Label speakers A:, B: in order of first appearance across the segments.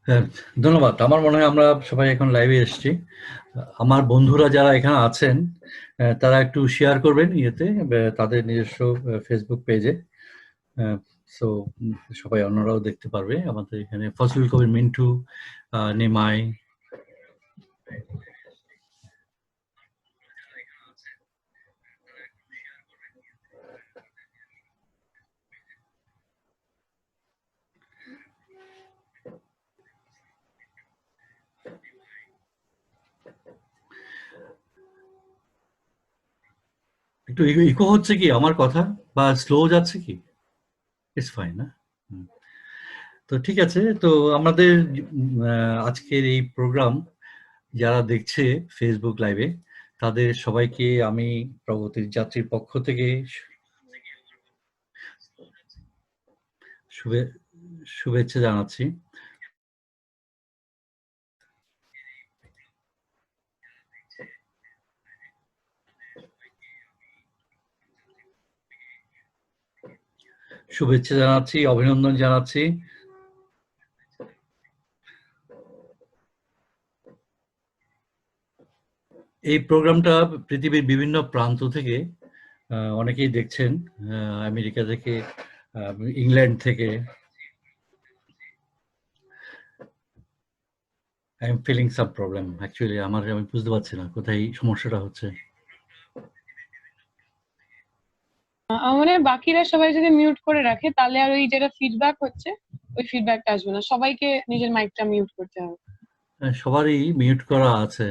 A: হ্যাঁ, ধন্যবাদ। আমার মনে হয় আমরা সবাই এখন লাইভে এসেছি। আমার বন্ধুরা যারা এখানে আছেন তারা একটু শেয়ার করবেন ইয়েতে তাদের নিজস্ব ফেসবুক পেজে। সো সবাই অন্যরাও দেখতে পারবে। আমাদের এখানে ফজলুল কবির মিন্টু, নিমাই, একটু ইকো হচ্ছে কি আমার কথা, বা স্লো যাচ্ছে কি? ইটস ফাইন না? তো ঠিক আছে। তো আমাদের আজকের এই প্রোগ্রাম যারা দেখছে ফেসবুক লাইভে, তাদের সবাইকে আমি প্রগতির যাত্রীর পক্ষ থেকে শুভেচ্ছা জানাচ্ছি। শুভেচ্ছা জানাচ্ছি, অভিনন্দন জানাচ্ছি। এই প্রোগ্রামটা পৃথিবীর বিভিন্ন প্রান্ত থেকে অনেকেই দেখছেন, আমেরিকা থেকে, ইংল্যান্ড থেকে। I am feeling some problem actually. আমি বুঝতে পারছি না কোথায় সমস্যাটা হচ্ছে।
B: মানে বাকিরা সবাই যদি মিউট করে রাখে তাহলে আর ওই যেটা ফিডব্যাক হচ্ছে ওই ফিডব্যাকটা আসবে না। সবাইকে নিজের মাইকটা মিউট করতে হবে।
A: সবারই মিউট করা আছে।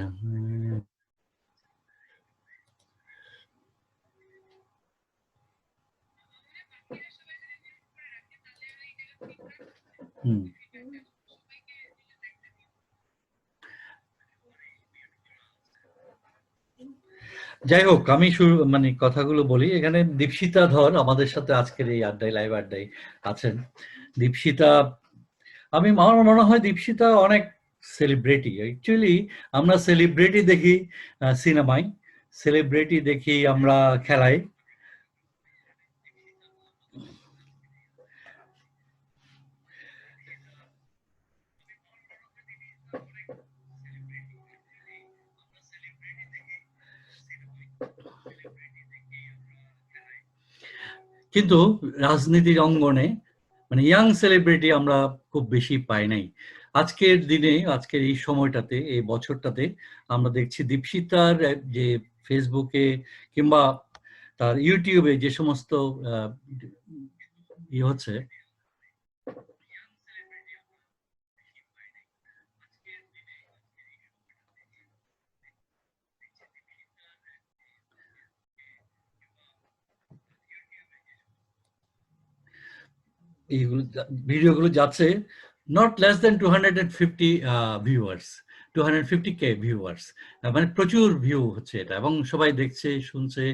A: যাই হোক, আমি মানে কথাগুলো বলি। এখানে দীপশিতা ধর আমাদের সাথে আজকের এই আড্ডায়, লাইভ আড্ডায় আছেন। দীপশিতা, আমার মনে হয় দীপশিতা অনেক সেলিব্রিটি। অ্যাকচুয়ালি আমরা সেলিব্রিটি দেখি সিনেমায়, সেলিব্রিটি দেখি আমরা খেলায়। কিন্তু রাজনীতির অঙ্গনে মানে ইয়াং সেলিব্রিটি আমরা খুব বেশি পাই নাই। আজকের দিনে, আজকের এই সময়টাতে, এই বছরটাতে আমরা দেখছি দীপশিতার যে ফেসবুকে কিংবা তার ইউটিউবে যে সমস্ত ইয়ে হচ্ছে, এইগুলো ভিডিওগুলো যাচ্ছে not less than 250 viewers, 250K viewers. মানে প্রচুর ভিউ হচ্ছে এটা, এবং সবাই দেখছে, শুনছে,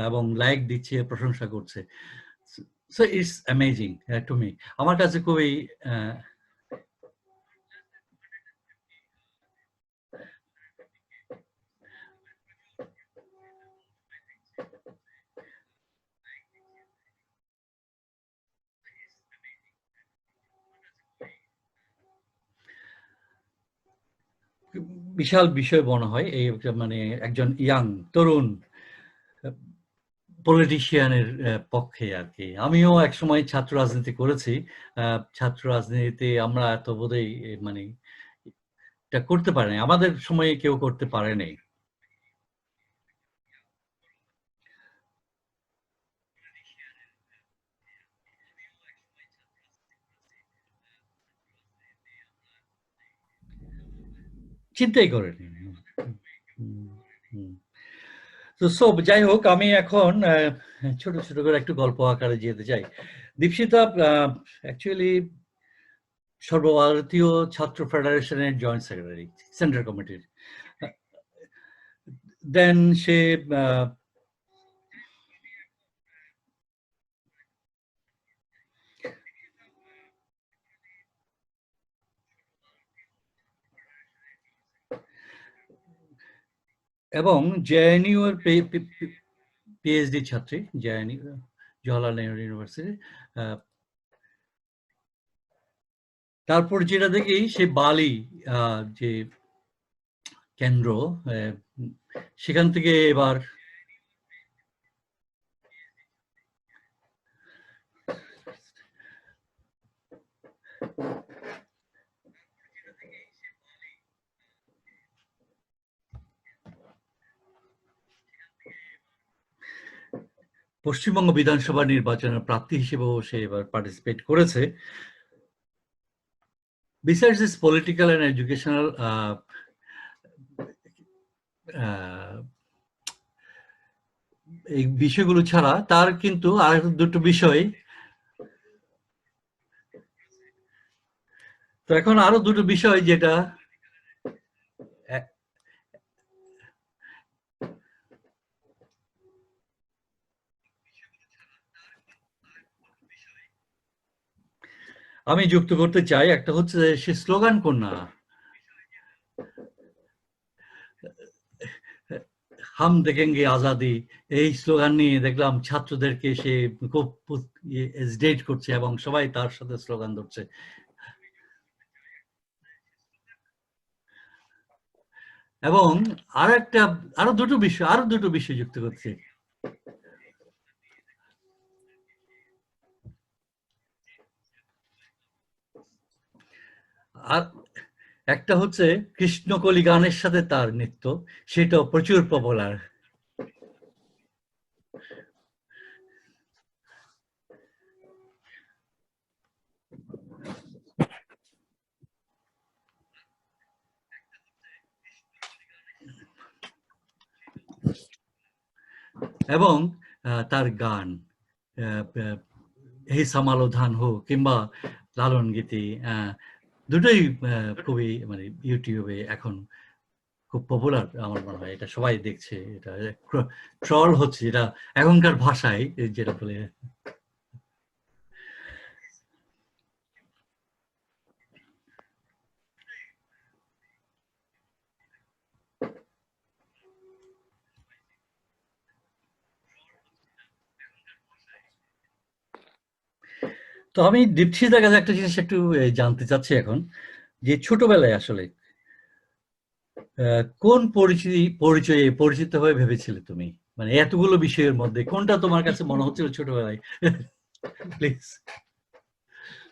A: এবং লাইক দিচ্ছে, প্রশংসা করছে। So it's amazing to me. আমার কাছে খুবই বিশাল বিষয় মনে হয় এই মানে একজন ইয়াং তরুণ পলিটিশিয়ানের পক্ষে আর কি। আমিও একসময় ছাত্র রাজনীতি করেছি। ছাত্র রাজনীতিতে আমরা এত বোধহয় মানে এটা করতে পারে নাই, আমাদের সময়ে কেউ করতে পারে নাই। চিন্তাই করেনি। তো সব যাই হোক, আমি এখন ছোট ছোট করে একটু গল্প আকারে যেতে চাই। দীপশিতা অ্যাকচুয়ালি সর্বভারতীয় ছাত্র ফেডারেশনের জয়েন্ট সেক্রেটারি, সেন্ট্রাল কমিটির। দেন সে এবং জেএনইউ এর পিএইচডি ছাত্রী, জেএনইউ জওহরলাল নেহরু ইউনিভার্সিটি। তারপর যেটা দেখি সে বালি যে কেন্দ্র, সেখান থেকে এবার পশ্চিমবঙ্গ বিধানসভা নির্বাচনের প্রার্থী হিসেবেও সে এবার পার্টিসিপেট করেছে। Besides this political and educational এই বিষয়গুলো ছাড়া তার কিন্তু আর দুটো বিষয়, তো এখন আরো দুটো বিষয় যেটা আমি যুক্ত করতে চাই। একটা হচ্ছে সে স্লোগান কন্যা, হাম দেখেঙ্গে আজাদি, এই স্লোগান নিয়ে দেখলাম ছাত্রদেরকে সে খুব এজিটেট করছে এবং সবাই তার সাথে স্লোগান ধরছে। এবং আরো দুটো বিষয় যুক্ত করছে। আর একটা হচ্ছে কৃষ্ণকলি গানের সাথে তার নৃত্য, সেটাও প্রচুর পপুলার। এবং তার গান হে সামালো ধান হো কিংবা লালন গীতি, দুটোই খুবই মানে ইউটিউবে এখন খুব পপুলার। আমার মনে হয় এটা সবাই দেখছে, এটা ট্রল হচ্ছে, এটা এখনকার ভাষায় যেটা বলে। তো আমি দীপশিতার কাছে একটা জিনিস একটু জানতে চাচ্ছি এখন, যে ছোটবেলায় আসলে কোন পরিচয়ে পরিচিত হয়ে ভেবেছিলে তুমি? মানে এতগুলো বিষয়ের মধ্যে কোনটা তোমার কাছে মনে হচ্ছিল ছোটবেলায়? প্লিজ।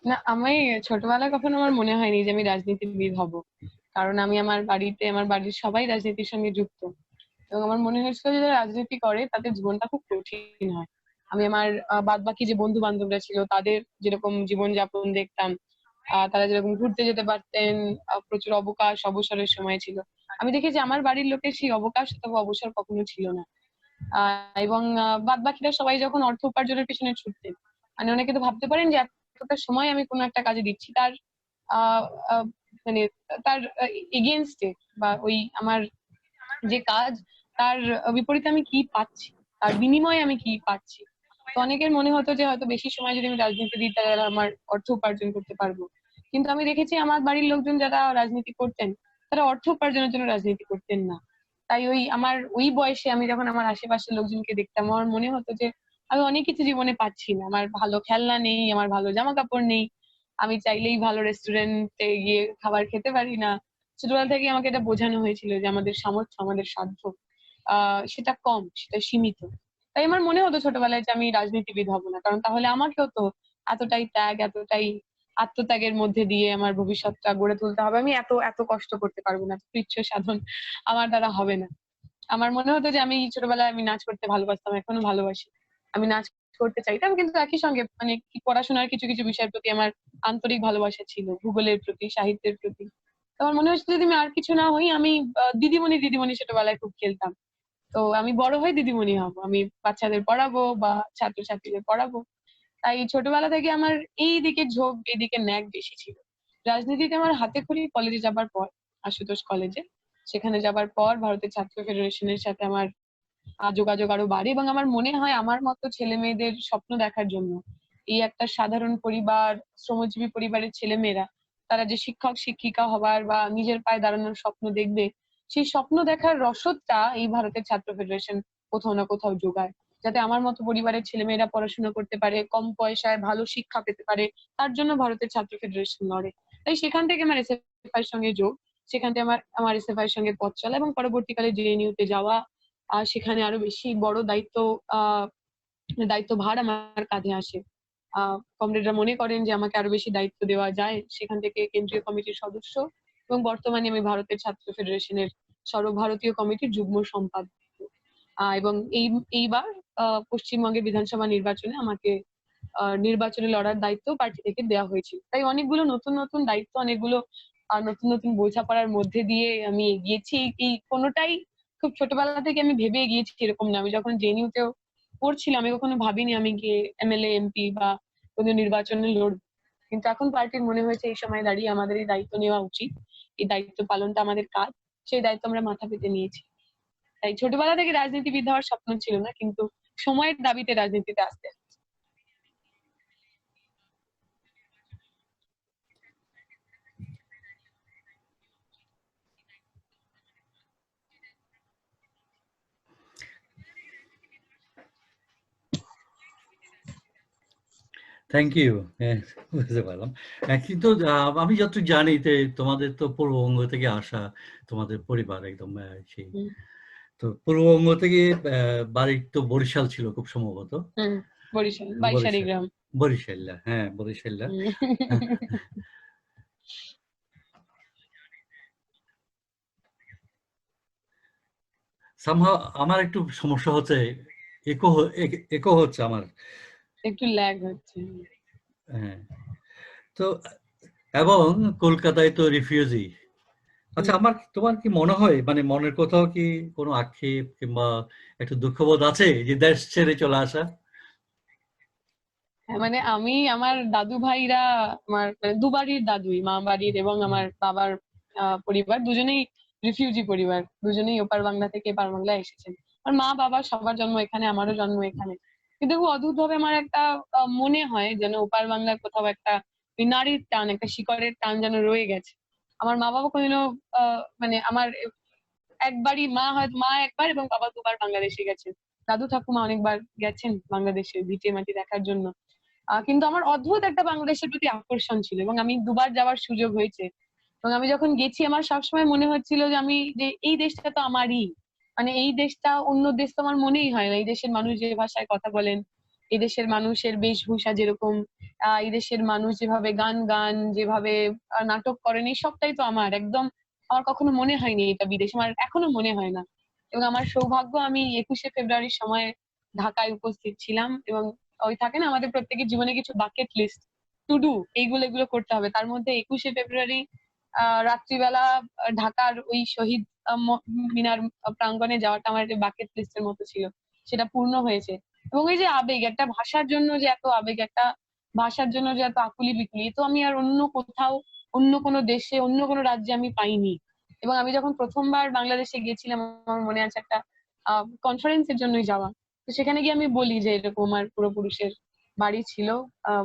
B: না, আমি ছোটবেলায় কখনো আমার মনে হয়নি যে আমি রাজনীতিবিদ হব, কারণ আমি আমার বাড়ির সবাই রাজনীতির সঙ্গে যুক্ত, এবং আমার মনে হয়েছিল যে যারা রাজনীতি করে তাদের জীবনটা খুব কঠিন হয়। আমি আমার বাদ বাকি যে বন্ধু বান্ধবরা ছিল তাদের যেরকম জীবনযাপন দেখতাম, তারা যেরকম ঘুরতে যেতে পারতেন, প্রচুর অবকাশ অবসরের সময় ছিল। আমি দেখি যে আমার বাড়ির লোকের সেই অবকাশ অথবা অবসর কখনো ছিল না। এবং বাদ বাকিরা সবাই যখন অর্থ উপার্জনের পিছনে ছুটতেন, মানে অনেকে তো ভাবতে পারেন যে এতটা সময় আমি কোনো একটা কাজে দিচ্ছি, তার আহ আহ, মানে তার এগেনস্টে বা ওই আমার যে কাজ, তার বিপরীতে আমি কি পাচ্ছি, তার বিনিময়ে আমি কি পাচ্ছি। তো অনেকের মনে হতো যে হয়তো বেশি সময় যদি আমি রাজনীতি দিই তাহলে আমার অর্থ উপার্জন করতে পারবো। কিন্তু আমি দেখেছি আমার বাড়ির লোকজন যারা রাজনীতি করতেন, তারা অর্থ উপার্জনের জন্য রাজনীতি করতেন না। তাই আমার ওই বয়সে আমি যখন আমার আশেপাশের লোকজনকে দেখতাম, আমার মনে হতো যে আমি অনেক কিছু জীবনে পাচ্ছি না। আমার ভালো খেলনা নেই, আমার ভালো জামা কাপড় নেই, আমি চাইলেই ভালো রেস্টুরেন্টে গিয়ে খাবার খেতে পারি না। ছোটবেলা থেকে আমাকে এটা বোঝানো হয়েছিল যে আমাদের সামর্থ্য, আমাদের সাধ্য সেটা কম, সেটা সীমিত। তাই আমার মনে হতো ছোটবেলায় যে আমি রাজনীতিবিদ হব না, কারণ তাহলে আমাকেও তো এতটাই ত্যাগ, এতটাই আত্মত্যাগের মধ্যে দিয়ে আমার ভবিষ্যৎটা গড়ে তুলতে হবে। আমি এত এত কষ্ট করতে পারবো না, তুচ্ছ সাধন আমার দ্বারা হবে না। আমার মনে হতো যে আমি ছোটবেলায় আমি নাচ করতে ভালোবাসতাম, এখনো ভালোবাসি, আমি নাচ করতে চাইতাম। কিন্তু একই সঙ্গে মানে পড়াশোনার কিছু কিছু বিষয়ের প্রতি আমার আন্তরিক ভালোবাসা ছিল, ভূগোলের প্রতি, সাহিত্যের প্রতি। তো আমার মনে হচ্ছে যদি আমি আর কিছু না হই, আমি দিদিমণি দিদিমণি ছোটবেলায় খুব খেলতাম। তো আমি বড় হয়ে দিদিমণি হব, আমি বাচ্চাদের পড়াবো বা ছাত্রছাত্রীদের পড়াবো। তাই ছোটবেলা থেকে আমার এই দিকে ঝোঁক, এই দিকে ন্যাক বেশি ছিল। রাজনীতিতে আমার হাতে খড়ি কলেজে যাবার পর, আশুতোষ কলেজে, সেখানে যাবার পর ভারতের ছাত্র ফেডারেশনের সাথে আমার যোগাযোগ আরো বাড়ে, এবং আমার মনে হয় আমার মতো ছেলে মেয়েদের স্বপ্ন দেখার জন্য এই একটা সাধারণ পরিবার, শ্রমজীবী পরিবারের ছেলে মেয়েরা, তারা যে শিক্ষক শিক্ষিকা হবার বা নিজের পায়ে দাঁড়ানোর স্বপ্ন দেখবে, সেই স্বপ্ন দেখার রসদটা এই ভারতের ছাত্র ফেডারেশন কোথাও না কোথাও যোগায়। যাতে আমার মতো পরিবারের ছেলেমেয়েরা পড়াশোনা করতে পারে, কম পয়সায় ভালো শিক্ষা পেতে পারে, তার জন্য ভারতের ছাত্র ফেডারেশন লড়ে। তাই সেখান থেকে আমার এসএফআই এর সঙ্গে যোগ, সেখান থেকে আমার এসএফআই এর সঙ্গে পথ চলা এবং পরবর্তীকালে জেএনইউ তে যাওয়া, সেখানে আরো বেশি বড় দায়িত্বভার আমার কাঁধে আসে। কমরেডরা মনে করেন যে আমাকে আরো বেশি দায়িত্ব দেওয়া যায়, সেখান থেকে কেন্দ্রীয় কমিটির সদস্য এবং বর্তমানে আমি ভারতের ছাত্র ফেডারেশনের সর্বভারতীয় কমিটির যুগ্ম সম্পাদক। এবং এইবার পশ্চিমবঙ্গের বিধানসভা নির্বাচনে আমাকে নির্বাচনে লড়ার দায়িত্ব পার্টি থেকে দেওয়া হয়েছিল। তাই অনেকগুলো নতুন নতুন দায়িত্ব, অনেকগুলো নতুন নতুন বোঝাপড়ার মধ্যে দিয়ে আমি এগিয়েছি। এই কোনোটাই খুব ছোটবেলা থেকে আমি ভেবে এগিয়েছি এরকম না। আমি যখন জেএনইউ তেও পড়ছিলাম আমি কখনো ভাবিনি আমি গিয়ে এমএলএ এমপি বা কোনো নির্বাচনে লড়বো। কিন্তু এখন পার্টির মনে হয়েছে এই সময় দাঁড়িয়ে আমাদের এই দায়িত্ব নেওয়া উচিত, এই দায়িত্ব পালনটা আমাদের কাজ, সেই দায়িত্ব আমরা মাথা পেতে নিয়েছি। তাই ছোটবেলা থেকে রাজনীতিবিদ হওয়ার স্বপ্ন ছিল না, কিন্তু সময়ের দাবিতে রাজনীতিতে আসতে।
A: Thank you. বুঝতে পারলাম। কিন্তু আমি যতটুকু জানি যে তোমাদের তো পূর্ববঙ্গ থেকে আসা, তোমাদের পরিবার একদম সেই, তো পূর্ববঙ্গ থেকে বাড়ি তো বরিশাল ছিল খুব সম্ভবত।
B: বরিশাল, বাইশালী গ্রাম।
A: বরিশাল্লা, হ্যাঁ বরিশাল্লা। সামহাও আমার একটু সমস্যা হচ্ছে, একো হচ্ছে আমার,
B: একটু ল্যাগ হচ্ছে।
A: হ্যাঁ। তো এবং কলকাতায় তো রিফিউজি। আচ্ছা, তোমার কি মনে হয়, মানে মনের কোথাও কি কোনো আক্ষেপ কিংবা একটু দুঃখবোধ আছে যে দেশ ছেড়ে চলে আসা?
B: হ্যাঁ, মানে আমি আমার দাদু ভাইরা, আমার মানে দুবাড়ির দাদুই, মা বাড়ির এবং আমার বাবার পরিবার দুজনেই রিফিউজি পরিবার, দুজনেই ওপার বাংলা থেকে এপার বাংলায় এসেছেন। আর মা বাবা সবার জন্ম এখানে, আমারও জন্ম এখানে। কিন্তু অদ্ভুত ভাবে আমার একটা মনে হয় যেন ওপার বাংলায় কোথাও একটা ওই নারীর টান, একটা শিকড়ের টান যেন রয়ে গেছে। আমার মা বাবা কোনোদিনও মানে আমার একবারই, মা একবার এবং বাবা দুবার বাংলাদেশে গেছেন। দাদু ঠাকুমা অনেকবার গেছেন বাংলাদেশে ভিটে মাটি দেখার জন্য। কিন্তু আমার অদ্ভুত একটা বাংলাদেশের প্রতি আকর্ষণ ছিল এবং আমি দুবার যাওয়ার সুযোগ হয়েছে। এবং আমি যখন গেছি আমার সবসময় মনে হচ্ছিল যে এই দেশটা তো আমারই, মানে এই দেশটা অন্য দেশ তো আমার মনেই হয় না। এই দেশের মানুষ যে ভাষায় কথা বলেন, এই দেশের মানুষের বেশভূষা যেরকম, এই দেশের মানুষ যেভাবে গান যেভাবে নাটক করেন, এই সবটাই তো আমার একদম। আমার কখনো মনে হয়নি এটা বিদেশ, আমার এখনো মনে হয় না। এবং আমার সৌভাগ্য, আমি 21শে ফেব্রুয়ারির সময় ঢাকায় উপস্থিত ছিলাম। এবং ওই থাকে না আমাদের প্রত্যেকের জীবনে কিছু বাকেট লিস্ট, টু ডু, এগুলো করতে হবে। তার মধ্যে 21শে ফেব্রুয়ারি রাত্রিবেলা ঢাকার ওই শহীদ মিনার প্রাঙ্গণে যাওয়াটা আমার একটা বাকেট লিস্টের মতো ছিল, সেটা পূর্ণ হয়েছে। এবং এই যে আবেগ, একটা ভাষার জন্য যে এত আবেগ, একটা ভাষার জন্য যে এত আকুলি বিকুলি, তো আমি আর অন্য কোথাও, অন্য কোনো দেশে, অন্য কোনো রাজ্যে আমি পাইনি। এবং আমি যখন প্রথমবার বাংলাদেশে গিয়েছিলাম, আমার মনে আছে একটা কনফারেন্সের জন্যই যাওয়া। তো সেখানে গিয়ে আমি বলি যে এরকম আমার পূর্বপুরুষের বাড়ি ছিল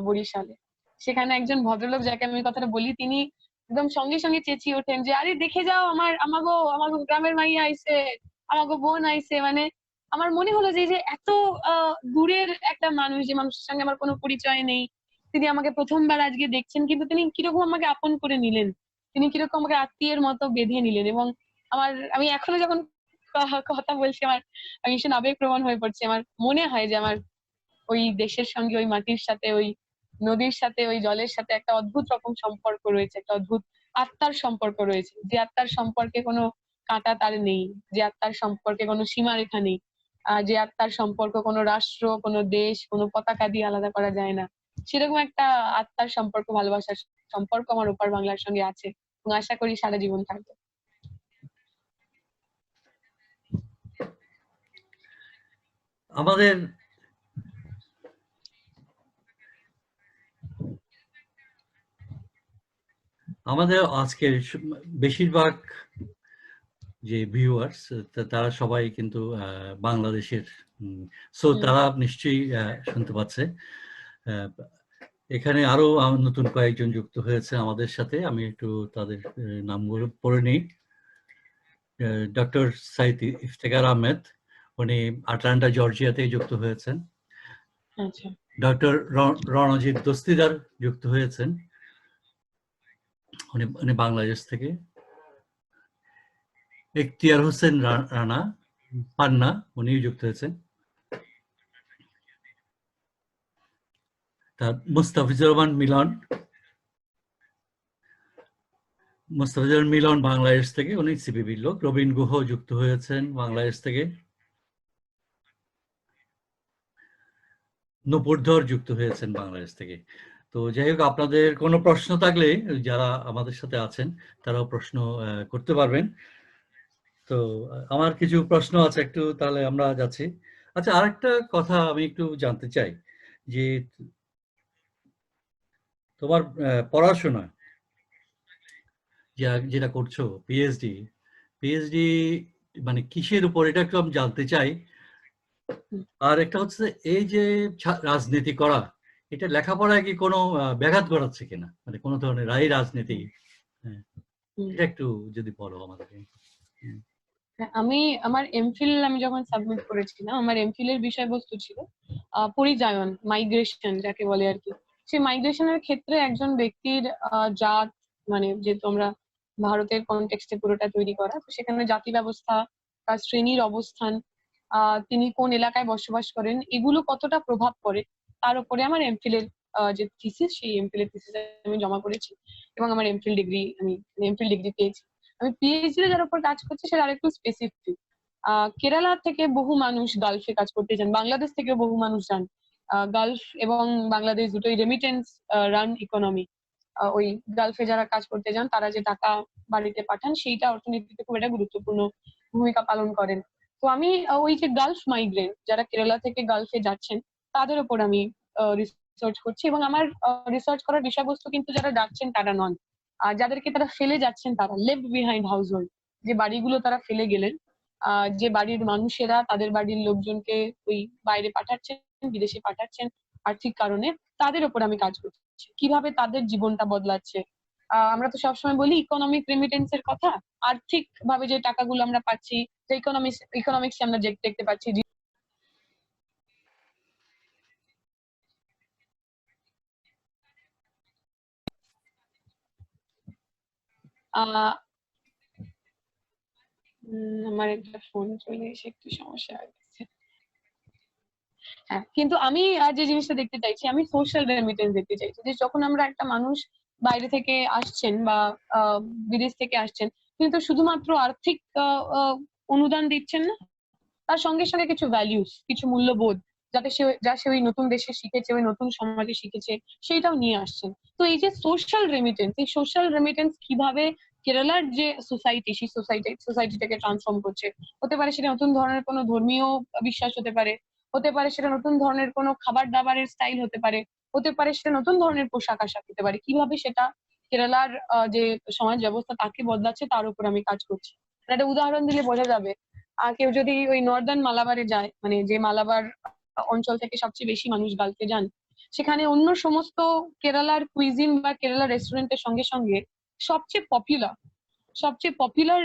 B: বরিশালে। সেখানে একজন ভদ্রলোক যাকে আমি কথাটা বলি, তিনি একদম সঙ্গে সঙ্গে চেঁচিয়ে ওঠেন যে আরে দেখে যাও, আমাগো গ্রামের মাইয়া আইছে, আমাগো বোন আইছে। মানে আমার মনে হলো যে এই যে এত দূরের একটা মানুষ, যে মানুষের সঙ্গে আমার কোনো পরিচয় নেই, তিনি আমাকে প্রথমবার আজকে দেখছেন, কিন্তু তিনি কিরকম আমাকে আপন করে নিলেন, তিনি কিরকম আমাকে আত্মীয়ের মতো বেঁধে নিলেন। এবং আমি এখনো যখন কথা বলছি আমার ভীষণ আবেগপ্রবণ হয়ে পড়ছে। আমার মনে হয় যে আমার ওই দেশের সঙ্গে, ওই মাটির সাথে, ওই নদীর সাথে, ওই জলের সাথে একটা অদ্ভুত রকম সম্পর্ক রয়েছে, একটা অদ্ভুত আত্মার সম্পর্ক রয়েছে, যে আত্মার সম্পর্কে কোনো কাঁটা তার নেই, যে আত্মার সম্পর্কে কোনো সীমারেখা নেই, যে আত্মার সম্পর্ক কোনো রাষ্ট্র, কোনো দেশ, কোনো পতাকা দিয়ে আলাদা করা যায় না। সেরকম একটা আত্মার সম্পর্ক, ভালোবাসার সম্পর্ক আমার ওপার বাংলার সঙ্গে আছে এবং আশা করি সারা জীবন থাকবে।
A: আমাদের আমাদের আজকের বেশিরভাগ যে ভিউয়ার্স, তারা সবাই কিন্তু বাংলাদেশের, সো তারা নিশ্চয়ই শুনতে পাচ্ছে। এখানে আরো নতুন কয়েকজন যুক্ত হয়েছে আমাদের সাথে, আমি একটু তাদের নামগুলো পড়ে নিই। ডক্টর সাইদ ইফতেখার আহমেদ, উনি আটলান্টা জর্জিয়াতে যুক্ত হয়েছেন।
B: আচ্ছা।
A: ডক্টর রণজিৎ দস্তিদার যুক্ত হয়েছেন, উনি বাংলাদেশ থেকে। ইখতিয়ার হোসেন রানা পান্না, উনিও যুক্ত হয়েছেন। তার মুস্তাফিজুর রহমান মিলন বাংলাদেশ থেকে, উনি সিপিবির লোক। রবীন গুহ যুক্ত হয়েছেন বাংলাদেশ থেকে। নূপুরধর যুক্ত হয়েছেন বাংলাদেশ থেকে। তো যাই হোক, আপনাদের কোনো প্রশ্ন থাকলে যারা আমাদের সাথে আছেন তারাও প্রশ্ন করতে পারবেন। তো আমার কিছু প্রশ্ন আছে, একটু তাহলে আমরা যাচ্ছি। আচ্ছা, আরেকটা কথা আমি একটু জানতে চাই যে তোমার পড়াশোনা যেটা করছো, পিএইচডি মানে কিসের উপর, এটা একটু আমি জানতে চাই। আর একটা হচ্ছে এই যে রাজনীতি করা, এটা লেখাপড়ায় কি কোনো ব্যাঘাত ঘটাচ্ছে কিনা, মানে কোনো ধরনের রাজনীতি? হ্যাঁ, এটা একটু যদি বলো আমাদেরকে।
B: আমি আমার এমফিল আমি যখন সাবমিট করেছিলাম, আমার এমফিল এর বিষয়বস্তু ছিল পরিযায়ন, মাইগ্রেশন যাকে বলে আর কি। সেই মাইগ্রেশনের ক্ষেত্রে একজন ব্যক্তির জাত, মানে যেহেতু আমরা ভারতের কনটেক্সটে পুরোটা তৈরি করা, তো সেখানে জাতি ব্যবস্থা, তার শ্রেণীর অবস্থান, তিনি কোন এলাকায় বসবাস করেন, এগুলো কতটা প্রভাব পড়ে তার উপরে আমার এমফিল এর যে থিসিস, সেই এমফিল এর থিসিস আমি জমা করেছি এবং আমার এমফিল ডিগ্রি পেয়েছি। আমি পিএইচডি যার উপর কাজ করছি সেটা আরেকটু স্পেসিফিক। কেরালা থেকে বহু মানুষ গালফে কাজ করতে যান, বাংলাদেশ থেকে বহু মানুষ যান। গালফ এবং বাংলাদেশ দুটোই রেমিটেন্স রান ইকোনমি। ওই গালফে যারা কাজ করতে যান তারা যে টাকা বাড়িতে পাঠান, সেইটা অর্থনীতিতে খুব একটা গুরুত্বপূর্ণ ভূমিকা পালন করেন। তো আমি ওই যে গালফ মাইগ্রেন্ট যারা কেরালা থেকে গালফে যাচ্ছেন তাদের উপর আমি রিসার্চ করছি, এবং আমার রিসার্চ করার বিষয়বস্তু কিন্তু যারা যাচ্ছেন তারা নন, যাদেরকে তারা ফেলে যাচ্ছেন, তারা লেফট বিহাইন্ড হাউস হোল্ড, যে বাড়িগুলো তারা ফেলে গেলেন, যে বাড়ির মানুষেরা তাদের বাড়ির লোকজনকে ওই বাইরে পাঠাচ্ছেন, বিদেশে পাঠাচ্ছেন আর্থিক কারণে, তাদের উপর আমি কাজ করছি, কিভাবে তাদের জীবনটা বদলাচ্ছে। আমরা তো সবসময় বলি ইকোনমিক রেমিটেন্স এর কথা, আর্থিক ভাবে যে টাকাগুলো আমরা পাচ্ছি, যে ইকোনমিক্স আমরা দেখতে পাচ্ছি। আমার একটা ফোন চলে এসে একটু সমস্যা হয়ে গেছে। হ্যাঁ, কিন্তু আমি যে জিনিসটা দেখতে চাইছি, আমি সোশ্যাল রেমিটেন্স দেখতে চাইছি, যে যখন আমরা একটা মানুষ বাইরে থেকে আসছেন বা বিদেশ থেকে আসছেন, কিন্তু শুধুমাত্র আর্থিক অনুদান দিচ্ছেন না, তার সঙ্গে সঙ্গে কিছু ভ্যালিউস, কিছু মূল্যবোধ, যাতে সে ওই নতুন দেশে শিখেছে, ওই নতুন সমাজে শিখেছে, সেইটাও নিয়ে আসছেন। তো এই যে সোশ্যাল রেমিটেন্স, এই সোশ্যাল রেমিটেন্স কিভাবে কেরালার যে সোসাইটি, সেই সোসাইটিটাকে ট্রান্সফর্ম করছে। হতে পারে সেটা নতুন ধরনের কোনো ধর্মীয় বিশ্বাস হতে পারে, হতে পারে সেটা নতুন ধরনের কোনো খাবার দাবারের স্টাইল হতে পারে, হতে পারে সেটা নতুন ধরনের পোশাক আশাক হতে পারে, কিভাবে সেটা কেরালার যে সমাজ ব্যবস্থা তাকে বদলাচ্ছে, তার উপর আমি কাজ করছি। একটা উদাহরণ দিলে বোঝা যাবে, কেউ যদি ওই নর্দার্ন মালাবারে যায়, মানে যে মালাবার অঞ্চল থেকে সবচেয়ে বেশি মানুষ গালফে যান, সেখানে অন্য সমস্ত কেরালার কুইজিন বা কেরালা রেস্টুরেন্টের সঙ্গে সঙ্গে সবচেয়ে পপুলার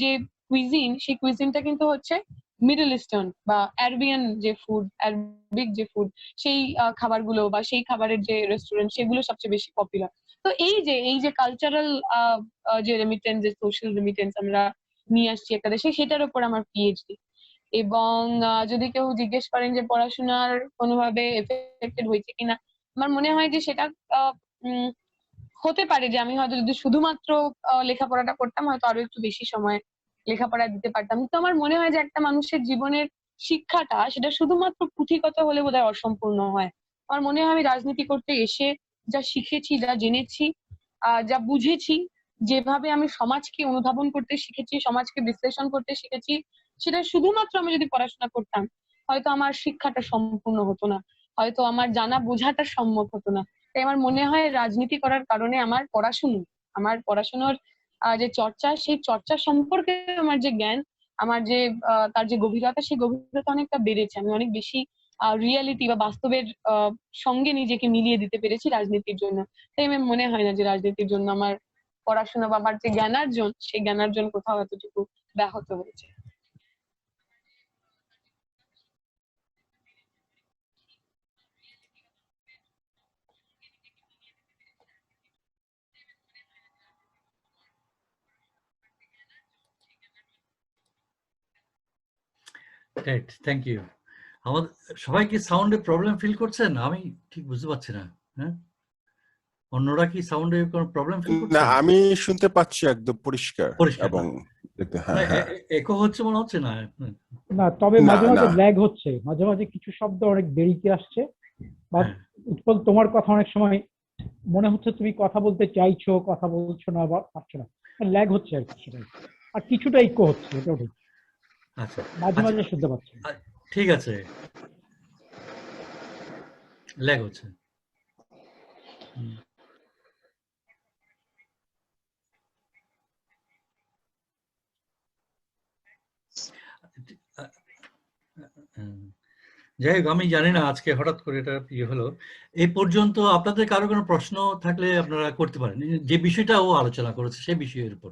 B: যে কুইজিন, সেই কুইজিনটা কিন্তু হচ্ছে মিডল ইস্টার্ন বা অ্যারবিয়ান যে ফুড, অ্যারবিক যে ফুড, সেই খাবারগুলো বা সেই খাবারের যে রেস্টুরেন্ট, সেগুলো সবচেয়ে বেশি পপুলার। তো এই যে কালচারাল যে রেমিটেন্স, যে সোশ্যাল রেমিটেন্স আমরা নিয়ে আসছি একটা দেশে, সেটার উপর আমার পিএইচডি। এবং যদি কেউ জিজ্ঞেস করেন যে পড়াশোনার কোনোভাবে এফেক্টেড হয়েছে কিনা, আমার মনে হয় যে সেটা আহ, উম, হতে পারে যে আমি হয়তো যদি শুধুমাত্র লেখাপড়াটা করতাম, হয়তো আরো একটু বেশি সময় লেখাপড়া দিতে পারতাম। তো আমার মনে হয় যে একটা মানুষের জীবনের শিক্ষাটা, সেটা শুধুমাত্র পুঁথিগত হলে বোধহয় অসম্পূর্ণ হয়। আমার মনে হয় আমি রাজনীতি করতে এসে যা শিখেছি, যা জেনেছি, যা বুঝেছি, যেভাবে আমি সমাজকে অনুধাবন করতে শিখেছি, সমাজকে বিশ্লেষণ করতে শিখেছি, সেটা শুধুমাত্র আমি যদি পড়াশোনা করতাম, হয়তো আমার শিক্ষাটা সম্পূর্ণ হতো না, হয়তো আমার জানা বোঝাটা সম্ভব হতো না। তাই আমার মনে হয় রাজনীতি করার কারণে আমার পড়াশোনার যে চর্চা, সেই চর্চা সম্পর্কে আমার যে জ্ঞান, আমার যে তার যে গভীরতা, সেই গভীরতা অনেকটা বেড়েছে। আমি অনেক বেশি রিয়ালিটি বা বাস্তবের সঙ্গে নিজেকে মিলিয়ে দিতে পেরেছি রাজনীতির জন্য। তাই আমার মনে হয় না যে রাজনীতির জন্য আমার পড়াশোনা বা আমার যে জ্ঞানার্জন, সেই জ্ঞানার্জন কোথাও এতটুকু ব্যাহত হয়েছে।
A: Right, thank you. আমাদের সবাই কি সাউন্ডে প্রবলেম ফিল করছেন? আমি ঠিক বুঝতে পারছি না। হ্যাঁ, অন্যরা কি সাউন্ডে কোনো প্রবলেম ফিল
C: না,
A: করছেন?
C: আমি শুনতে পাচ্ছি একদম পরিষ্কার
A: পরিষ্কার
C: এবং
A: না?
C: হ্যাঁ হ্যাঁ
A: একো হচ্ছে মনে হচ্ছে না?
D: না, তবে
C: না
D: মাঝে মাঝে
C: না
D: ল্যাগ হচ্ছে, মাঝে মাঝে কিছু শব্দ অনেক দেরিতে আসছে, বা
A: হ্যাঁ,
D: উৎপল তোমার কথা অনেক সময় মনে হচ্ছে তুমি কথা বলতে চাইছো, কথা বলছো না বা পারছো না, ল্যাগ হচ্ছে আর কি, সেটাই। আর কিছুটা ইকো হচ্ছে, এটাও ঠিক,
A: আচ্ছা
D: মাঝে
A: আচ্ছা,
D: মাঝে শুনতে পাচ্ছি।
A: ঠিক আছে, ল্যাগ হচ্ছে। হুম। যাই হোক, আমি জানি না আজকে হঠাৎ করে এটা ইয়ে হলো। এই পর্যন্ত আপনাদের কারো কোনো প্রশ্ন থাকলে আপনারা করতে পারেন। যে বিষয়টা ও আলোচনা করেছে সেই বিষয়ের উপর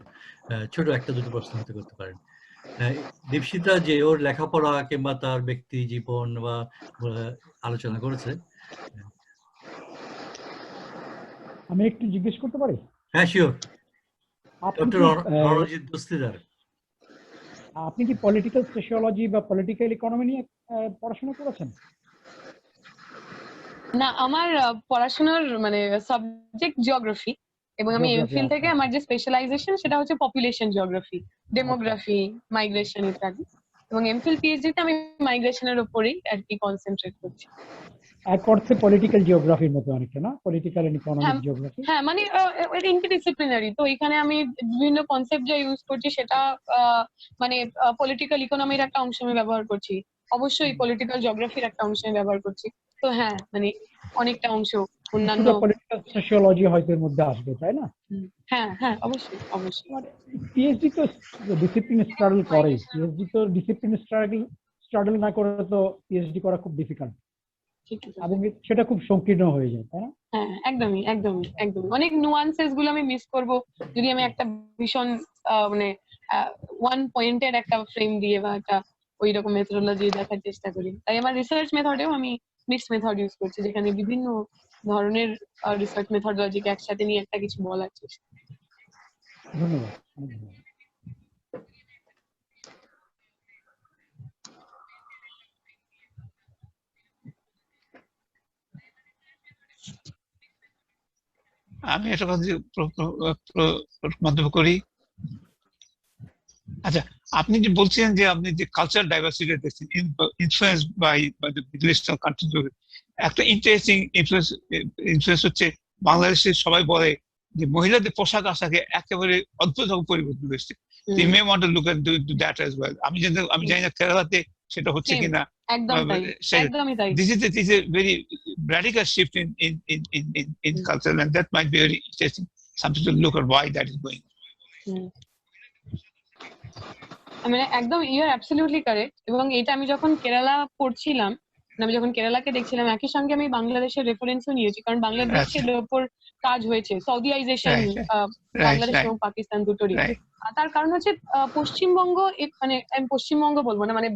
A: ছোট একটা দুটো প্রশ্ন হতে করতে পারেন। দীপশিতা যে ওর লেখাপড়া কিংবা তার ব্যক্তি জীবন বা আলোচনা করেছে।
D: আমি একটু জিজ্ঞেস করতে পারি?
A: হ্যাঁ, শিওর।
D: আপনি
A: ডক্টর
D: কি
A: রণজিৎ দস্তিদার।
D: আপনি কি পলিটিক্যাল সোশিওলজি বা পলিটিক্যাল ইকোনমি নিয়ে পড়াশোনা করেছেন?
B: না, আমার পড়াশোনার মানে সাবজেক্ট জিওগ্রাফি, এবং আমি
D: জিওগ্রাফি,
B: এমফিল থেকে
D: আচ্ছা।
B: আমার যে স্পেশালাইজেশন সেটা হচ্ছে পপুলেশন জিওগ্রাফি,
D: আচ্ছা,
B: ডেমোগ্রাফি, মাইগ্রেশন ইত্যাদি। এবং এমফিল পিএইচডি তে আমি মাইগ্রেশনের উপরেই আর কি কনসেন্ট্রেট করছি।
D: এক অর্থে পলিটিক্যাল জিওগ্রাফির মতো অনেকটা, না? পলিটিক্যাল এন্ড ইকোনমিক
B: হ্যাঁ,
D: জিওগ্রাফি।
B: হ্যাঁ, মানে এটা ইন্টারডিসিপ্লিনারি, তো এখানে আমি বিভিন্ন কনসেপ্ট যা ইউজ করছি সেটা মানে পলিটিক্যাল ইকোনমির একটা অংশ আমি ব্যবহার করছি, অবশ্যই পলিটিক্যাল জিওগ্রাফির একটা অংশ আমি ব্যবহার করছি। তো হ্যাঁ, মানে অনেকটা অংশ অন্যান্য।
D: কিছুটা পলিটিক্যাল সোশিওলজি হয়তো এর মধ্যে আসবে, তাই না?
B: হ্যাঁ, হ্যাঁ, অবশ্যই, অবশ্যই।
D: মানে পিএইচডি তো ডিসিপ্লিন স্ট্রাগল করে, পিএইচডি তো ডিসিপ্লিন স্ট্রাগল না করে তো পিএইচডি করা খুব ডিফিকাল্ট,
B: ঠিক আছে।
D: এবং সেটা খুব সংকীর্ণ হয়ে যায়, তাই না?
B: হ্যাঁ, একদমই, একদমই, একদমই। অনেক নুয়ান্সেস গুলো আমি মিস করব যদি আমি একটা ভীষণ মানে ওয়ান পয়েন্টের একটা ফ্রেম দিয়ে বা একটা ওই রকম মেথোডোলজি দেখার চেষ্টা করি। তাই আমার রিসার্চ মেথডেও আমি মিক্সড মেথড ইউজ করছি, যেখানে বিভিন্ন ধরনের রিসার্চ মেথোডোলজিকে একসাথে নিয়ে একটা কিছু বলার চেষ্টা।
D: ধন্যবাদ, অনেক ধন্যবাদ।
E: আমি একটা কথা মন্তব্য করি। আচ্ছা, আপনি যে বলছেন যে আপনি যে কালচারাল ডাইভার্সিটি দেখছেন influence by the middle eastern country, একটা ইন্টারেস্টিং ইনফ্লুয়েন্স হচ্ছে বাংলাদেশের সবাই বলে যে মহিলাদের পোশাক আশাকে একেবারে অদ্ভুতভাবে পরিবর্তন হয়েছে। You may want to look into that as well. আমি জানি না কেরালাতে সেটা হচ্ছে কিনা।
B: একদম তাই, একদমই তাই।
E: This is a very radical shift in culture, and that might be very interesting. Something to look at why that is going.
B: মানে একদম ইউ আর অ্যাবসলিউটলি কারেক্ট। এবং এটা আমি যখন কেরালা পড়ছিলাম, আমি যখন কেরালাকে দেখছিলাম, একই সঙ্গে আমি বাংলাদেশের রেফারেন্সও নিয়েছি, কারণ বাংলাদেশের উপর কাজ হয়েছে সাউদিয়াইজেশন বাংলাদেশ এবং পাকিস্তান দুটোরই। তার কারণ হচ্ছে পশ্চিমবঙ্গ, মানে আমি পশ্চিমবঙ্গ বলবো না, মানে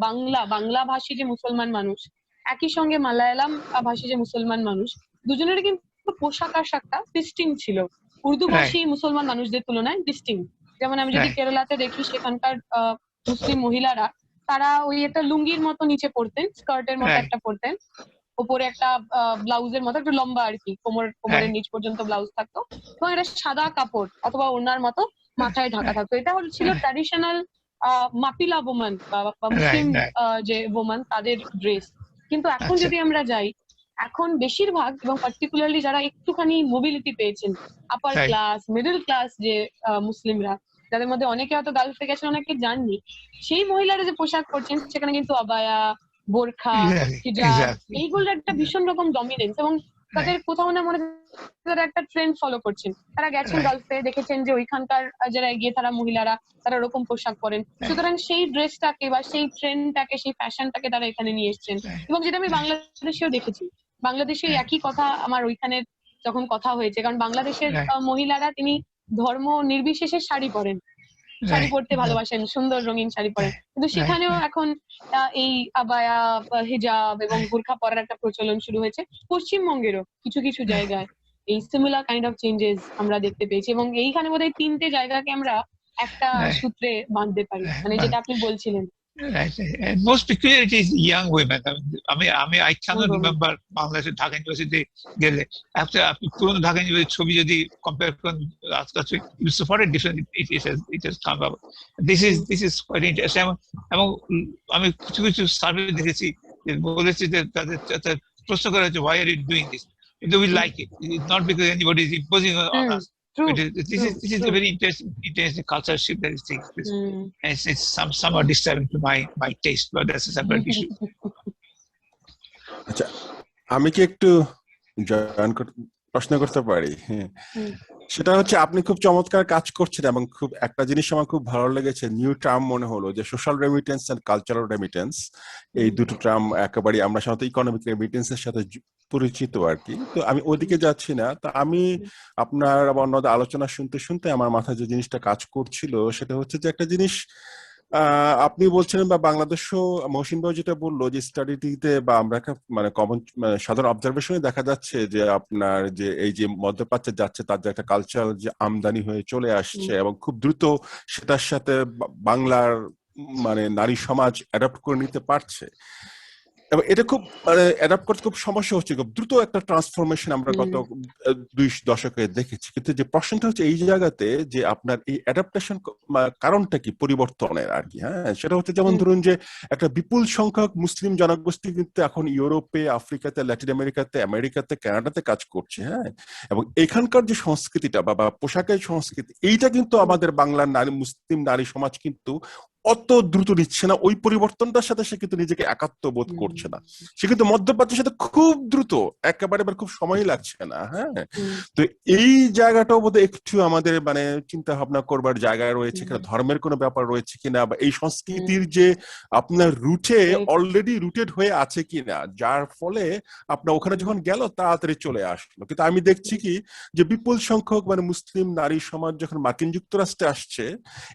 B: বাংলা ভাষী যে মুসলমান মানুষ, একই সঙ্গে মালায়ালাম ভাষী যে মুসলমান মানুষ, দুজনেরই কিন্তু পোশাক আশাকটা ডিস্টিংক্ট ছিল উর্দু ভাষী মুসলমান মানুষদের তুলনায় ডিস্টিংক্ট। যেমন আমি যদি কেরালাতে দেখি, সেখানকার মুসলিম মহিলারা তারা ওই একটা লুঙ্গির মতো নিচে পরতেন, স্কার্টের মতো একটা পরতেন, উপরে একটা ব্লাউজের মতো একটু লম্বা আর কি, কোমরের নিচ পর্যন্ত ব্লাউজ থাকতো, এবং এটা সাদা কাপড় অথবা ওড়নার মতো মাথায় ঢাকা থাকতো। এটা ছিল ট্র্যাডিশনাল মাপিলা ওম্যান বা মুসলিম যে ওম্যান তাদের ড্রেস। কিন্তু এখন যদি আমরা যাই, এখন বেশিরভাগ এবং পার্টিকুলারলি যারা একটুখানি মোবিলিটি পেয়েছেন, আপার ক্লাস মিডল ক্লাস যে মুসলিমরা, যাদের মধ্যে অনেকে হয়তো গালফে গেছেন, অনেকে যাননি, সেই মহিলারা যে পোশাক পরছেন সেখানে কিন্তু আবায়া, বোরখা, হিজাব, এইগুলোর একটা ভীষণ রকম ডমিনেন্স, এবং তাদের কোথাও না মনে তারা একটা ট্রেন্ড ফলো করছেন। তারা গেছেন গালফে, দেখেছেন যে ওইখানকার যারা এগিয়ে তারা মহিলারা তারা ওরকম পোশাক পরেন, সুতরাং সেই ড্রেসটাকে বা সেই ট্রেন্ডটাকে, সেই ফ্যাশনটাকে তারা এখানে নিয়ে এসছেন। এবং যেটা আমি বাংলাদেশেও দেখেছি, বাংলাদেশে একই কথা আমার ওইখানে যখন কথা হয়েছে, কারণ বাংলাদেশের মহিলারা তিনি ধর্ম নির্বিশেষে শাড়ি পরেন, শাড়ি পরতে ভালোবাসেন, সুন্দর রঙিন শাড়ি পরেন, কিন্তু সেখানেও এখন এই আবায়া, হিজাব এবং বোরখা পরার একটা প্রচলন শুরু হয়েছে। পশ্চিমবঙ্গেরও কিছু কিছু জায়গায় এই সিমিলার কাইন্ড অফ চেঞ্জেস আমরা দেখতে পেয়েছি, এবং এইখানে বোধহয় 3টে জায়গাকে আমরা একটা সূত্রে বাঁধতে পারি, মানে যেটা আপনি বলছিলেন
E: Right. And most peculiarity is young women. I cannot
B: women.
E: remember Bangladesh Dhaka University গেলে after পুরনো ঢাকা ইউনিভার্সিটির ছবি যদি কম্পেয়ার করেন আজকাল it's for a different it has come up. This is quite interesting. এবং আমি কিছু কিছু সার্ভে দেখেছি যে বলেছে যে তাদের প্রশ্ন করা হচ্ছে why are you doing this? They will like it. It's not because anybody is imposing on us.
B: True.
E: This is a very interesting cultural shift that is taking place. And it's somewhat disturbing to my taste, but that's a separate issue.
C: আচ্ছা, আমি কি একটু প্রশ্ন করতে পারি? হ্যাঁ, সেটা হচ্ছে আপনি খুব চমৎকার কাজ করছেন এবং খুব একটা জিনিস আমার খুব ভালো লেগেছে, নিউ টার্ম মনে হলো যে social remittance and cultural remittance, এই দুটো টার্ম একেবারে আমরা সাধারণত ইকোনমিক রেমিটেন্সের সাথে পরিচিত আর কি। তো আমি ওইদিকে যাচ্ছি না। তো আমি আপনার অন্যদের আলোচনা শুনতে শুনতে আমার মাথায় যে জিনিসটা কাজ করছিল সেটা হচ্ছে যে একটা জিনিস আপনি বলছিলেন বা বাংলাদেশও মহসিন ভাই যেটা বললো যে স্টাডিতে বা আমরা মানে কমন সাধারণ অবজারভেশনে দেখা যাচ্ছে যে আপনার যে এই যে মধ্যপ্রাচ্যে যাচ্ছে তার যে একটা কালচারাল যে আমদানি হয়ে চলে আসছে এবং খুব দ্রুত সেটার সাথে বাংলার মানে নারী সমাজ অ্যাডাপ্ট করে নিতে পারছে এবং এটা খুব মানে অ্যাডাপ্ট করতে খুব সমস্যা হচ্ছে, খুব দ্রুত একটা ট্রান্সফরমেশন আমরা গত 2 দশকে দেখেছি। কিন্তু যে প্রশ্নটা হচ্ছে এই জায়গাতে যে আপনার এই অ্যাডাপ্টেশন কারণটা কি পরিবর্তনের আর কি? হ্যাঁ, সেটা হচ্ছে যেমন ধরুন যে একটা বিপুল সংখ্যক মুসলিম জনগোষ্ঠী কিন্তু এখন ইউরোপে, আফ্রিকাতে, ল্যাটিন আমেরিকাতে, আমেরিকাতে, কানাডাতে কাজ করছে। হ্যাঁ, এবং এখানকার যে সংস্কৃতিটা বা পোশাকের সংস্কৃতি এইটা কিন্তু আমাদের বাংলার নারী মুসলিম নারী সমাজ কিন্তু অত দ্রুত নিচ্ছে না। ওই পরিবর্তনটার সাথে সে কিন্তু নিজেকে একাত্ম বোধ করছে না। সে কিন্তু মধ্যপ্রাচ্যের সাথে খুব দ্রুত একেবারে খুব সময় লাগছে না। হ্যাঁ, তো এই জায়গাটাও বোধহয় একটু আমাদের মানে চিন্তা ভাবনা করবার জায়গা রয়েছে কিনা, ধর্মের কোনো ব্যাপার রয়েছে কিনা, বা এই সংস্কৃতির যে আপনার রুটে অলরেডি রুটেড হয়ে আছে কিনা, যার ফলে আপনার ওখানে যখন গেল তাড়াতাড়ি চলে আসলো। কিন্তু আমি দেখছি কি যে বিপুল সংখ্যক মানে মুসলিম নারী সমাজ যখন মার্কিন যুক্তরাষ্ট্রে আসছে,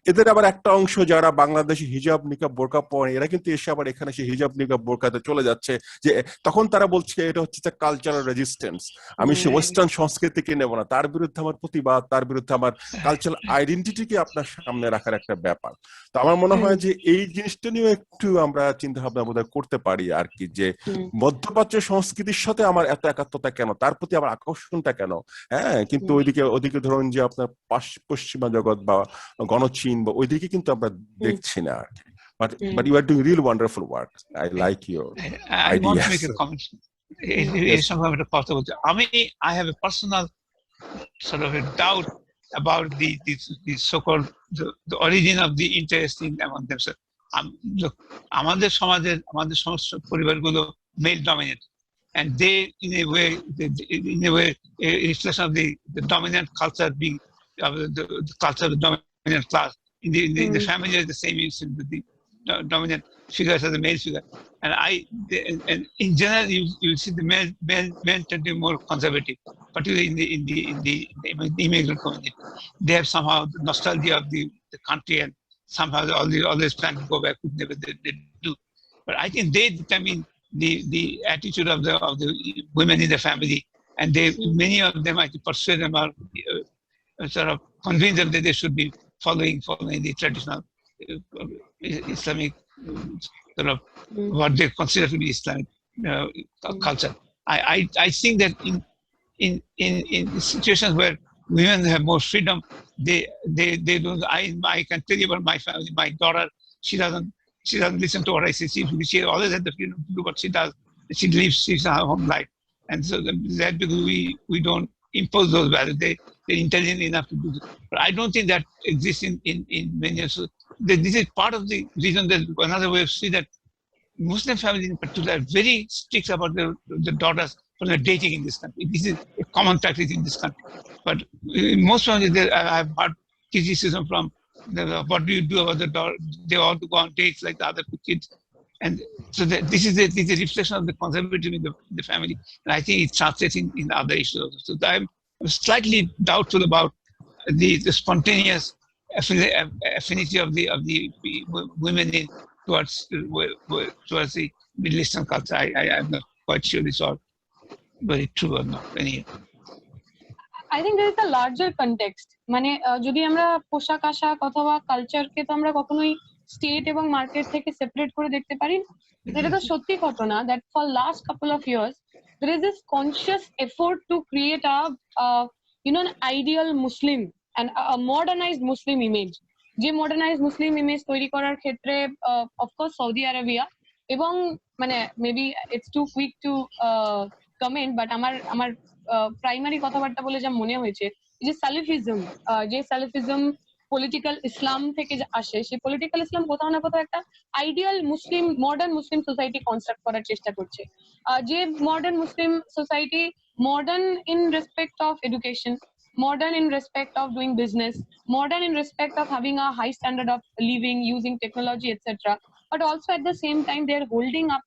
C: এদের আবার একটা অংশ যারা বাংলাদেশি হিজাব নিকাব বোরকা পরে এরা কিন্তু এসে আবার এখানে সে হিজাব নিকাব বোরকাতে চলে যাচ্ছে, যে তখন তারা বলছে এটা হচ্ছে কালচারাল রেজিস্ট্যান্স, আমি সে ওয়েস্টার্ন সংস্কৃতিকে নেব না, তার বিরুদ্ধে আমার প্রতিবাদ, তার বিরুদ্ধে আমার কালচারাল আইডেন্টিটিকে আপনার সামনে রাখার একটা ব্যাপার। তো আমার মনে হয় যে এই জিনিসটা নিয়ে একটু আমরা চিন্তা ভাবনা বোধহয় করতে পারি আর কি, যে মধ্যপ্রাচ্যের সংস্কৃতির সাথে আমার এত একাত্মতা কেন, তার প্রতি আমার আকর্ষণটা কেন। হ্যাঁ, কিন্তু ওইদিকে ধরুন যে আপনার পশ্চিমা জগৎ বা গণচীন বা ওইদিকে কিন্তু আমরা দেখছি না আর কি। But you are doing real wonderful work. I like your
E: I want to
C: ideas.
E: make a comment.
C: Yes.
E: I have a personal sort of a doubt about the so-called the origin of the interest in among themselves. Look, আমাদের সমস্ত পরিবারগুলো male dominant, and they in a way a reflection of the dominant culture being the culture of the dominant class in the family is the same in the dominant figures as the male figure, and and in general you see the men tend to be more conservative, particularly in the immigrant community. They have somehow the nostalgia of the country, and somehow they always plan to go back, which never they do. But I think they determine the attitude of the women in the family, and many of them I think persuade them or sort of convince them that they should be following the traditional Islamic sort of what they consider to be Islamic culture. I think that in situations where women have more freedom, they don't. I can tell you about my family. My daughter, she doesn't listen to what I say. She always had the freedom to do what she does. She lives her home life, and so that because we don't impose those values. They're intelligent enough to do this. But I don't think that exists in many. So this is part of the reason that another way of seeing that Muslim families in particular are very strict about the daughters when they're dating in this country. This is a common practice in this country. But in most families, I've heard criticism from what do you do about the daughter? They all go on dates like the other kids. And so this is a reflection of the conservatism in the family. And I think it translates in other issues also. So I'm slightly doubtful about the spontaneous affinity of the women towards the Middle Eastern culture. I'm not quite sure it's all very true or not. Anyway.
B: I think there is a larger context. মানে যদি আমরা পোশাক আশাক অথবা কালচারকে তো আমরা কখনোই state এবং মার্কেট থেকে সেপারেট করে দেখতে পারি না? এটা তো সত্যি ঘটনা that for last couple of years there is this conscious effort to create a an ideal Muslim and a modernized Muslim image. যে মডার্নাইজড মুসলিম ইমেজ তৈরি করার ক্ষেত্রে অফকোর্স সৌদি আরবিয়া এবং মানে maybe it's too quick to comment, but আমার primary কথাবার্তা বলে যা মনে হয়েছে, যে সালেফিজম পলিটিক্যাল ইসলাম থেকে আসে, সেই পলিটিক্যাল ইসলাম কোথাও না কোথাও একটা আইডিয়াল মুসলিম মডার্ন মুসলিম সোসাইটি কনস্ট্রাক্ট করার চেষ্টা করছে। যে modern Muslim society modern in respect of education, modern in respect of doing business, modern in respect of having a high standard of living, using technology, etc. But also at the same time they are holding up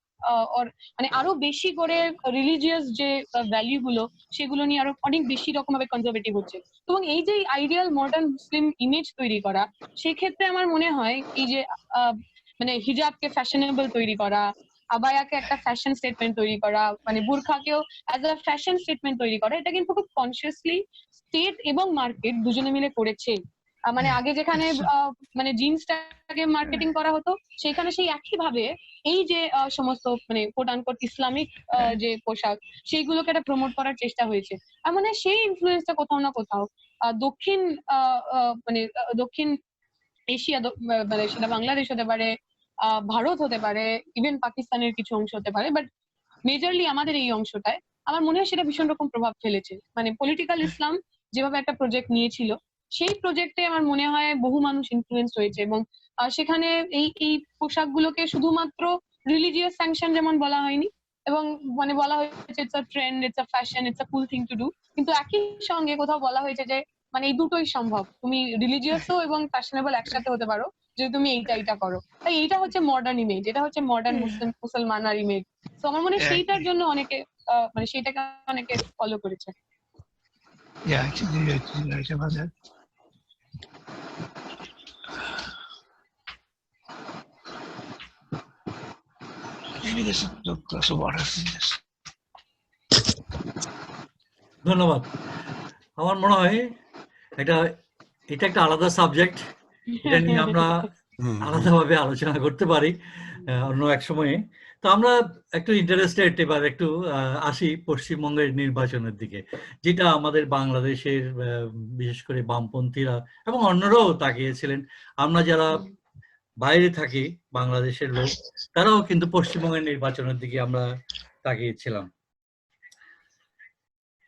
B: or মানে আরো বেশি করে religious যে value গুলো সেগুলো নিয়ে আরো অনেক বেশি রকম ভাবে কনজারভেটিভ হচ্ছে। এবং এই যে আইডিয়াল মডার্ন মুসলিম ইমেজ তৈরি করা, সেক্ষেত্রে আমার মনে হয় এই যে মানে হিজাবকে ফ্যাশনেবল তৈরি করা, আবায়াকে একটা ফ্যাশন স্টেটমেন্ট তৈরি করা, মানে বুরখাকেও অ্যাজ আ ফ্যাশন স্টেটমেন্ট তৈরি করা, এটা কিন্তু খুব কনসিয়াসলি স্টেট এবং মার্কেট দুজনে মিলে করেছে। মানে আগে যেখানে মানে জিন্সটাকে মার্কেটিং করা হতো, সেখানে সেই একই ভাবে এই যে সমস্ত মানে কোট আনকোট ইসলামিক যে পোশাক, সেইগুলোকে একটা প্রমোট করার চেষ্টা হয়েছে। মানে সেই ইনফ্লুয়েন্সটা কোথাও না কোথাও দক্ষিণ মানে দক্ষিণ এশিয়া, মানে সেটা বাংলাদেশ হতে পারে, ভারত হতে পারে, ইভেন পাকিস্তানের কিছু অংশ হতে পারে, বাট মেজরলি আমাদের এই অংশটায় আমার মনে হয় সেটা ভীষণ রকম প্রভাব ফেলেছে। মানে পলিটিক্যাল ইসলাম যেভাবে একটা প্রজেক্ট নিয়েছিল, সেই প্রজেক্টে আমার মনে হয় বহু মানুষ ইনফ্লুয়েন্স হয়েছে এবং সেখানে এই পোশাকগুলোকে শুধুমাত্র রিলিজিয়াস স্যাংশন যেমন বলা হয়নি, এবং মানে বলা হয়েছে it's a trend, it's a fashion, it's a cool thing to do, কিন্তু একই সঙ্গে কোথাও বলা হয়েছে যে মানে এই দুটোই সম্ভব, তুমি রিলিজিয়াসও এবং ফ্যাশনেবল একসাথে হতে পারো যদি তুমি এইটা করো। তাই এইটা হচ্ছে মডার্ন ইমেজ, এটা হচ্ছে মডার্ন মুসলমানার ইমেজ। তো আমার মনে হয় সেইটার জন্য অনেকে মানে সেইটাকে অনেকে ফলো করেছে।
E: Yeah, actually, right about that. Maybe there's a glass of water in this.
A: ধন্যবাদ। আমার মনে হয় এটা একটা আলাদা সাবজেক্ট, এটা নিয়ে আমরা আলাদাভাবে আলোচনা করতে পারি অন্য এক সময়ে। তো আমরা একটু ইন্টারেস্টেড এবার একটু আসি পশ্চিমবঙ্গের নির্বাচনের দিকে, যেটা আমাদের বাংলাদেশের বিশেষ করে বামপন্থীরা এবং অন্যরাও তাকিয়েছিলেন। আমরা যারা বাইরে থাকি, বাংলাদেশের লোক, তারাও কিন্তু পশ্চিমবঙ্গের নির্বাচনের দিকে আমরা তাকিয়েছিলাম।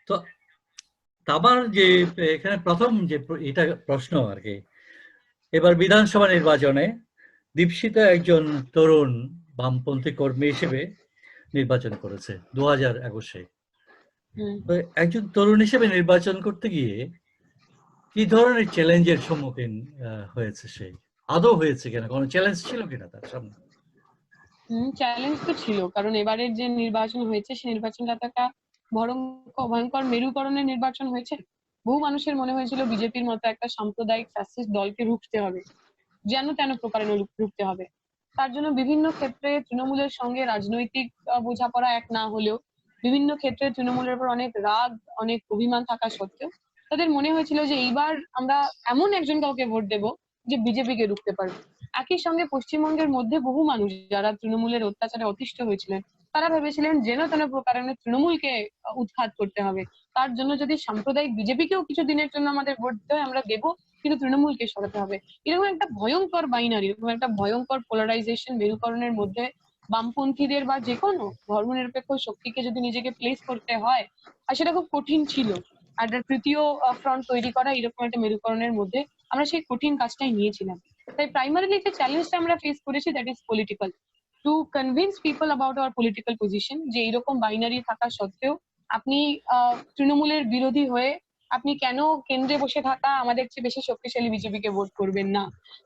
A: তো আবার যে এখানে প্রথম যে এটা প্রশ্ন আর কি, এবার বিধানসভা নির্বাচনে দীপশিতা একজন তরুণ বামপন্থী কর্মী হিসেবে নির্বাচন করেছে 2021-এ। তো একজন তরুণ হিসেবে নির্বাচন করতে গিয়ে কি ধরনের চ্যালেঞ্জের সম্মুখীন হয়েছে সে? আদৌ হয়েছে কিনা, কোনো চ্যালেঞ্জ ছিল কিনা তার সামনে?
B: চ্যালেঞ্জ তো ছিল, কারণ এবারের যে নির্বাচন হয়েছে সেই নির্বাচনটা তো একটা ভয়ঙ্কর মেরুকরণের নির্বাচন হয়েছে। বহু মানুষের মনে হয়েছিল বিজেপির মতো একটা সাম্প্রদায়িক ফ্যাসিস্ট দলকে রুখতে হবে, যেন তেন প্রকারে রুখতে হবে। তার জন্য বিভিন্ন ক্ষেত্রে তৃণমূলের সঙ্গে রাজনৈতিক বোঝাপড়া এক না হলেও বিভিন্ন ক্ষেত্রে তৃণমূলের উপর অনেক রাগ, অনেক অভিমান থাকা সত্ত্বেও তাদের মনে হয়েছিল যে এইবার আমরা এমন একজন কাউকে ভোট দেব যে বিজেপিকে রুখতে পারবে। একই সঙ্গে পশ্চিমবঙ্গের মধ্যে বহু মানুষ যারা তৃণমূলের অত্যাচারে অতিষ্ঠ হয়েছিলেন, তারা ভেবেছিলেন যেন তেন প্রকারে তৃণমূলকে উৎখাত করতে হবে। তার জন্য যদি সাম্প্রদায়িক বিজেপিকেও কিছু দিনের জন্য আমাদের ভোট দিতে হয় আমরা দেবো, কিন্তু তৃণমূলকে সরাতে হবে। এরকম একটা ভয়ঙ্কর বাইনারি, এরকম একটা ভয়ঙ্কর পোলারাইজেশন মেরুকরণের মধ্যে বামপন্থীদের বা যে কোনো ধর্মনিরপেক্ষ শক্তিকে যদি নিজেকে প্লেস করতে হয়, আর সেটা খুব কঠিন ছিল। আর তৃতীয় ফ্রন্ট তৈরি করা এরকম একটা মেরুকরণের মধ্যে আমরা সেই কঠিন কাজটাই নিয়েছিলাম। তাই প্রাইমারিলি যে চ্যালেঞ্জটা আমরা ফেস করেছি that is political, to convince people about our political position, যে এইরকম বাইনারি থাকা সত্ত্বেও আপনি তৃণমূলের বিরোধী হয়ে আপনি কেন কেন্দ্রে বসে থাকা আমাদের চেয়ে বেশি শক্তিশালী বিজেপিকে ভোট করবেন না,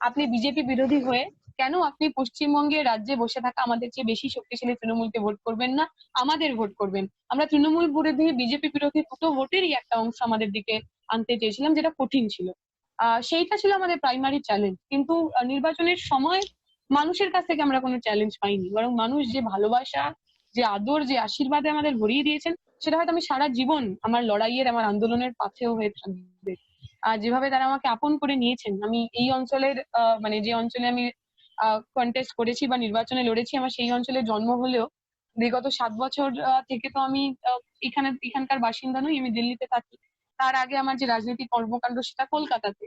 B: আপনি বিজেপি বিরোধী হয়ে কেন আপনি পশ্চিমবঙ্গের রাজ্যে বসে থাকা আমাদের চেয়ে বেশি শক্তিশালী তৃণমূলকে ভোট করবেন না, আমাদের ভোট করবেন। আমরা তৃণমূল বিরোধী বিজেপি বিরোধী দুটো ভোটেরই একটা অংশ আমাদের দিকে আনতে চেয়েছিলাম, যেটা কঠিন ছিল। সেইটা ছিল আমাদের প্রাইমারি চ্যালেঞ্জ। কিন্তু নির্বাচনের সময় মানুষের কাছ থেকে আমরা কোনো চ্যালেঞ্জ পাইনি, বরং মানুষ যে ভালোবাসা, যে আদর, যে আশীর্বাদে আমাদের ভরিয়ে দিয়েছেন, সেটা হয়তো আমি সারা জীবন আমার লড়াইয়ের, আমার আন্দোলনের পাথেও হয়ে থাকবে। আর যেভাবে তারা আমাকে আপন করে নিয়েছেন, আমি এই অঞ্চলের মানে যে অঞ্চলে আমি কন্টেস্ট করেছি বা নির্বাচনে লড়েছি, আমার সেই অঞ্চলে জন্ম হলেও বিগত 7 বছর থেকে তো আমি এখানকার বাসিন্দা নই, আমি দিল্লিতে থাকি। তার আগে আমার যে রাজনৈতিক কর্মকাণ্ড সেটা কলকাতাতে,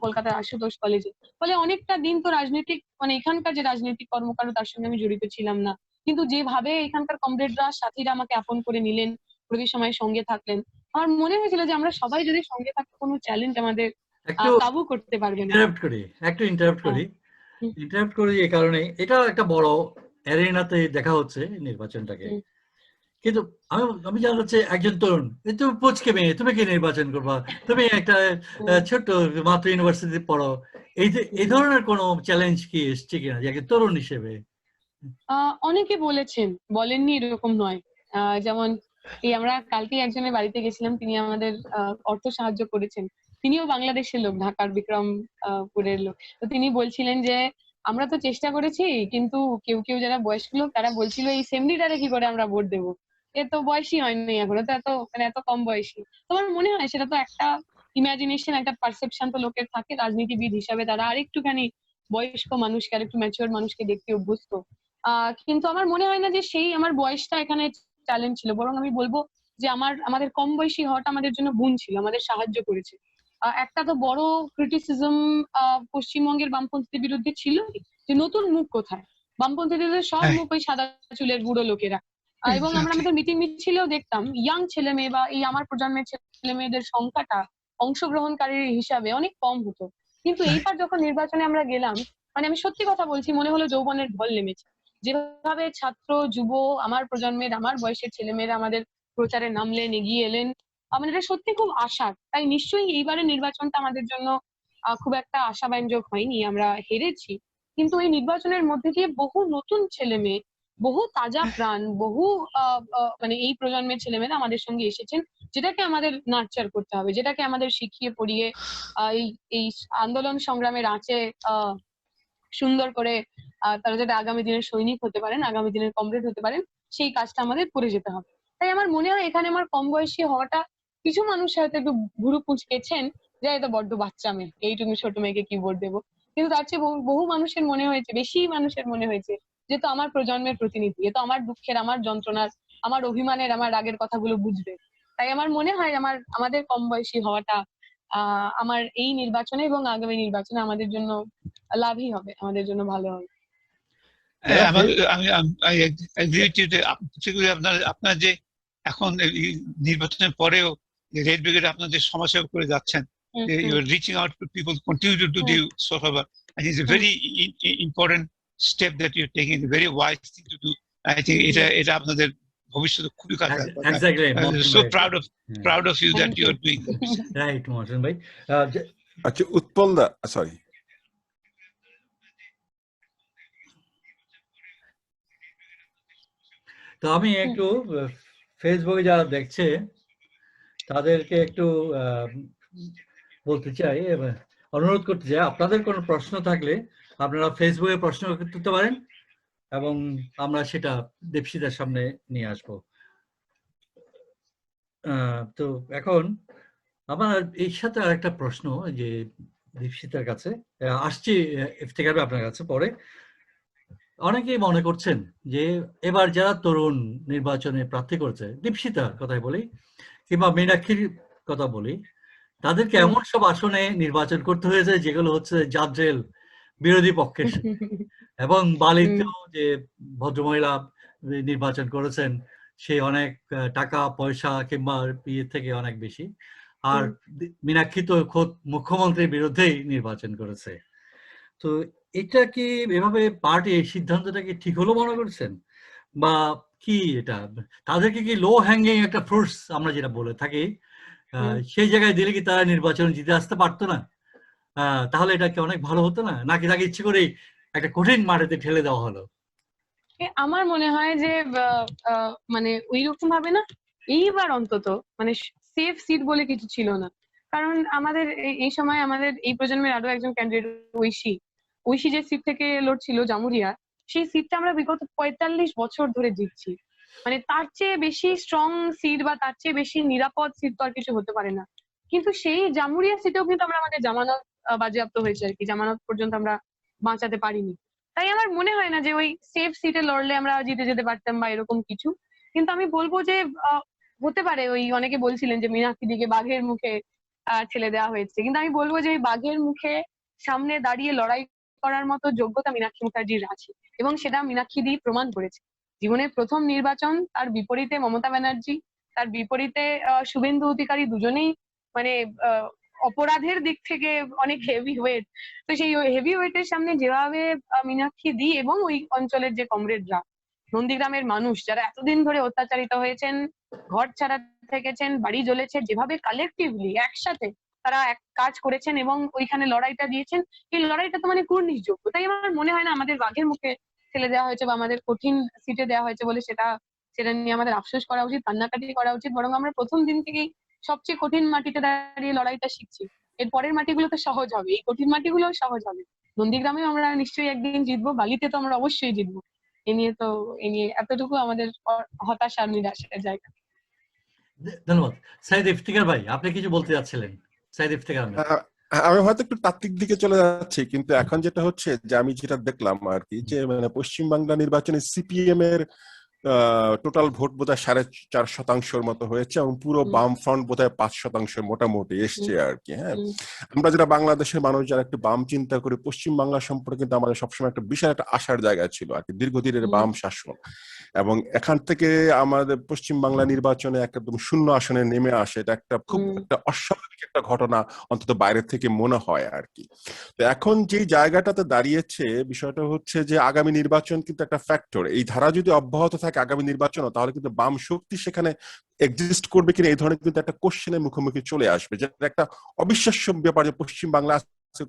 B: কলকাতার আশুতোষ কলেজে। ফলে অনেকটা দিন তো রাজনৈতিক মানে এখানকার যে রাজনৈতিক কর্মকাণ্ড তার সঙ্গে আমি জড়িত ছিলাম না, কিন্তু যেভাবে এখানকার কমরেডরা সাথীরা আমাকে আপন করে নিলেন, প্রতি সময় সঙ্গে থাকলেন, আমার মনে হয়েছিল যে আমরা সবাই যদি সঙ্গে থাকতে কোনো চ্যালেঞ্জ আমাদের
A: একটু
B: কাবু করতে পারবে না।
A: ইন্টারাপ্ট করি
B: হুম।
A: এই কারণে, এটা একটা বড় অ্যারেনাতে দেখা হচ্ছে নির্বাচনটাকে।
B: হুম।
A: কিন্তু আমি জানতে চাচ্ছি, একজন তরুণ, তুমি পুচকে মেয়ে, তুমি কি নির্বাচন করবা? তুমি একটা ছোট্ট মাত্র ইউনিভার্সিটি পড়ো, এই ধরনের কোনো চ্যালেঞ্জ কি এসছে কিনা যে একজন তরুণ হিসেবে?
B: অনেকে বলেছেন, বলেননি এরকম নয়। যেমন এই আমরা কালকে একজনের বাড়িতে গেছিলাম, তিনি আমাদের অর্থ সাহায্য করেছেন। তিনিও বাংলাদেশের লোক, ঢাকার বিক্রমপুরের লোক। তো তিনি বলছিলেন যে আমরা তো চেষ্টা করেছি, কিন্তু কেউ কেউ যারা বয়স্ক লোক তারা বলছিল এই সেম লিডারে কি করে আমরা ভোট দেবো, এ তো বয়সই হয়নি এখনো, তো এত কম বয়সী। তোমার মনে হয় সেটা তো একটা ইমাজিনেশন, একটা পারসেপশন তো লোকের থাকে, রাজনীতিবিদ হিসাবে তারা আরেকটুখানি বয়স্ক মানুষকে, আরেকটু ম্যাচিওর মানুষকে দেখতে অভ্যস্ত। কিন্তু আমার মনে হয় না যে সেই আমার বয়সটা এখানে চ্যালেঞ্জ ছিল, বরং আমি বলবো যে আমাদের কম বয়সী হওয়াটা আমাদের জন্য গুণ ছিল, আমাদের সাহায্য করেছে। একটা তো বড় ক্রিটিসিজম পশ্চিমবঙ্গের বামপন্থীদের বিরুদ্ধে ছিল যে নতুন মুখ কোথায়, বামপন্থীদের সব মুখ ওই সাদা চুলের বুড়ো লোকেরা। এবং আমরা আমাদের মিটিং মিছিলেও দেখতাম ইয়াং ছেলে মেয়ে বা এই আমার প্রজন্মের ছেলে মেয়েদের সংখ্যাটা অংশগ্রহণকারীর হিসাবে অনেক কম হতো। কিন্তু এইবার যখন নির্বাচনে আমরা গেলাম, মানে আমি সত্যি কথা বলছি, মনে হলো যৌবনের ঢল নেমেছে। যেভাবে ছাত্র যুব আমার প্রজন্মের আমার বয়সের ছেলেমেয়েরা আমাদের প্রচারে নামলেন, এগিয়ে এলেন, আমাদের এটা সত্যি খুব আশার। তাই নিশ্চয়ই এইবারের নির্বাচনটা আমাদের জন্য খুব একটা আশাব্যঞ্জক হয়নি, আমরা হেরেছি। কিন্তু এই নির্বাচনের মধ্যে দিয়ে বহু নতুন ছেলে মেয়ে, বহু তাজা প্রাণ, বহু মানে এই প্রজন্মের ছেলেমেয়েরা আমাদের সঙ্গে এসেছেন, যেটাকে আমাদের নার্চার করতে হবে, যেটাকে আমাদের শিখিয়ে পড়িয়ে এই এই আন্দোলন সংগ্রামের আঁচে সুন্দর করে তারা যাতে আগামী দিনের সৈনিক হতে পারেন, আগামী দিনের কমরেড হতে পারেন, সেই কাজটা আমাদের করে যেতে হবে। তাই আমার মনে হয় এখানে আমার কম বয়সী হওয়াটা, কিছু মানুষ হয়তো একটু ভুরু কুঁচকেছেন যে এটা বড্ড বাচ্চা মেয়ে, এইটুকু ছোট মেয়েকে কি ভোট দেবো। কিন্তু তার চেয়ে বহু মানুষের মনে হয়েছে, বেশি মানুষের মনে হয়েছে যে তো আমার প্রজন্মের প্রতিনিধি, এ তো আমার দুঃখের, আমার যন্ত্রণার, আমার অভিমানের, আমার রাগের কথাগুলো বুঝবে। তাই আমার মনে হয় আমাদের কম বয়সী হওয়াটা আমার এই নির্বাচনে এবং আগামী নির্বাচনে আমাদের জন্য লাভই হবে, আমাদের জন্য ভালো হবে।
E: আমি এগ্রি উইথ ইউ যে আপনার যে এখন নির্বাচনের পরেও রেড ব্রিগেড আপনার যে সমাজসেবা করে যাচ্ছেন, you are reaching out to people, continue to do the sort of I think it's a very important step that you are taking, very wise thing to do. I think এটা আপনাদের ভবিষ্যতে খুবই কাজে লাগবে। So proud of you that you are doing that.
A: Right Mohsin ভাই।
C: আচ্ছা, উৎপল দা, sorry.
A: তো আমি একটু ফেসবুকে যারা দেখছে তাদেরকে একটু বলতে চাই, অনুরোধ করতে চাই, আপনাদের কোনো প্রশ্ন থাকলে আপনারা ফেসবুকে প্রশ্ন করতে পারেন এবং আমরা সেটা দীপশিতার সামনে নিয়ে আসবো। তো এখন আমার এর সাথে আর একটা প্রশ্ন, যে দীপশিতার কাছে আসছি, ইফতেখার আপনার কাছে পরে। অনেকেই মনে করছেন যে এবার যারা তরুণ নির্বাচনে প্রার্থী করছে, দীপশিতার কথাই বলি কিংবা মীনাক্ষীর কথা বলি, তাদেরকে এমন সব আসনে নির্বাচন করতে হয়েছে যেগুলো হচ্ছে জাদ্রেল বিরোধী পক্ষের, এবং বালিতেও যে ভদ্রমহিলা নির্বাচন করেছেন সে অনেক টাকা পয়সা কিংবা ইয়ে থেকে অনেক বেশি, আর মীনাক্ষী তো খোদ মুখ্যমন্ত্রীর বিরুদ্ধেই নির্বাচন করেছে। তো এটা কি এভাবে পার্টি এই সিদ্ধান্তটা কি ঠিক হলো মনে করছেন, বা কি এটা তাদেরকে কি লো হ্যাঙ্গিং একটা ফ্রুটস আমরা যেটা বলে থাকি সেই জায়গায় দিলে কি তারা নির্বাচন জিতে আসতে পারতো না? তাহলে এটা কি অনেক ভালো হতো না, নাকি তাকে ইচ্ছে করে একটা কঠিন মাটিতে ঠেলে দেওয়া হলো?
B: আমার মনে হয় যে মানে ওই রকম ভাবে না, এইবার অন্তত মানে সেফ সিট বলে কিছু ছিল না। কারণ আমাদের এই সময় আমাদের এই প্রজন্মের আরো একজন ক্যান্ডিডেট ঐশী যে সিট থেকে লড়ছিল জামুরিয়া, সেই সিটটা আমরা বিগত 45 বছর ধরে জিতছি। মানে তার চেয়ে বেশি স্ট্রং সিট বা তার চেয়ে বেশি নিরাপদ সিট তো আর কিছু হতে পারে না। কিন্তু সেই জামুরিয়া সিটেও কিন্তু আমাদের জামানত বাজেয়াপ্ত হয়েছে আর কি, জামানত পর্যন্ত আমরা বাঁচাতে পারিনি। তাই আমার মনে হয় না যে ওই সেফ সিটে লড়লে আমরা জিতে যেতে পারতাম বা এরকম কিছু। কিন্তু আমি বলবো যে হতে পারে ওই অনেকে বলছিলেন যে মীনাক্ষীদিকে বাঘের মুখে ঠেলে দেওয়া হয়েছে, কিন্তু আমি বলবো যে ওই বাঘের মুখে সামনে দাঁড়িয়ে লড়াই করার মতো যোগ্যতা মীনাক্ষী মুখার্জির আছে, এবং সেটা মীনাক্ষীদি প্রমাণ করেছে। জীবনের প্রথম নির্বাচন, তার বিপরীতে মমতা ব্যানার্জি, তার বিপরীতে শুভেন্দু অধিকারী, দুজনেই মানে অপরাধের দিক থেকে অনেক হেভি ওয়েট। তো সেই হেভি ওয়েটের সামনে যেভাবে মীনাক্ষীদি এবং ওই অঞ্চলের যে কমরেডরা, নন্দীগ্রামের মানুষ যারা এতদিন ধরে অত্যাচারিত হয়েছেন, ঘর ছাড়া থেকেছেন, বাড়ি জ্বলেছে, যেভাবে কালেকটিভলি একসাথে তারা এক কাজ করেছেন এবং ওইখানে লড়াইটা দিয়েছেন, এই লড়াইটা তো মানে কুর্নিশযোগ্য। তাই আমার মনে হয় না আমাদের বাঘের মুখে ফেলে দেওয়া হয়েছে বা আমাদের কঠিন সিটে দেওয়া হয়েছে বলে সেটা নিয়ে আমাদের আফসোস করা উচিত, কান্নাকাটি করা উচিত। বরং আমরা প্রথম দিন থেকেই সবচেয়ে কঠিন মাটিতে দাঁড়িয়ে লড়াইটা শিখছি। এর পরের মাটিগুলো তো সহজ হবে, এই কঠিন মাটিগুলোও সহজ হবে। নন্দীগ্রামেও আমরা নিশ্চয়ই একদিন জিতবো, বালিতে তো আমরা অবশ্যই জিতবো। এ নিয়ে এতটুকু আমাদের হতাশা নিরাশার জায়গা।
A: ধন্যবাদ। সাইদ ইফতিখার ভাই, আপনি কিছু বলতে যাচ্ছিলেন? সাইদ ইফতিখার আহমেদ।
C: আমি হয়তো একটু তাত্ত্বিক দিকে চলে যাচ্ছি, কিন্তু এখন যেটা হচ্ছে যে আমি যেটা দেখলাম আর কি, যে মানে পশ্চিমবাংলা নির্বাচনে সিপিএম এর টোটাল ভোট বোধহয় 4.5% মতো হয়েছে, এবং পুরো বাম ফ্রন্ট বোধহয় 5% মোটামুটি এসছে আর কি। হ্যাঁ, আমরা যারা বাংলাদেশের মানুষ যারা একটু বাম চিন্তা করি, পশ্চিম বাংলা সম্পর্কে কিন্তু আমাদের সবসময় একটা বিশাল একটা আশার জায়গা ছিল আর কি, দীর্ঘদিনের বাম শাসন। এবং এখান থেকে আমাদের পশ্চিম বাংলা নির্বাচনে একদম 0 আসনে নেমে আসে, এটা একটা খুব একটা অস্বাভাবিক একটা ঘটনা, অন্তত বাইরে থেকে মনে হয় আর কি। তো এখন যে জায়গাটাতে দাঁড়িয়েছে, বিষয়টা হচ্ছে যে আগামী নির্বাচন কিন্তু একটা ফ্যাক্টর। এই ধারা যদি অব্যাহত থাকে আগামী নির্বাচন, তাহলে কিন্তু বাম শক্তি সেখানে এক্সিস্ট করবে কিনা এই ধরনের কিন্তু একটা কোশ্চেনের মুখোমুখি চলে আসবে, যেটা একটা অবিশ্বাস্য ব্যাপার যে পশ্চিম বাংলা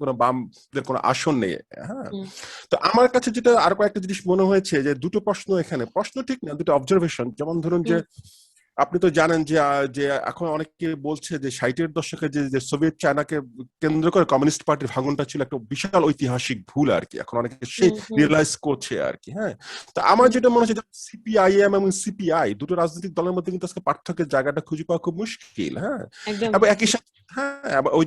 C: কোনো বামদের কোনো আসন নেই। হ্যাঁ, তো আমার কাছে যেটা আর কয়েকটা জিনিস মনে হয়েছে, যে দুটো প্রশ্ন এখানে, প্রশ্ন ঠিক না, দুটো অবজারভেশন। যেমন ধরুন যে আপনি তো জানেন যে যে এখন অনেকে বলছে যে 60-এর দশকে যে সোভিয়েত চায়নাকে কেন্দ্র করে কমিউনিস্ট পার্টির ভাঙনটা ছিল একটা বিশাল ঐতিহাসিক ভুল আর কি, এখন অনেকে সেই রিয়েলাইজ করছে আর কি। হ্যাঁ, তো আমার যেটা মনে হচ্ছে যে সিপিআইএম এবং সিপিআই দুটো রাজনৈতিক দলের মধ্যে কিন্তু আজকে পার্থক্যের জায়গাটা খুঁজে পাওয়া খুব মুশকিল। হ্যাঁ, এবং একই সাথে হ্যাঁ, ওই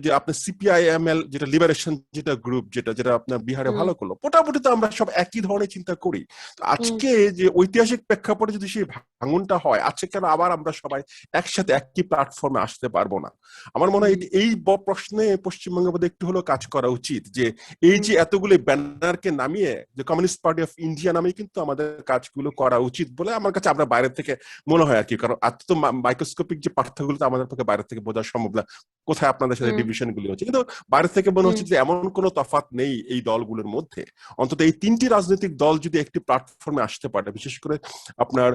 C: যে আপনার সিপিআইএমএল যেটা লিবারেশন যেটা গ্রুপ, যেটা আপনার বিহারে ভালো করলো, মোটামুটি তো আমরা সব একই ধরনের চিন্তা করি। তো আজকে যে ঐতিহাসিক প্রেক্ষাপটে যদি সেই ভাঙনটা হয়, আজকে কেন আবার আমরা সবাই একসাথে একই প্ল্যাটফর্মে আসতে পারবো না? আমার মনে হয় এই প্রশ্নে পশ্চিমবঙ্গের মধ্যে একটু হলেও কাজ করা উচিত, যে এই যে এতগুলো ব্যানারকে নামিয়ে যে কমিউনিস্ট পার্টি অফ ইন্ডিয়া নামে কিন্তু আমাদের কাজগুলো করা উচিত বলে আমার কাছে আমরা বাইরে থেকে মনে হয় আর কি। কারণ আজ তো মাইক্রোস্কোপিক যে পার্থক্যগুলো আমাদের পক্ষে বাইরে থেকে বোঝা সম্ভব না, কোথায় আপনাদের সাথে ডিভিশন গুলি হচ্ছে, কিন্তু বাইরে থেকে মনে হচ্ছে যে এমন কোনো তফাৎ নেই এই দলগুলোর মধ্যে। অন্তত এই তিনটি রাজনৈতিক দল যদি একটি প্ল্যাটফর্মে আসতে পারে, বিশেষ করে আপনার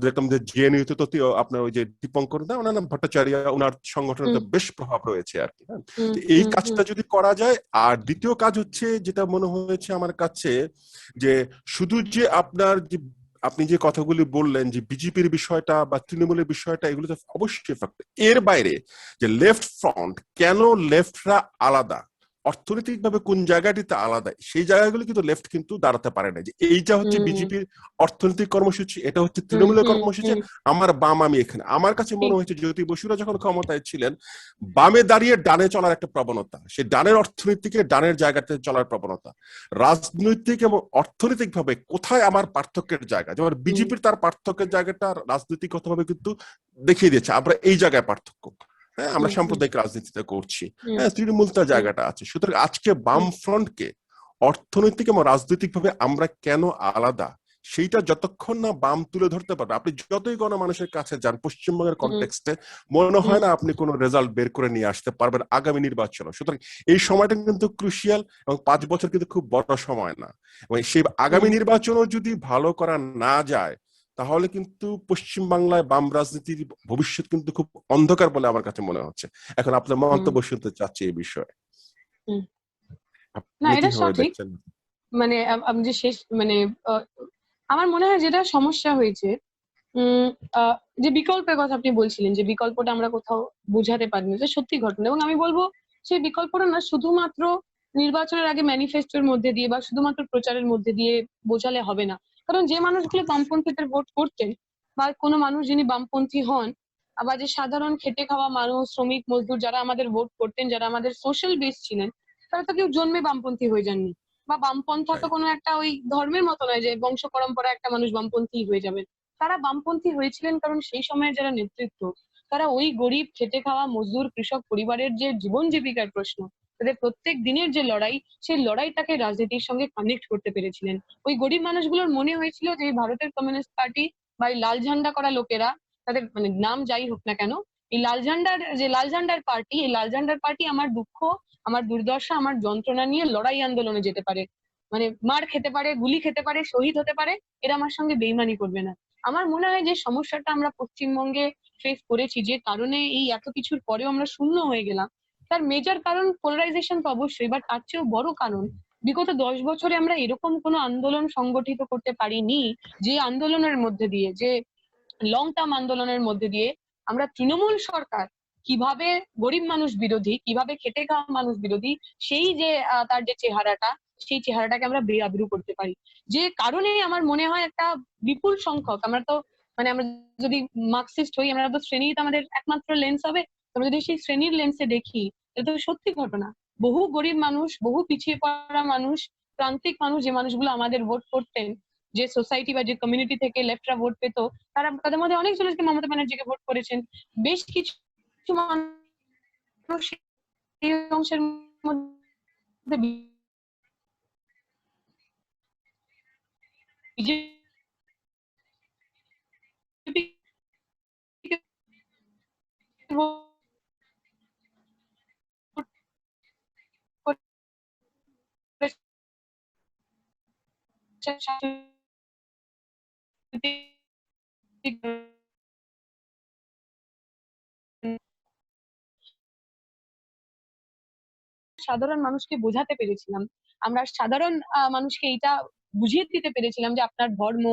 C: দেখলাম যে জেএনইউতে তো আপনার ওই যে দীপঙ্কর দা, ওনার নাম ভট্টাচার্য, ওনার সংগঠনের বেশ প্রভাব রয়েছে আর কি। হ্যাঁ, এই কাজটা যদি করা যায়। আর দ্বিতীয় কাজ হচ্ছে যেটা মনে হয়েছে আমার কাছে, যে শুধু যে আপনি যে কথাগুলি বললেন যে বিজেপির বিষয়টা বা তৃণমূলের বিষয়টা, এগুলো তো অবশ্যই ফ্যাক্টর। এর বাইরে যে লেফট ফ্রন্ট, কেন লেফটরা আলাদা, অর্থনৈতিকভাবে কোন জায়গাটিতে আলাদা, সেই জায়গাগুলো কিন্তু লেফট কিন্তু দাঁড়াতে পারে না। যে এইটা হচ্ছে বিজেপির অর্থনৈতিক কর্মসূচি, এটা হচ্ছে তৃণমূলের কর্মসূচি, আমার বাম আমি এখানে। আমার কাছে মনে হয়েছে জ্যোতি বসুরা যখন ক্ষমতায় ছিলেন, বামে দাঁড়িয়ে ডানে চলার একটা প্রবণতা, সেই ডানের অর্থনীতিকে ডানের জায়গাতে চলার প্রবণতা, রাজনৈতিক এবং অর্থনৈতিক ভাবে কোথায় আমার পার্থক্যের জায়গা, যেমন বিজেপির তার পার্থক্যের জায়গাটা রাজনৈতিকগতভাবে কিন্তু দেখিয়ে দিয়েছে, আমরা এই জায়গায় পার্থক্য। হ্যাঁ, আমরা সাম্প্রদায়িক রাজনীতিতে করছি। হ্যাঁ, তৃণমূল তার জায়গাটা আছে। সুতরাং আজকে বাম ফ্রন্টকে অর্থনৈতিক এবং রাজনৈতিক ভাবে আমরা কেন আলাদা, সেইটা যতক্ষণ না বাম তুলে ধরতে পারবে, আপনি যতই গণমানুষের কাছে যান পশ্চিমবঙ্গের কনটেক্সটে, মনে হয় না আপনি কোনো রেজাল্ট বের করে নিয়ে আসতে পারবেন আগামী নির্বাচনে। সুতরাং এই সময়টা কিন্তু ক্রুশিয়াল, এবং 5 বছর কিন্তু খুব বড় সময় না। এবং সেই আগামী নির্বাচনও যদি ভালো করা না যায়, তাহলে কিন্তু পশ্চিমবাংলায় বাম রাজনীতির ভবিষ্যৎ কিন্তু খুব অন্ধকার বলে আমার কাছে মনে হচ্ছে। এখন আপনার মন্তব্য শুনতে চাচ্ছি এই বিষয়ে।
B: না, এটা সঠিক। মানে আমি যে শেষ আমার মনে হয় যেটা সমস্যা হয়েছে, যে বিকল্পের কথা আপনি বলছিলেন, যে বিকল্পটা আমরা কোথাও বোঝাতে পারিনি, যে সত্যি ঘটনা। এবং আমি বলবো সেই বিকল্পটা না শুধুমাত্র নির্বাচনের আগে ম্যানিফেস্টোর মধ্যে দিয়ে বা শুধুমাত্র প্রচারের মধ্যে দিয়ে বোঝালে হবে না। কারণ যে মানুষগুলো বামপন্থীদের ভোট করতেন, বা কোনো মানুষ যিনি বামপন্থী হন, আবার যে সাধারণ খেটে খাওয়া মানুষ, শ্রমিক মজদুর যারা আমাদের ভোট করতেন, যারা আমাদের সোশ্যাল বেস ছিলেন, তারা তো কেউ জন্মে বামপন্থী হয়ে যাননি। বা বামপন্থা তো কোনো একটা ওই ধর্মের মতো নয় যে বংশ পরম্পরা একটা মানুষ বামপন্থী হয়ে যাবে। তারা বামপন্থী হয়েছিলেন কারণ সেই সময়ের যারা নেতৃত্ব, তারা ওই গরিব খেটে খাওয়া মজদুর কৃষক পরিবারের যে জীবন জীবিকার প্রশ্ন, তাদের প্রত্যেক দিনের যে লড়াই, সেই লড়াইটাকে রাজনীতির সঙ্গে কানেক্ট করতে পেরেছিলেন। ওই গরিব মানুষগুলোর মনে হয়েছিল যে ভারতের কমিউনিস্ট পার্টি বা এই লাল ঝান্ডা করা লোকেরা, তাদের মানে নাম যাই হোক না কেন, এই লাল ঝান্ডার পার্টি, এই লাল ঝান্ডার পার্টি আমার দুঃখ, আমার দুর্দশা, আমার যন্ত্রণা নিয়ে লড়াই আন্দোলনে যেতে পারে, মানে মার খেতে পারে, গুলি খেতে পারে, শহীদ হতে পারে, এরা আমার সঙ্গে বেইমানি করবে না। আমার মনে হয় যে সমস্যাটা আমরা পশ্চিমবঙ্গে ফেস করেছি, যে কারণে এই এত কিছুর পরেও আমরা শূন্য হয়ে গেলাম, তার মেজর কারণ পোলারাইজেশন তো অবশ্যই, বাট তার চেয়েও বড় কারণ বিগত 10 বছরে আমরা এরকম কোনো আন্দোলন সংগঠিত করতে পারিনি, যে আন্দোলনের মধ্যে দিয়ে, যে লং টার্ম আন্দোলনের মধ্যে দিয়ে আমরা তৃণমূল সরকার কিভাবে গরিব মানুষ বিরোধী, কিভাবে খেটে খাওয়া মানুষ বিরোধী, সেই যে তার যে চেহারাটা, সেই চেহারাটাকে আমরা বেআব্রু করতে পারি। যে কারণে আমার মনে হয় একটা বিপুল সংখ্যক, আমরা তো মানে আমরা যদি মার্কসিস্ট হই, আমরা তো শ্রেণী তো আমাদের একমাত্র লেন্স হবে, আমরা যদি সেই শ্রেণীর লেন্সে দেখি, এটা তো সত্যি ঘটনা। বহু গরিব মানুষ, বহু পিছিয়ে পড়া মানুষ, প্রান্তিক মানুষ, যে মানুষগুলো আমাদের ভোট করতেন, যে সোসাইটি বা যে কমিউনিটি থেকে লেফটরা ভোট পেত, তারা, তাদের মধ্যে অনেক জন আজকে মমতা ব্যানার্জিকে ভোট করেছেন। বেশ কিছু মানুষ এই অংশের মধ্যে বিজেপি সাধারণ মানুষকে বোঝাতে পেরেছিলাম, আমরা সাধারণ মানুষকে এটা বুঝিয়ে দিতে পেরেছিলাম যে আপনার ধর্ম,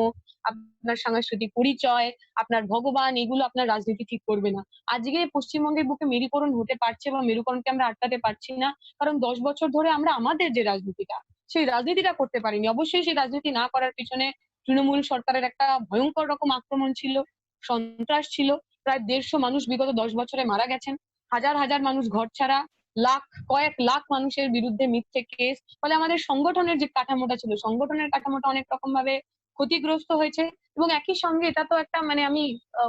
B: আপনার সাংস্কৃতিক পরিচয়, আপনার ভগবান, এগুলো আপনার রাজনীতি ঠিক করবে না। আজকে পশ্চিমবঙ্গের বুকে মেরুকরণ হতে পারছে বা মেরুকরণকে আমরা আটকাতে পারছি না, কারণ 10 বছর ধরে আমরা আমাদের যে রাজনীতিটা, সেই রাজনীতিটা করতে পারিনি। অবশ্যই সেই রাজনীতি না করার পিছনে তৃণমূল সরকারের একটা ভয়ঙ্কর রকম আক্রমণ ছিল, সন্ত্রাস ছিল। প্রায় 150 মানুষ বিগত 10 বছরে মারা গেছেন, হাজার হাজার মানুষ ঘর ছাড়া, কয়েক লাখ মানুষের বিরুদ্ধে মিথ্যে কেস। ফলে আমাদের সংগঠনের যে কাঠামোটা ছিল, সংগঠনের কাঠামোটা অনেক রকম ভাবে ক্ষতিগ্রস্ত হয়েছে। এবং একই সঙ্গে এটা তো একটা মানে আমি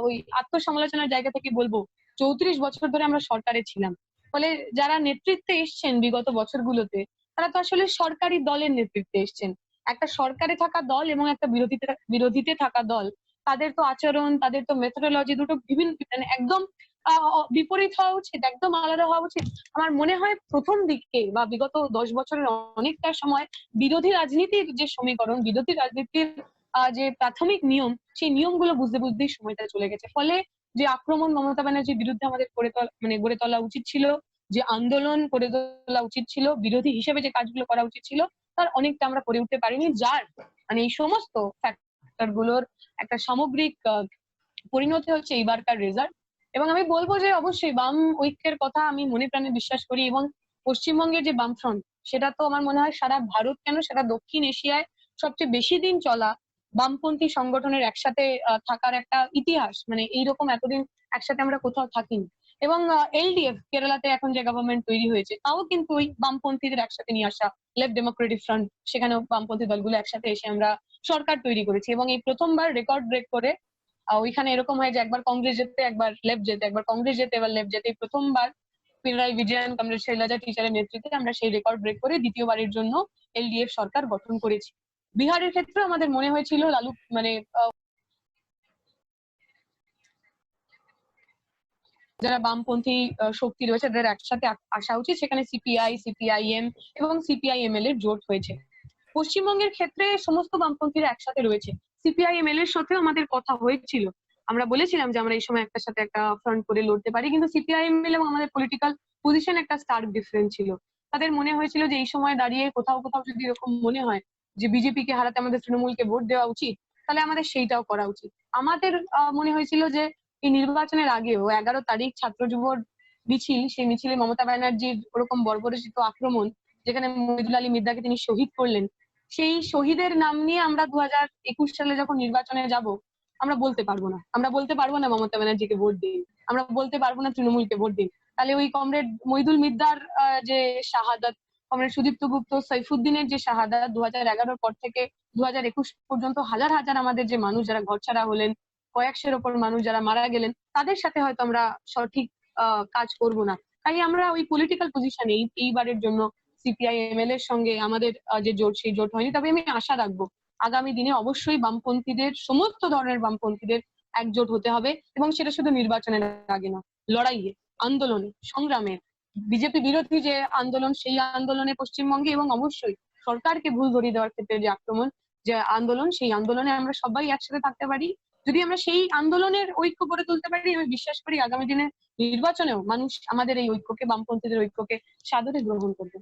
B: ওই আত্মসমালোচনার জায়গা থেকে বলবো, 34 বছর ধরে আমরা সরকারে ছিলাম। ফলে যারা নেতৃত্বে এসছেন বিগত বছরগুলোতে, তারা তো আসলে সরকারি দলের নেতৃত্বে এসছেন। একটা সরকারে থাকা দল এবং একটা বিরোধীতে থাকা দল, তাদের তো আচরণ, তাদের তো মেথোডোলজি দুটো বিভিন্ন, মানে একদম বিপরীত হওয়া উচিত, একদম আলাদা হওয়া উচিত। আমার মনে হয় প্রথম দিকে বা বিগত 10 বছরের অনেকটা সময় বিরোধী রাজনীতির যে সমীকরণ, বিরোধী রাজনীতির যে প্রাথমিক নিয়ম, সেই নিয়মগুলো বুঝতে বুঝতেই সময়টা চলে গেছে। ফলে যে আক্রমণ মমতা ব্যানার্জির বিরুদ্ধে আমাদের গড়ে তোলা উচিত ছিল, যে আন্দোলন করে তোলা উচিত ছিল, বিরোধী হিসেবে যে কাজগুলো করা উচিত ছিল, তার অনেকটা আমরা করে উঠতে পারিনি। যার মানে এই সমস্ত ফ্যাক্টর গুলোর একটা সামগ্রিক পরিণতি হচ্ছে এইবারকার রেজাল্ট। এবং আমি বলবো যে অবশ্যই বাম ঐক্যের কথা আমি মনে প্রাণে বিশ্বাস করি, এবং পশ্চিমবঙ্গের যে বামফ্রন্ট, সেটা তো আমার মনে হয় সারা ভারত কেন, সারা দক্ষিণ এশিয়ায় সবচেয়ে বেশি দিন চলা বামপন্থী সংগঠনের একসাথে থাকার একটা ইতিহাস, মানে এইরকম এতদিন একসাথে আমরা কোথাও থাকিনি। এবং এলডিএফ কেরালাতে এখন যে গভর্নমেন্ট তৈরি হয়েছে, তাও কিন্তু ওই বামপন্থীদের একসাথে নিয়ে আসা, লেফট ডেমোক্রেটিক ফ্রন্ট, সেখানেও বামপন্থী দলগুলো একসাথে এসে আমরা সরকার তৈরি করেছি। এবং এই প্রথমবার রেকর্ড ব্রেক করে ওইখানে এরকম হয় যে একবার কংগ্রেস যেতে, একবার লেফট যেতে, একবার কংগ্রেস যেতে, এবার লেফট যেতে, প্রথমবার পিনারাই বিজয়ন, কমরেড শৈলজা টিচারের নেতৃত্বে আমরা সেই রেকর্ড ব্রেক করে দ্বিতীয়বারের জন্য এলডিএফ সরকার গঠন করেছি। বিহারের ক্ষেত্রে আমাদের মনে হয়েছিল লালু মানে যারা বামপন্থী শক্তি রয়েছে তাদের একসাথে আসা উচিত, সেখানে সিপিআই, সিপিআইএম এবং সিপিআইএমএল এর জোট হয়েছে। পশ্চিমবঙ্গের ক্ষেত্রে সমস্ত বামপন্থীরা একসাথে রয়েছে, সিপিআইএমএল এর সাথেও আমাদের কথা হয়েছিল, আমরা বলেছিলাম যে আমরা এই সময় একটা সাথে একটা ফ্রন্ট করে লড়তে পারি, কিন্তু সিপিআইএমএল এবং আমাদের পলিটিক্যাল পজিশন একটা স্টার্ক ডিফারেন্স ছিল। তাদের মনে হয়েছিল যে এই সময় দাঁড়িয়ে কোথাও কোথাও যদি এরকম মনে হয় যে বিজেপিকে হারাতে আমাদের তৃণমূলকে ভোট দেওয়া উচিত, তাহলে আমাদের সেইটাও করা উচিত। আমাদের মনে হয়েছিল যে এই নির্বাচনের আগেও 11 তারিখ ছাত্র যুব মিছিল, সেই মিছিলে মমতা ব্যানার্জির ওরকম বর্বরচিত আক্রমণ, যেখানে মহিদুল আলী মির্জাকে তিনি শহীদ করলেন, সেই শহীদের নাম নিয়ে আমরা 2021 সালে যখন নির্বাচনে যাব, আমরা বলতে পারবো না মমতা ব্যানার্জিকে ভোট দিন, আমরা বলতে পারবো না তৃণমূলকে ভোট দিন। তাহলে ওই কমরেড মহিদুল মির্জার যে শাহাদাত, কমরেড সুদীপ্ত গুপ্ত, সাইফুদ্দিনের যে শাহাদাত 2011 পর থেকে 2021 পর্যন্ত হাজার হাজার আমাদের যে মানুষ যারা ঘরছাড়া হলেন, কয়েকশোর ওপর মানুষ যারা মারা গেলেন, তাদের সাথে হয়তো আমরা সঠিক কাজ করব না। তাই আমরা ওই পলিটিক্যাল পজিশনে এইবারের জন্য সিপিআই এমএল এর সঙ্গে আমাদের যে জোট, সেই জোট হয়নি। তবে আমি আশা রাখবো আগামী দিনে অবশ্যই বামপন্থীদের, সমস্ত ধরনের বামপন্থীদের একজোট হতে হবে, এবং সেটা শুধু নির্বাচনের আগে না, লড়াইয়ে, আন্দোলনে, সংগ্রামে, বিজেপি বিরোধী যে আন্দোলন, সেই আন্দোলনে পশ্চিমবঙ্গে, এবং অবশ্যই সরকারকে ভুল ধরিয়ে দেওয়ার ক্ষেত্রে যে আক্রমণ, যে আন্দোলন, সেই আন্দোলনে আমরা সবাই একসাথে থাকতে পারি। যদি আমরা সেই আন্দোলনের ঐক্য গড়ে তুলতে পারি, আমি বিশ্বাস করি আগামী দিনে নির্বাচনেও মানুষ আমাদের এই ঐক্যকে, বামপন্থীদের ঐক্যকে সাদরে গ্রহণ করবে।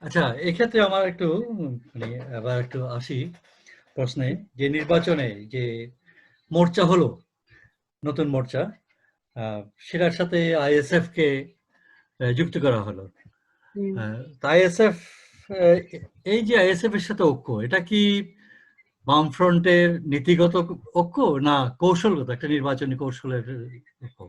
A: আচ্ছা, এক্ষেত্রে আমার একটু মানে আবার একটু আসি প্রশ্নে, যে নির্বাচনে যে মোর্চা হলো, নতুন মোর্চা, সেটার সাথে আইএসএফ কে যুক্ত করা হলো। আইএসএফ, এই যে আইএসএফ এর সাথে ঐক্য, এটা কি বামফ্রন্টের নীতিগত ঐক্য না কৌশলগত, একটা নির্বাচনী কৌশলের ঐক্য?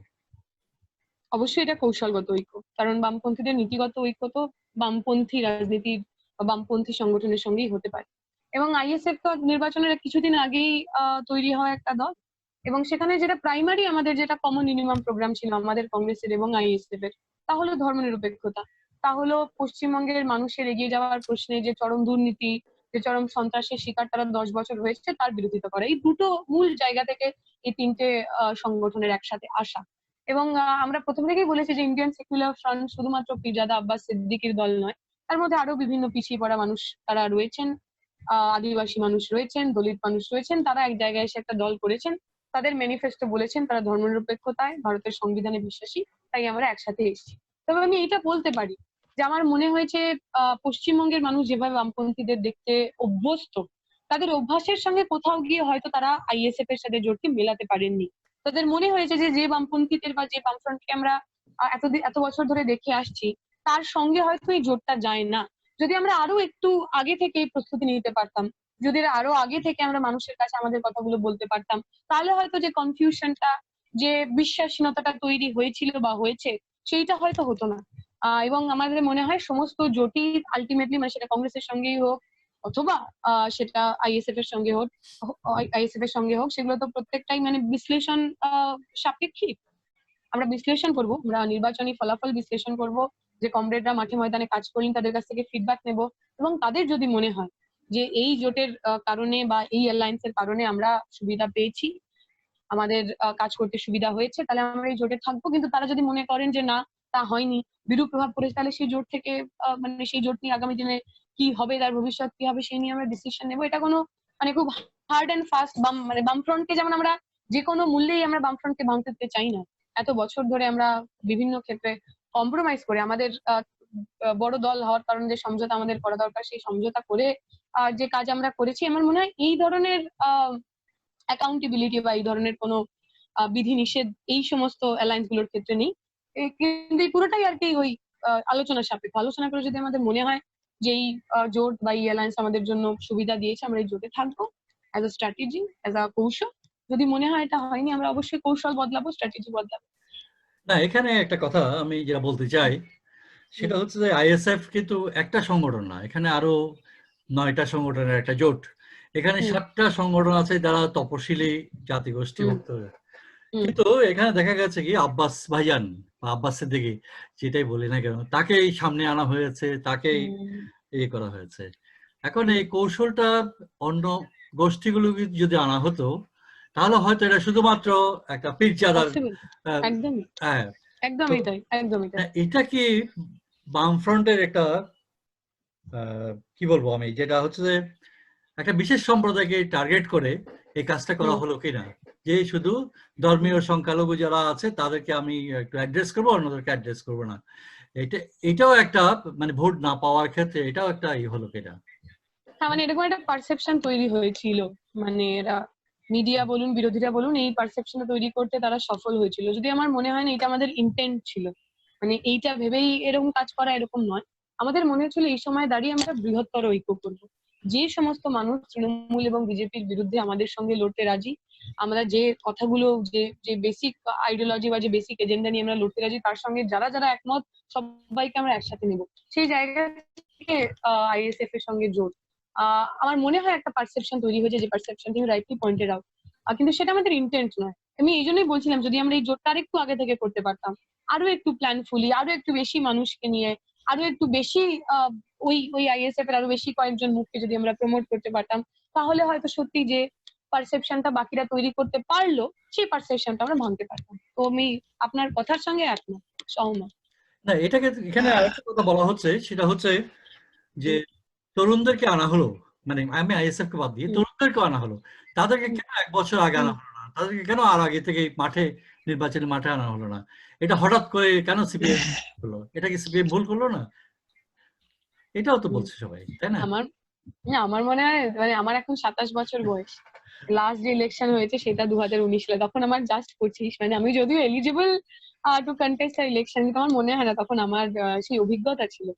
B: অবশ্যই এটা কৌশলগত ঐক্য, কারণ বামপন্থীদের নীতিগত ঐক্য তো বামপন্থী রাজনীতির বা বামপন্থী সংগঠনের সঙ্গেই হতে পারে। এবং আইএসএফ তো নির্বাচনের কিছুদিন আগেই তৈরি হওয়া একটা দল, এবং সেখানে যেটা প্রাইমারি আমাদের যেটা কমন মিনিমাম প্রোগ্রাম ছিল আমাদের কংগ্রেসের এবং আইএসএফ এর, তা হলো ধর্মনিরপেক্ষতা, তা হলো পশ্চিমবঙ্গের মানুষের এগিয়ে যাওয়ার প্রশ্নে যে চরম দুর্নীতি, যে চরম সন্ত্রাসের শিকার তারা 10 বছর হয়েছে, তার বিরোধিতা করা। এই দুটো মূল জায়গা থেকে এই তিনটে সংগঠনের একসাথে আসা। এবং আমরা প্রথম থেকেই বলেছি যে ইন্ডিয়ান সেকুলার ফ্রন্ট শুধুমাত্র পীরজাদা আব্বাস সিদ্দিকীর দল নয়, তার মধ্যে আরো বিভিন্ন পিছিয়ে পড়া মানুষ তারা রয়েছেন, আদিবাসী মানুষ রয়েছেন, দলিত মানুষ রয়েছেন, তারা এক জায়গায় এসে একটা দল করেছেন, তাদের ম্যানিফেস্টো বলেছেন তারা ধর্মনিরপেক্ষতায়, ভারতের সংবিধানে বিশ্বাসী, তাই আমরা একসাথে এসেছি। তবে আমি এটা বলতে পারি যে আমার মনে হয়েছে পশ্চিমবঙ্গের মানুষ যেভাবে বামপন্থীদের দেখতে অভ্যস্ত, তাদের অভ্যাসের সঙ্গে কোথাও গিয়ে হয়তো তারা আইএসএফ এর সাথে জোটকে মেলাতে পারেননি। তাদের মনে হয়েছে যে যে বামপন্থীদের বা যে বামফ্রন্টকে আমরা এত বছর ধরে দেখে আসছি, তার সঙ্গে হয়তো এই জোটটা যায় না। যদি আমরা আরো একটু আগে থেকে প্রস্তুতি নিতে পারতাম, যদি আরো আগে থেকে আমরা মানুষের কাছে আমাদের কথাগুলো বলতে পারতাম, তাহলে হয়তো যে কনফিউশনটা, যে বিশ্বাসহীনতাটা তৈরি হয়েছিল বা হয়েছে, সেইটা হয়তো হতো না। এবং আমাদের মনে হয় সমস্ত জোটই আলটিমেটলি, মানে সেটা কংগ্রেসের সঙ্গেই হোক অথবা সেটা আইএসএফ এর সঙ্গে হোক, সেগুলো তো প্রত্যেকটাই মানে বিশ্লেষণ সাপেক্ষিক। আমরা বিশ্লেষণ করব, আমরা নির্বাচনী ফলাফল বিশ্লেষণ করব, যে কমরেডরা মাঠে ময়দানে কাজ করলেন তাদের কাছ থেকে ফিডব্যাক নেব, এবং তাদের যদি মনে হয় যে এই জোটের কারণে বা এই অ্যালায়েন্সের কারণে আমরা সুবিধা পেয়েছি, আমাদের কাজ করতে সুবিধা হয়েছে, তাহলে আমরা এই জোটে থাকবো। কিন্তু তারা যদি মনে করেন যে না, তা হয়নি, বিরূপ প্রভাব পড়েছে, তাহলে সেই জোট থেকে মানে সেই জোট নিয়ে আগামী দিনে কি হবে, তার ভবিষ্যৎ কি হবে, সেই নিয়ে আমরা ডিসিশন নেবো। এটা কোনো মানে খুব হার্ড অ্যান্ড ফাস্ট মানে বামফ্রন্টকে যেমন আমরা যে কোনো মূল্যেই আমরা বামফ্রন্টকে ভাঙতে চাই না। এত বছর ধরে আমরা বিভিন্ন ক্ষেত্রে কম্প্রোমাইজ করে আমাদের বড় দল হওয়ার কারণে যে সমঝোতা আমাদের করা দরকার, সেই সমঝোতা করে যে কাজ আমরা করেছি, আমার মনে হয় এই ধরনের অ্যাকাউন্টেবিলিটি বা এই ধরনের কোনো বিধিনিষেধ এই সমস্ত অ্যালায়েন্স গুলোর ক্ষেত্রে নেই। কিন্তু এই পুরোটাই আর কি ওই আলোচনা সাপেক্ষ। আলোচনা করে যদি আমাদের মনে হয় যে এই জোট বা এই অ্যালায়েন্স আমাদের জন্য সুবিধা দিয়েছে, আমরা এই জোটে থাকবো as a strategy, as a কৌশল। যদি মনে হয় এটা হয়নি, আমরা অবশ্যই কৌশল বদলাবো, স্ট্র্যাটেজি বদলাবো।
A: না, এখানে একটা কথা আমি যেটা বলতে চাই, সেটা হচ্ছে যে আইএসএফ কিন্তু একটা সংগঠন না, এখানে আরো 9টা সংগঠনের একটা জোট। এখানে 7টা সংগঠন আছে যারা তপশিলি জাতিগোষ্ঠীভুক্ত। কিন্তু এখানে দেখা গেছে কি আব্বাস ভাইজান বা আব্বাস সিদ্দিকী, যেটাই বলি না কেন, তাকেই সামনে আনা হয়েছে, তাকেই ইয়ে করা হয়েছে। এখন এই কৌশলটা অন্য গোষ্ঠীগুলো যদি আনা হতো, তাহলে হয়তো এটা শুধুমাত্র একটা পীরজাদার,
B: একদমই তাই।
A: এটা কি বামফ্রন্টের একটা কি বলবো আমি, যেটা হচ্ছে যে একটা বিশেষ সম্প্রদায়কে টার্গেট করে এই কাজটা করা হলো কিনা, যে শুধু ধর্মীয় সংখ্যালঘু যারা আছে তাদেরকে আমি একটু অ্যাড্রেস করবো, অন্যদেরকে অ্যাড্রেস করবো না, এটাও একটা মানে ভোট না পাওয়ার ক্ষেত্রে এটাও একটা হলো কিনা?
B: হ্যাঁ, মানে এরকম একটা পারসেপশন তৈরি হয়েছিল, মানে এরা মিডিয়া বলুন, বিরোধীরা বলুন, এই পারসেপশনটা তৈরি করতে তারা সফল হয়েছিল। যদি আমার মনে হয় না এটা আমাদের ইন্টেন্ট ছিল, মানে এইটা ভেবেই এরকম কাজ করা, এরকম নয়। আমাদের মনে হচ্ছিল এই সময় দাঁড়িয়ে আমরা বৃহত্তর ঐক্য করবো, যে সমস্ত মানুষ তৃণমূল এবং বিজেপির বিরুদ্ধে আমাদের সঙ্গে লড়তে রাজি, আমরা যে কথাগুলো যে বেসিক আইডিওলজি বা যে বেসিক এজেন্ডা নিয়ে আমরা লড়তে রাজি, তার সঙ্গে যারা যারা একমত সবাইকে আমরা একসাথে নেব। সেই জায়গা থেকে আইএসএফ এর সঙ্গে জোট। আমার মনে হয় একটা পারসেপশন তৈরি হয়েছে, যে পারসেপশন তুমি রাইটলি পয়েন্টেড আউট, কিন্তু সেটা আমাদের ইন্টেন্ট নয়। আমি এই জন্যই বলছিলাম, যদি আমরা এই জোটটা আরেকটু আগে থেকে করতে পারতাম, আরো একটু প্ল্যানফুলি, আরো একটু বেশি মানুষকে নিয়ে, আরো একটু বেশি ওই আইএসএফ এর আরো বেশি কয়েকজন মুখকে যদি আমরা প্রমোট করতে পারতাম, তাহলে হয়তো সত্যি যে পারসেপশনটা বাকিরা তৈরি করতে পারলো, সেই পারসেপশনটা আমরা ভাঙতে পারতাম। তো আমি আপনার কথার সঙ্গে একমত, সহমত।
A: না, এটাকে এখানে আরেকটা কথা বলা হচ্ছে, সেটা হচ্ছে যে তরুণদেরকে আনা হলো, মানে আমি আইএসএফ কে বাদ দিয়ে তরুণদেরকে আনা হলো, তাদেরকে কেন 1 বছর আগে আনা হলো না? তাদেরকে কেন আর আগে থেকে মাঠে, নির্বাচনী মাঠে আনা হলো না? এটা হঠাৎ করে কেন সিপিএম হলো? এটা কি সিপিএম ভুল করলো না? এটাও তো বলছে সবাই, তাই না?
B: আমার মনে হয়, মানে আমার এখন 27 বছর বয়স, লাস্ট যে ইলেকশন হয়েছে সেটা 2019 সালে, তখন আমার জাস্ট 25, মানে আমি যদিও এলিজিবল টু কন্টেস্ট ইলেকশন, কিন্তু আমার মনে হয় না তখন আমার সেই অভিজ্ঞতা ছিল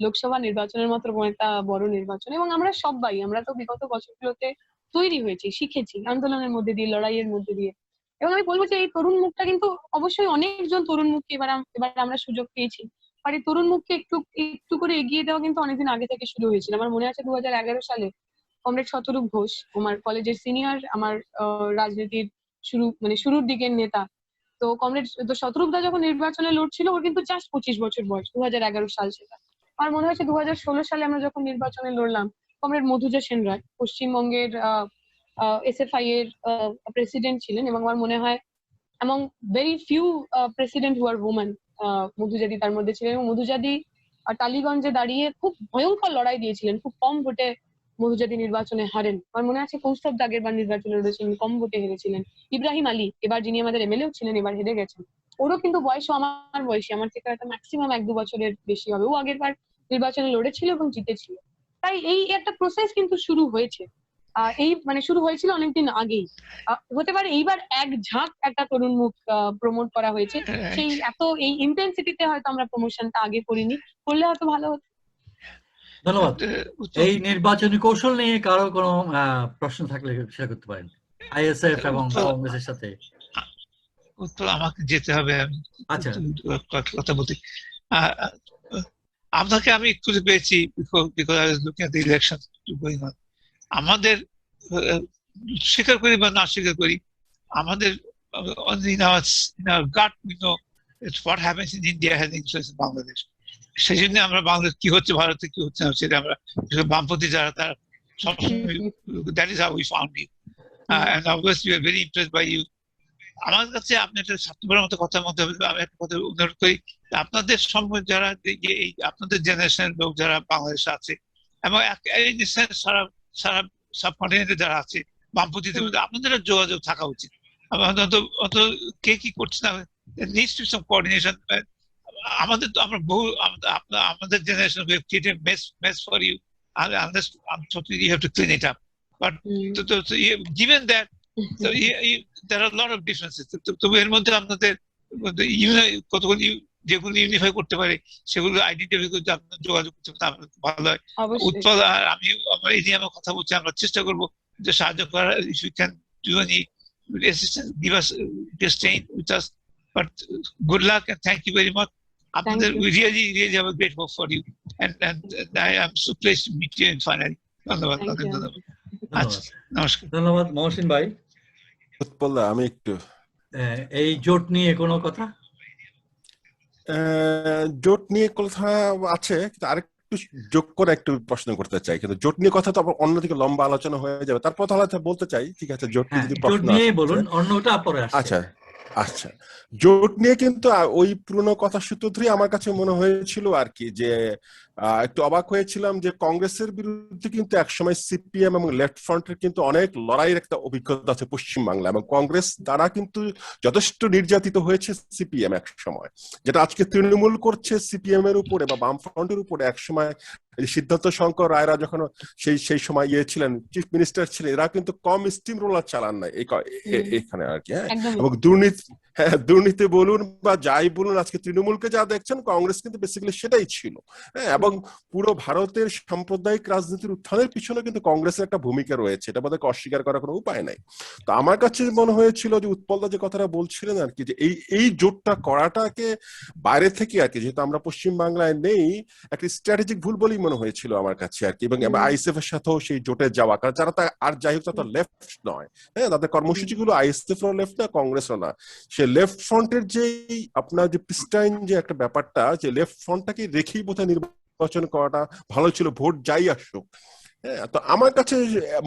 B: লোকসভা নির্বাচনের মতো কোনো একটা বড় নির্বাচন। এবং আমরা তো বিগত বছরগুলোতে তৈরি হয়েছি, শিখেছি আন্দোলনের মধ্যে দিয়ে, লড়াইয়ের মধ্যে দিয়ে। এবং আমি বলবো যে এই তরুণ মুখটা কিন্তু অবশ্যই অনেকজন তরুণ মুখকে এবার আমরা সুযোগ পেয়েছি, আর এই তরুণ মুখকে একটু একটু করে এগিয়ে দেওয়া কিন্তু অনেকদিন আগে থেকে শুরু হয়েছিল। আমার মনে আছে 2011 সালে কমরেড শতরূপ ঘোষ, আমার কলেজের সিনিয়র, আমার রাজনীতির শুরুর দিকের নেতা। তো শতরূপ দা যখন নির্বাচনে লড়ছিল, ওর কিন্তু জাস্ট 25 বছর বয়স, 2011 সাল সেটা। আমার মনে হচ্ছে 2016 সালে আমরা যখন নির্বাচনে লড়লাম, কমরেড মধুজা সেন রায় পশ্চিমবঙ্গের এসএফআই এর প্রেসিডেন্ট ছিলেন, এবং আমার মনে হয় among very few president who are women, মধুজাদি তার মধ্যে ছিলেন। এবং মধুজাদি টালিগঞ্জে দাঁড়িয়ে খুব ভয়ঙ্কর লড়াই দিয়েছিলেন, খুব কম ভোটে মধুজাদি নির্বাচনে হারেন। আমার মনে আছে কৌস্তব দাগের বার নির্বাচনে লড়েছিলেন, কম ভোটে হেরেছিলেন। ইব্রাহিম আলী, এবার যিনি আমাদের এমএলএ ছিলেন, এবার হেরে গেছেন। ওরও কিন্তু বয়সও আমার বয়সী, আমার থেকে একটা ম্যাক্সিমাম 1-2 বছরের বেশি হবে। ও আগের বার নির্বাচনে লড়েছিল এবং জিতেছিল। তাই এই একটা প্রসেস কিন্তু শুরু হয়েছে, শুরু হয়েছিল অনেকদিন আগেই। হতে পারে এইবার এক ঝাঁক একটা তরুণ মুখ প্রমোট করা হয়েছে, সেই এই ইন্টেন্সিটিতে হয়তো আমরা প্রমোশনটা আগে করিনি, করলে হয়তো ভালো হতো।
A: ধন্যবাদ। এই নির্বাচনী কৌশল নিয়ে কারো কোনো প্রশ্ন থাকলে শেয়ার করতে পারেন, আইএসএফ এবং কংগ্রেসের সাথে।
E: উত্তর আমাকে যেতে হবে,
A: আচ্ছা,
E: কথা বলতে আপনাকে আমি খুঁজে পেয়েছি, আমাদের স্বীকার করি বা না স্বীকার করি, আমাদের gut we know what happens in India has influence in Bangladesh. সেই জন্য আমরা বাংলাদেশ কি হচ্ছে, ভারতে কি হচ্ছে না, সেটা আমরা বামপন্থী যারা তারা সবসময়, that is how we found you, and obviously we are very impressed by you. আমার কাছে আপনি একটা স্বার্থপরের মতো কথার মধ্যে আমি একটা কথা অনুরোধ করি, আপনাদের সম্বন্ধে যারা আপনাদের জেনারেশনের লোক যারা বাংলাদেশে আছে এবং সারা সারা সাবকন্টিনেন্টে যারা আছে বামপন্থীদের মধ্যে, আপনাদের যোগাযোগ থাকা উচিত। অত কে কি করছে না, needs to be some coordination. আমাদের তো আমরা বহু আমাদের generation we have created mess for you, unless unfortunately you have to clean it up, but given that so there are a lot of differences. তবে এর মধ্যে আপনাদের কতগুলি যেগুলো ইউনিফাই করতে পারে সেগুলো আইডেন্টিফাই করতে আপনার যোগাযোগ করতে ভালো হয়। উৎপল আর আমি আমরা এই নিয়ে আমরা কথা বলছি, আমরা চেষ্টা করবো যে সাহায্য করার, if you can do any assistance, give us, just stay with us, but good luck and thank you very much. আপনাদের we really have a great hope for you, and I am so pleased to meet you finally. ধন্যবাদ। আচ্ছা, নমস্কার।
A: ধন্যবাদ মহসিন ভাই।
C: উৎপল, আমি একটু
A: এই জোট নিয়ে কোনো কথা?
C: জোট নিয়ে কথা আছে, কিন্তু আরেকটু যোগ করে একটু প্রশ্ন করতে চাই, কিন্তু জোট নিয়ে কথা তো আবার অন্যদিকে লম্বা আলোচনা হয়ে যাবে, তারপর তাহলে বলতে চাই, ঠিক আছে, জোট নিয়ে যদি প্রশ্ন
A: নিয়ে বলুন, অন্যটা পরে আসছে।
C: আচ্ছা আচ্ছা, জোট নিয়ে কিন্তু ওই পুরনো কথা সূত্র ধরে আমার কাছে মনে হয়েছিল আর কি, যে একটু অবাক হয়েছিলাম যে কংগ্রেসের বিরুদ্ধে কিন্তু একসময় সিপিএম এবং লেফট ফ্রন্টের কিন্তু অনেক লড়াইয়ের একটা অভিজ্ঞতা আছে পশ্চিমবাংলা, এবং কংগ্রেস দ্বারা কিন্তু যথেষ্ট নির্যাতিত হয়েছে সিপিএম এক সময়, যেটা আজকে তৃণমূল করছে সিপিএম এর উপরে বা বাম ফ্রন্টের উপরে। এক সময় সিদ্ধার্থ শঙ্কর রায়রা যখন সেই সময় ছিলেন, চিফ মিনিস্টার ছিলেন, এরা কিন্তু কম স্টিম রোলার চালান নাই এখানে আর কি, হ্যাঁ, এবং হ্যাঁ, দুর্নীতি বলুন বা যাই বলুন, আজকে তৃণমূলকে যা দেখছেন কংগ্রেস কিন্তু বেসিক্যালি সেটাই ছিল। হ্যাঁ, এবং পুরো ভারতের সাম্প্রদায়িক রাজনীতির উত্থানের পিছনে কিন্তু কংগ্রেসের একটা ভূমিকা রয়েছে, এটা আমাদেরকে অস্বীকার করার কোনো উপায় নাই। তো আমার কাছে মনে হয়েছিল যে উৎপলদা যে কথাটা বলছিলেন আর কি, যে এই জোটটা করাটাকে বাইরে থেকে আর কি, যেহেতু আমরা পশ্চিম বাংলায় নেই, একটা স্ট্র্যাটেজিক ভুল বলেই মনে হয়েছিল আমার কাছে আর কি। এবং আইএসএফ এর সাথেও সেই জোটে যাওয়া, কারণ যারা আর যাই হোক তা লেফট নয়, হ্যাঁ, তাদের কর্মসূচিগুলো আইএসএফ এর লেফট না, কংগ্রেসও না। সে লেফট ফ্রন্টের যে আপনার যে পিস্টাইন যে একটা ব্যাপারটা, যে লেফট ফ্রন্টটাকে রেখেই বোধহয় নির্বাচন করাটা ভালো ছিল, ভোট যাই আসুক। হ্যাঁ, তো আমার কাছে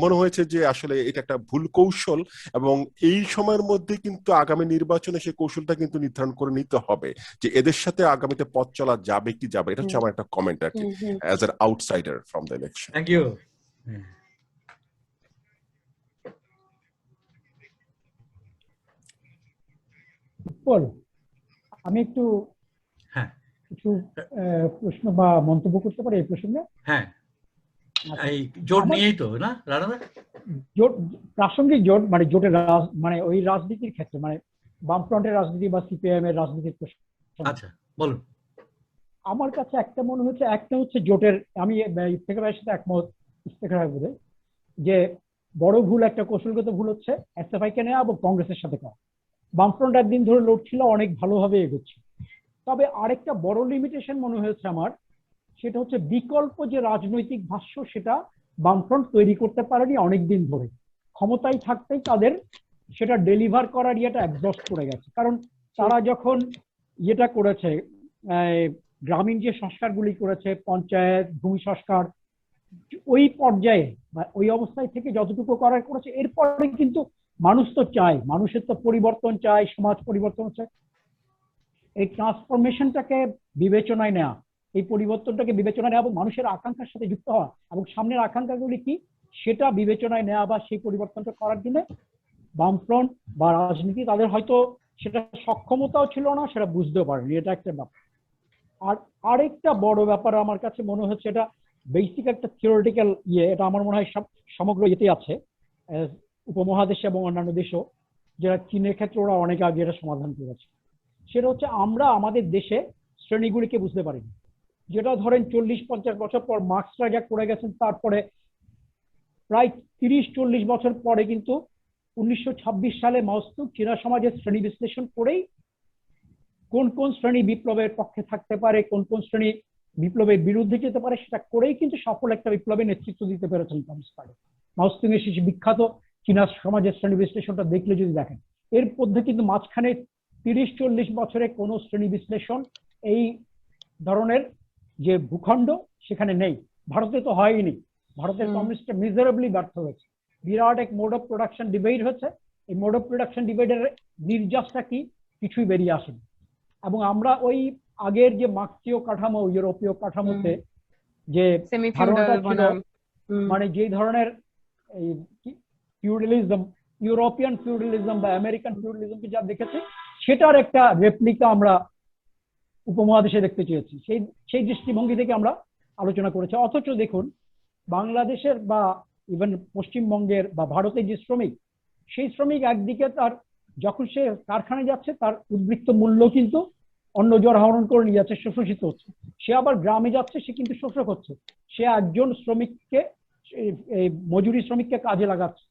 C: মনে হয়েছে যে আসলে এটা একটা ভুল কৌশল, এবং এই সময়ের মধ্যে কিন্তু আগামী নির্বাচনে সেই কৌশলটা কিন্তু নির্ধারণ করে নিতে হবে যে এদের সাথে আগামীতে পথ চলা যাবে কি যাবে। এটা হচ্ছে আমার একটা কমেন্ট আর কি, as an outsider from the election.
A: Thank you.
D: Utpal, আমি একটু
A: হ্যাঁ
D: কিছু প্রশ্ন বা মন্তব্য করতে পারি এই প্রসঙ্গে?
A: হ্যাঁ, এই জোট নিয়েই তো না রানা?
D: জোট, প্রাসঙ্গিক জোট মানে জোটের মানে ওই রাজনীতির ক্ষেত্রে, মানে বামফ্রন্টের রাজনীতি বা সিপিআইএম এর রাজনীতির প্রশ্ন।
A: আচ্ছা বলুন।
D: আমার কাছে একটা মনে হচ্ছে, একটা হচ্ছে জোটের, আমি ইফতেখার ভাইয়ের সাথে একমত, ইফতেখার ভাই বলে, যে বড় ভুল, একটা কৌশলগত ভুল হচ্ছে এসএফআই কে নেওয়া এবং কংগ্রেসের সাথে করা। বামফ্রন্ট একদিন ধরে লড়ছিল, অনেক ভালোভাবে এগোচ্ছে। তবে আরেকটা বড় লিমিটেশন মনে হয়েছে আমার, সেটা হচ্ছে বিকল্প যে রাজনৈতিক ভাষ্য, সেটা বামফ্রন্ট তৈরি করতে পারেনি অনেকদিন ধরে। ক্ষমতায় থাকতেই তাদের সেটা ডেলিভার করার ইয়েটা এক্সস্ট করে গেছে। কারণ তারা যখন ইয়েটা করেছে, গ্রামীণ যে সংস্কারগুলি করেছে, পঞ্চায়েত, ভূমি সংস্কার, ওই পর্যায়ে বা ওই অবস্থায় থেকে যতটুকু করার করেছে, এরপরে কিন্তু মানুষ তো চায়, মানুষের তো পরিবর্তন চায়, সমাজ পরিবর্তন চায়। এই ট্রান্সফরমেশনটাকে বিবেচনায় নেওয়া, এই পরিবর্তনটাকে বিবেচনায় নেওয়া এবং মানুষের আকাঙ্ক্ষার সাথে যুক্ত হওয়া এবং সামনের আকাঙ্ক্ষাগুলি কি সেটা বিবেচনায় নেওয়া বা সেই পরিবর্তনটা করার জন্য বামফ্রন্ট বা রাজনীতি তাদের হয়তো সেটা সক্ষমতাও ছিল না, সেটা বুঝতেও পারেনি। এটা একটা ব্যাপার। আর আরেকটা বড় ব্যাপার আমার কাছে মনে হচ্ছে, এটা বেসিক একটা থিওরিটিক্যাল ইয়ে, এটা আমার মনে হয় সব সমগ্র ইয়েতে আছে, উপমহাদেশে এবং অন্যান্য দেশেও, যারা চীনের ক্ষেত্রে ওরা অনেক আগে এটা সমাধান করেছে। সেটা হচ্ছে আমরা আমাদের দেশে শ্রেণীগুলিকে বুঝতে পারিনি। যেটা ধরেন 40-50 বছর পর মার্কসরা যা করে গেছেন, তারপরে প্রায় 30-40 বছর পরে কিন্তু 1926 সালে মাওৎসুং চীনা সমাজের শ্রেণী বিশ্লেষণ করেই কোন কোন শ্রেণী বিপ্লবের পক্ষে থাকতে পারে, কোন কোন শ্রেণী বিপ্লবের বিরুদ্ধে যেতে পারে, সেটা করেই কিন্তু সফল একটা বিপ্লবের নেতৃত্ব দিতে পেরেছেন কমিউনিস্ট পার্টি। মাওৎসুং এর সেই বিখ্যাত চীনা সমাজের শ্রেণী বিশ্লেষণটা দেখলে যদি দেখেন, এর মধ্যে কিন্তু মাঝখানে 30-40 বছরে কোনো শ্রেণী বিশ্লেষণ এই ধরনের যে ভূখণ্ড সেখানে নেই। ভারতে তো হয়নি। ভারতের কমিউনিস্ট মিজারেবলি ব্যর্থ হয়েছে। বিরাট এক মোড অফ প্রোডাকশন ডিবেট হচ্ছে। এই মোড অফ প্রোডাকশন ডিবেটের নির্যাসটা কি, কিছুই বেরিয়ে আসেনি। এবং আমরা ওই আগের যে মার্ক্সীয় কাঠামো, ইউরোপীয় কাঠামোতে যে ধারণাটা ছিল, মানে যেই ধরনের ফিউডালিজম, ইউরোপিয়ান ফিউডালিজম বা আমেরিকান ফিউডালিজমকে যা দেখেছি, সেটার একটা রেপ্লিকা আমরা উপমহাদেশে দেখতে চেয়েছি। সেই দৃষ্টিভঙ্গি থেকে আমরা আলোচনা করেছি। অথচ দেখুন, বাংলাদেশের বা ইভেন পশ্চিমবঙ্গের বা ভারতের যে শ্রমিক, সেই শ্রমিক একদিকে তার যখন সে কারখানায় যাচ্ছে, তার উদ্বৃত্ত মূল্য কিন্তু অন্য জন আহরণ করে নিয়ে যাচ্ছে, শোষিত হচ্ছে। সে আবার গ্রামে যাচ্ছে, সে কিন্তু শোষক হচ্ছে। সে একজন শ্রমিককে, মজুরি শ্রমিককে কাজে লাগাচ্ছে।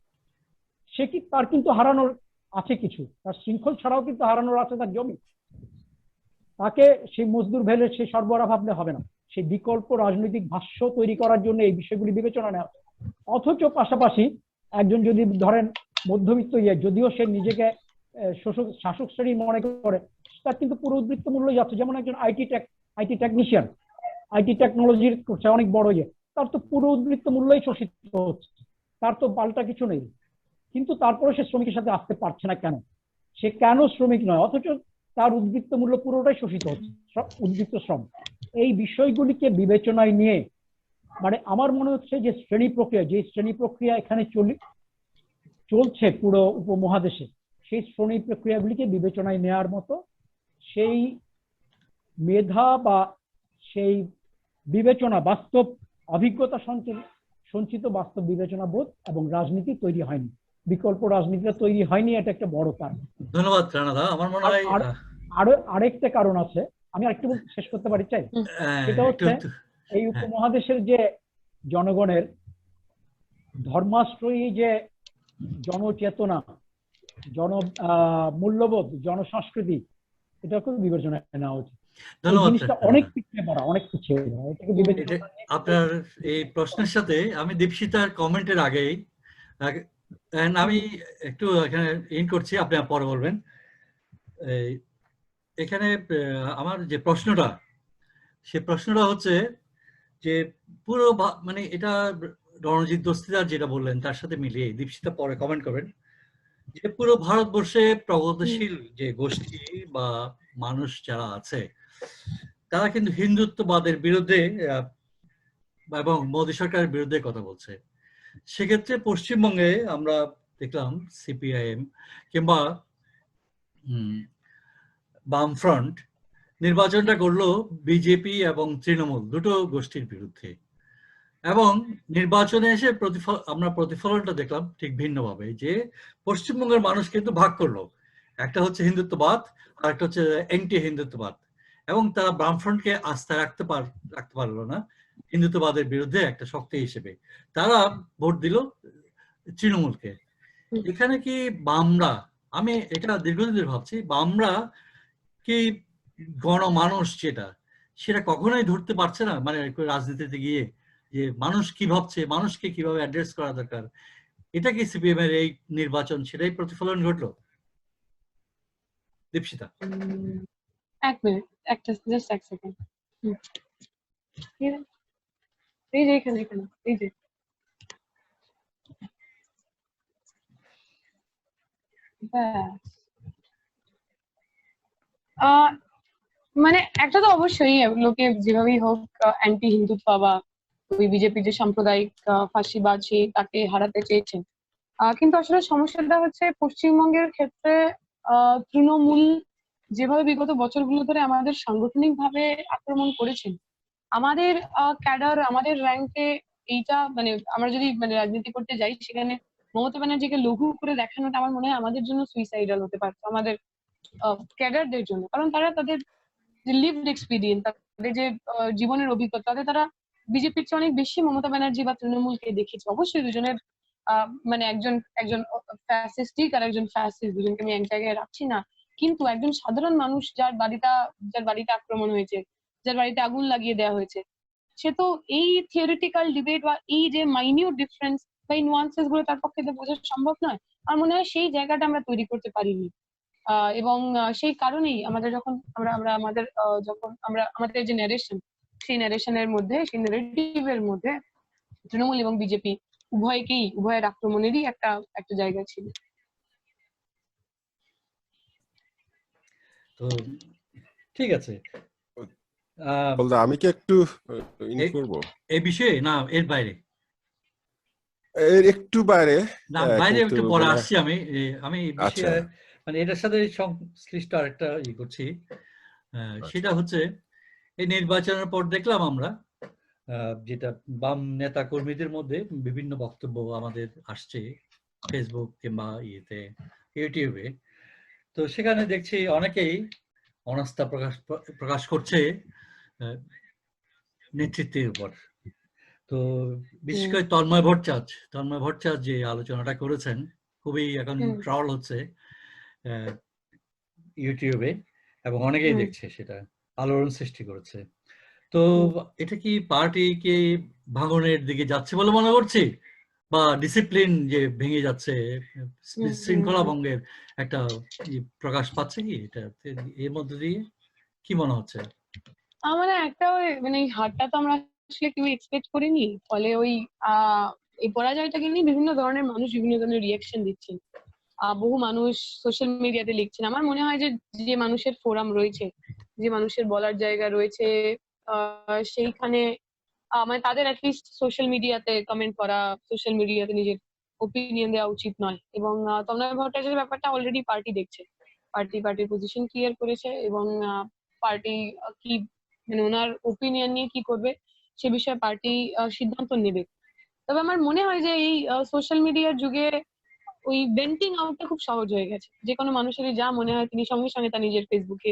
D: সে কি, তার কিন্তু হারানোর আছে কিছু, তার শৃঙ্খল ছাড়াও কিন্তু হারানোর আছে তার জমি। তাকে সেই মজদুর ভেলে সেই সরবরাহ ভাবলে হবে না। সেই বিকল্প রাজনৈতিক ভাষ্য তৈরি করার জন্য এই বিষয়গুলি বিবেচনা নেওয়া। অথচ পাশাপাশি একজন যদি ধরেন মধ্যবিত্ত যদিও সে নিজেকে শাসক শ্রেণী মনে করে, তার কিন্তু পুরো উদ্বৃত্ত মূল্য যাচ্ছে। যেমন একজন আইটি টেকনিশিয়ান, আইটি টেকনোলজির করছে অনেক বড় তার তো পুরো উদ্বৃত্ত মূল্যই শোষিত হচ্ছে, তার তো পাল্টা কিছু নেই। কিন্তু তারপরে সে শ্রমিকের সাথে আসতে পারছে না কেন? সে কেন শ্রমিক নয়, অথচ তার উদ্বৃত্ত মূল্য পুরোটাই শোষিত হচ্ছে, উদ্বৃত্ত শ্রম। এই বিষয়গুলিকে বিবেচনায় নিয়ে, মানে আমার মনে হচ্ছে যে শ্রেণী প্রক্রিয়া এখানে চলছে পুরো উপমহাদেশে, সেই শ্রেণী প্রক্রিয়াগুলিকে বিবেচনায় নেওয়ার মতো সেই মেধা বা সেই বিবেচনা, বাস্তব অভিজ্ঞতা সঞ্চিত বাস্তব বিবেচনা বোধ এবং রাজনীতি তৈরি হয়নি। বিকল্প রাজনীতিটা তৈরি হয়নি, এটা একটা বড় কারণ।
A: ধন্যবাদ রানাদা। আমার মনে
D: আর
A: হয়
D: আর আরেকটা কারণ আছে, আমি আরেকটু শেষ করতে পারি চাই। সেটা
A: একটু
D: হচ্ছে এই
A: হ্যাঁ
D: উপমহাদেশের যে জনগণের ধর্মাশ্রয়ী যে জনচেতনা, জন মূল্যবোধ, জনসংস্কৃতি, এটা খুব বিবেচনায় নেওয়া উচিত। এই
A: ধন্যবাদ
D: জিনিসটা অনেক পিছিয়ে পড়া, অনেক পিছিয়ে পড়া, এটাকে বিবেচনা
A: আপনার এই প্রশ্নের সাথে আমি দীপশিতার কমেন্টের আগেই and আমি একটু এখানে ইন করছি, আপনি পরে বলবেন। এখানে আমার যে প্রশ্নটা, সে প্রশ্নটা হচ্ছে যে পুরো মানে এটা রণজিৎ দস্তিদার যেটা বললেন তার সাথে মিলিয়ে দীপশিতা পরে কমেন্ট করবেন, যে পুরো ভারতবর্ষে প্রগতিশীল যে গোষ্ঠী বা মানুষ যারা আছে তারা কিন্তু হিন্দুত্ববাদের বিরুদ্ধে এবং মোদী সরকারের বিরুদ্ধে কথা বলছে। সেক্ষেত্রে পশ্চিমবঙ্গে আমরা দেখলাম সিপিআইএম কিংবা বামফ্রন্ট নির্বাচনটা করলো বিজেপি এবং তৃণমূল দুটো গোষ্ঠীর বিরুদ্ধে, এবং নির্বাচনে এসে আমরা প্রতিফলনটা দেখলাম ঠিক ভিন্নভাবে, যে পশ্চিমবঙ্গের মানুষ কিন্তু ভাগ করলো, একটা হচ্ছে হিন্দুত্ববাদ আর একটা হচ্ছে অ্যান্টি হিন্দুত্ববাদ, এবং তারা বামফ্রন্টকে আস্থা রাখতে পারলো না হিন্দুত্ববাদের বিরুদ্ধে একটা শক্তি হিসেবে, তারা ভোট দিল তৃণমূলকে। এখানে কি বামরা, আমি এটা দীর্ঘদিন ধরে ভাবছি, বামরা কি গণমানুষ যেটা সেটা কখনোই ধরতে পারছে না, মানে রাজনীতিতে গিয়ে যে মানুষ কি ভাবছে, মানুষকে কিভাবে অ্যাড্রেস করা দরকার, এটা কি সিপিএম এর এই নির্বাচন সেটাই প্রতিফলন ঘটলো? দীপশিতা।
B: এক মিনিট, একটা জাস্ট এক সেকেন্ড। এই যে এখানে এখানে এই যে ব্যাস। মানে একটা তো অবশ্যই লোকে যেভাবেই হোক অ্যান্টি হিন্দুত্ব বা ওই বিজেপি যে সাম্প্রদায়িক ফাঁসিবাদ তাকে হারাতে চেয়েছেন। কিন্তু আসলে সমস্যাটা হচ্ছে পশ্চিমবঙ্গের ক্ষেত্রে তৃণমূল যেভাবে বিগত বছরগুলো ধরে আমাদের সাংগঠনিক ভাবে আক্রমণ করেছেন, আমাদের ক্যাডার, আমাদের র্যাঙ্কে, এইটা মানে আমরা যদি মানে রাজনীতি করতে যাই সেখানে মমতা ব্যানার্জিকে লঘু করে দেখানোটা আমার মনে হয় আমাদের জন্য সুইসাইডাল হতে পারতো, আমাদের ক্যাডারদের জন্য। কারণ তারা তাদের যে লিভড এক্সপিরিয়েন্স, তাদের যে জীবনের অভিজ্ঞতা, তাদের তারা বিজেপির চেয়ে অনেক বেশি মমতা ব্যানার্জি বা তৃণমূলকে দেখেছে। অবশ্যই দুজনের মানে একজন একজন ফ্যাসিস্টিক আর একজন ফ্যাসিস্ট, দুজনকে আমি এক জায়গায় রাখছি না, কিন্তু একজন সাধারণ মানুষ যার বাড়িতে আক্রমণ হয়েছে, যার বাড়িতে আগুন লাগিয়ে দেওয়া হয়েছে, সে তো এই থিওরিটিক্যাল ডিবেট বা এই যে মাইনিউট ডিফারেন্স বা এই নুয়ান্সেস গুলো তার পক্ষে তো বোঝা সম্ভব নয়। আর মনে হয় সেই জায়গাটা আমরা তৈরি করতে পারিনি। এবং সেই কারণেই আমাদের যখন আমরা আমাদের যখন আমরা আমাদের যে ন্যারেশন, সেই ন্যারেশনের মধ্যে, সেই ন্যারেটিভের মধ্যে তৃণমূল এবং বিজেপি উভয়ের আক্রমণেরই একটা একটা জায়গা ছিল।
A: তো ঠিক আছে,
C: আমি কি একটু করব
A: এই বিষয়ে? না এর বাইরে?
C: এর একটু বাইরে,
A: না বাইরে একটু পরে আসছি। আমি
C: আচ্ছা
A: মানে এটার সাথে সংশ্লিষ্ট আরেকটা করছি, সেটা হচ্ছে এই নির্বাচনের পর দেখলাম আমরা যেটা বাম নেতা কর্মীদের মধ্যে বিভিন্ন বক্তব্য আমাদের আসছে ফেসবুক কিংবা ইউটিউবে। তো সেখানে দেখছি অনেকেই অনাস্থা প্রকাশ করছে নেতৃত্বের উপর। তো বিশেষ করে তন্ময় ভট্টাচার্য যে আলোচনাটা করেছেন, খুবই এখন ট্রল হচ্ছে ইউটিউবে, এবং অনেকেই দেখছে, সেটা আলোড়ন সৃষ্টি করেছে। তো এটা কি পার্টিকে ভাঙনের দিকে যাচ্ছে বলে মনে করছি, বা ডিসিপ্লিন যে ভেঙে যাচ্ছে, শৃঙ্খলা ভঙ্গের একটা প্রকাশ পাচ্ছে কি এটা এর মধ্যে দিয়ে? কি মনে হচ্ছে?
B: মানে একটা মানে এই হারটা তো আমরা আসলে কেউ এক্সপেক্ট করিনি, ফলে ওই এই পরাজয়টাকে নিয়ে বিভিন্ন ধরনের মানুষ বিভিন্ন ধরনের রিয়াকশন দিচ্ছেন। বহু মানুষ সোশ্যাল মিডিয়াতে লিখছেন। আমার মনে হয় যে যে মানুষের ফোরাম রয়েছে, যে মানুষের বলার জায়গা রয়েছে, সেইখানে মানে তাদের অ্যাটলিস্ট সোশ্যাল মিডিয়াতে কমেন্ট করা, সোশ্যাল মিডিয়াতে নিজের ওপিনিয়ন দেওয়া উচিত নয়। এবং তন্ময় ভট্টাচার্যের ব্যাপারটা অলরেডি পার্টি দেখছে, পার্টির পজিশন ক্লিয়ার করেছে, এবং পার্টি কি মানে ওনার ওপিনিয়ন নিয়ে কি করবে সে বিষয়ে পার্টি সিদ্ধান্ত নেবে। তবে আমার মনে হয় যে এই সোশ্যাল মিডিয়ার যুগে ওই ভেন্টিং আউটটা খুব সহজ হয়ে গেছে। যে কোনো মানুষেরই যা মনে হয় তিনি সঙ্গে সঙ্গে তার নিজের ফেসবুকে